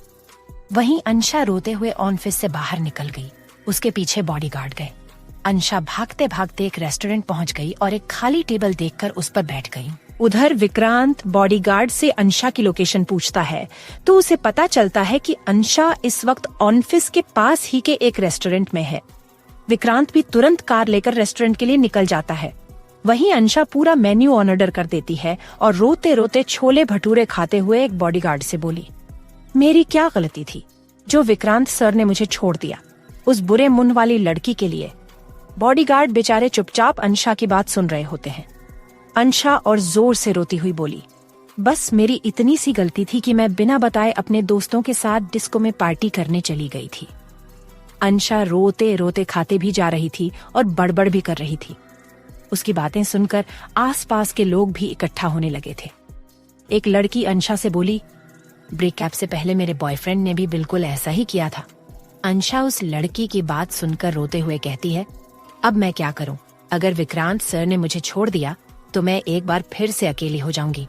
वहीं अंशा रोते हुए ऑफिस से बाहर निकल गई। उसके पीछे बॉडीगार्ड गए। अंशा भागते भागते एक रेस्टोरेंट पहुंच गई और एक खाली टेबल देखकर उस पर बैठ गई। उधर विक्रांत बॉडीगार्ड से अंशा की लोकेशन पूछता है तो उसे पता चलता है कि अंशा इस वक्त ऑफिस के पास ही के एक रेस्टोरेंट में है। विक्रांत भी तुरंत कार लेकर रेस्टोरेंट के लिए निकल जाता है। वहीं अंशा पूरा मेन्यू ऑर्डर कर देती है और रोते रोते छोले भटूरे खाते हुए एक बॉडीगार्ड से बोली, मेरी क्या गलती थी जो विक्रांत सर ने मुझे छोड़ दिया उस बुरे मुंह वाली लड़की के लिए। बॉडीगार्ड बेचारे चुपचाप अंशा की बात सुन रहे होते हैं। अंशा और जोर से रोती हुई बोली, बस मेरी इतनी सी गलती थी कि मैं बिना बताए अपने दोस्तों के साथ डिस्को में पार्टी करने चली गई थी। अंशा रोते रोते खाते भी जा रही थी और बड़बड़ भी कर रही थी। उसकी बातें सुनकर आसपास के लोग भी इकट्ठा होने लगे थे। एक लड़की अंशा से बोली, ब्रेकअप से पहले मेरे बॉयफ्रेंड ने भी बिल्कुल ऐसा ही किया था। अंशा उस लड़की की बात सुनकर रोते हुए कहती है, अब मैं क्या करूं? अगर विक्रांत सर ने मुझे छोड़ दिया तो मैं एक बार फिर से अकेली हो जाऊंगी।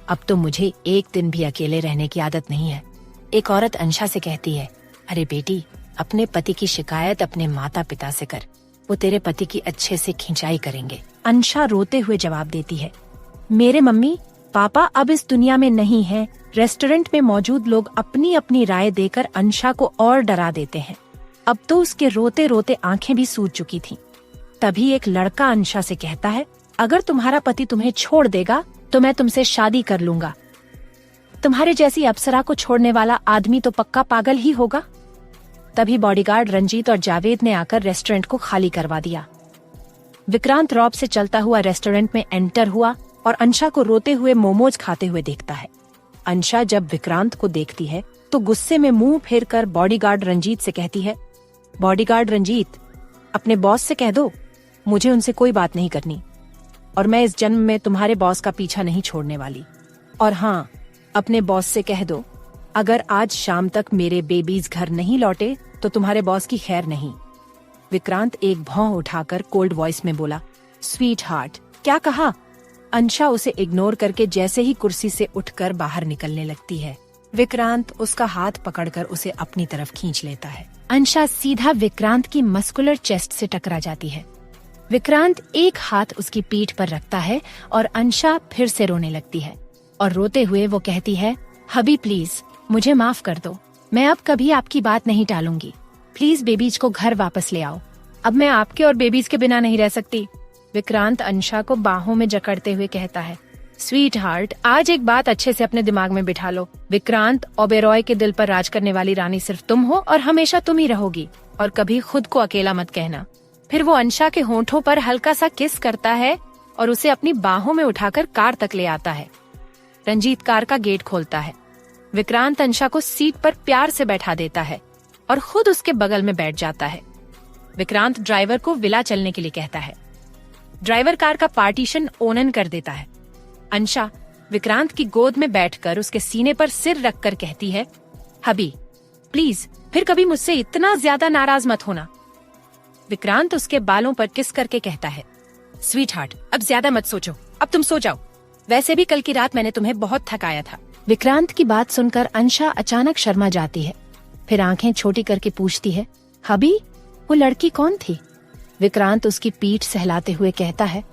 अब तो मुझे एक दिन भी अकेले रहने की आदत नहीं है। एक औरत अंशा से कहती है, अरे बेटी, अपने पति की शिकायत अपने माता पिता से कर, वो तेरे पति की अच्छे से खिंचाई करेंगे। अंशा रोते हुए जवाब देती है, मेरे मम्मी पापा अब इस दुनिया में नहीं है। रेस्टोरेंट में मौजूद लोग अपनी अपनी राय देकर अंशा को और डरा देते हैं। अब तो उसके रोते रोते आंखें भी सूज चुकी थीं। तभी एक लड़का अंशा से कहता है, अगर तुम्हारा पति तुम्हें छोड़ देगा तो मैं तुमसे शादी कर लूंगा। तुम्हारे जैसी अप्सरा को छोड़ने वाला आदमी तो पक्का पागल ही होगा। तभी बॉडीगार्ड रंजीत और जावेद ने आकर रेस्टोरेंट को खाली करवा दिया। विक्रांत रौब से चलता हुआ रेस्टोरेंट में एंटर हुआ और अंशा को रोते हुए मोमोज खाते हुए देखता है। अंशा जब विक्रांत को देखती है तो गुस्से में मुंह फेर कर बॉडीगार्ड रंजीत से कहती है, बॉडीगार्ड रंजीत, अपने बॉस से कह दो मुझे उनसे कोई बात नहीं करनी, और मैं इस जन्म में तुम्हारे बॉस का पीछा नहीं छोड़ने वाली। और हाँ, अपने बॉस से कह दो, अगर आज शाम तक मेरे बेबीज घर नहीं लौटे तो तुम्हारे बॉस की खैर नहीं। विक्रांत एक भौं उठाकर कोल्ड वॉइस में बोला, स्वीट हार्ट, क्या कहा? अंशा उसे इग्नोर करके जैसे ही कुर्सी से उठकर बाहर निकलने लगती है, विक्रांत उसका हाथ पकड़कर उसे अपनी तरफ खींच लेता है। अंशा सीधा विक्रांत की मस्कुलर चेस्ट से टकरा जाती है। विक्रांत एक हाथ उसकी पीठ पर रखता है और अंशा फिर से रोने लगती है और रोते हुए वो कहती है, हबी प्लीज मुझे माफ कर दो, मैं अब कभी आपकी बात नहीं टालूंगी। प्लीज बेबीज को घर वापस ले आओ, अब मैं आपके और बेबीज के बिना नहीं रह सकती। विक्रांत अंशा को बाहों में जकड़ते हुए कहता है, स्वीट हार्ट, आज एक बात अच्छे से अपने दिमाग में बिठा लो। विक्रांत ओबेरॉय के दिल पर राज करने वाली रानी सिर्फ तुम हो और हमेशा तुम ही रहोगी, और कभी खुद को अकेला मत कहना। फिर वो अंशा के होंठों पर हल्का सा किस करता है और उसे अपनी बाहों में उठाकर कार तक ले आता है। रंजीत कार का गेट खोलता है। विक्रांत अंशा को सीट पर प्यार से बैठा देता है और खुद उसके बगल में बैठ जाता है। विक्रांत ड्राइवर को विला चलने के लिए कहता है। ड्राइवर कार का पार्टीशन ओनन कर देता है। अंशा विक्रांत की गोद में बैठकर उसके सीने पर सिर रखकर कहती है, हबी प्लीज फिर कभी मुझसे इतना ज्यादा नाराज मत होना। विक्रांत उसके बालों पर किस करके कहता है, स्वीट हार्ट, अब ज्यादा मत सोचो, अब तुम सो जाओ। वैसे भी कल की रात मैंने तुम्हें बहुत थकाया था। विक्रांत की बात सुनकर अंशा अचानक शर्मा जाती है, फिर आंखें छोटी करके पूछती है, हबी, वो लड़की कौन थी? विक्रांत उसकी पीठ सहलाते हुए कहता है,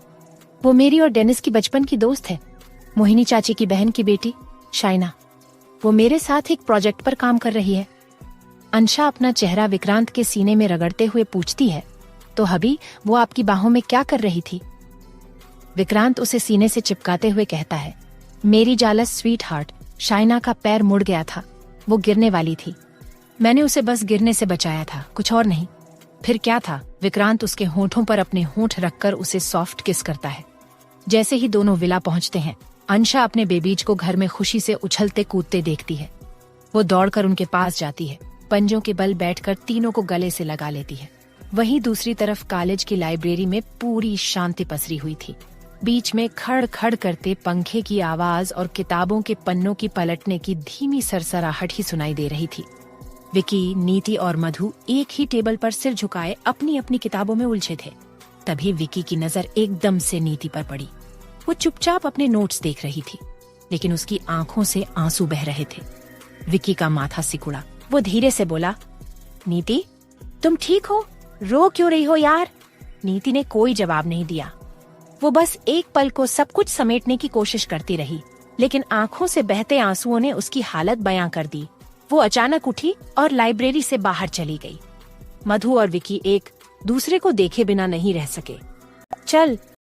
वो मेरी और डेनिस की बचपन की दोस्त है, मोहिनी चाची की बहन की बेटी शाइना। वो मेरे साथ एक प्रोजेक्ट पर काम कर रही है। अंशा अपना चेहरा विक्रांत के सीने में रगड़ते हुए पूछती है, तो हबी, वो आपकी बाहों में क्या कर रही थी? विक्रांत उसे सीने से चिपकाते हुए कहता है, मेरी जालस स्वीट हार्ट, शाइना का पैर मुड़ गया था, वो गिरने वाली थी, मैंने उसे बस गिरने से बचाया था, कुछ और नहीं। फिर क्या था? विक्रांत उसके होठों पर अपने होंठ रखकर उसे सॉफ्ट किस करता है। जैसे ही दोनों विला पहुंचते हैं, अंशा अपने बेबीज को घर में खुशी से उछलते कूदते देखती है। वो दौड़कर उनके पास जाती है, पंजों के बल बैठकर तीनों को गले से लगा लेती है। वहीं दूसरी तरफ कॉलेज की लाइब्रेरी में पूरी शांति पसरी हुई थी। बीच में खड़ खड़ करते पंखे की आवाज और किताबों के पन्नों की पलटने की धीमी सरसराहट ही सुनाई दे रही थी। विकी, नीति और मधु एक ही टेबल पर सिर झुकाए अपनी अपनी किताबों में उलझे थे। तभी विकी की नजर एकदम से नीति पर पड़ी। वो चुपचाप अपने नोट्स देख रही थी, लेकिन उसकी आंखों से आंसू बह रहे थे। विकी का माथा सिकुड़ा। वो धीरे से बोला, नीति, तुम ठीक हो? रो क्यों रही हो यार? नीति ने कोई जवाब नहीं दिया। वो बस एक पल को सब कुछ समेटने की कोशिश करती रही, लेकिन आंखों से बहते आंसुओं ने उसकी हालत बयां कर दी। वो अचानक उठी और लाइब्रेरी से बाहर चली गई। मधु और विकी एक दूसरे को देखे बिना नहीं रह सके। चल,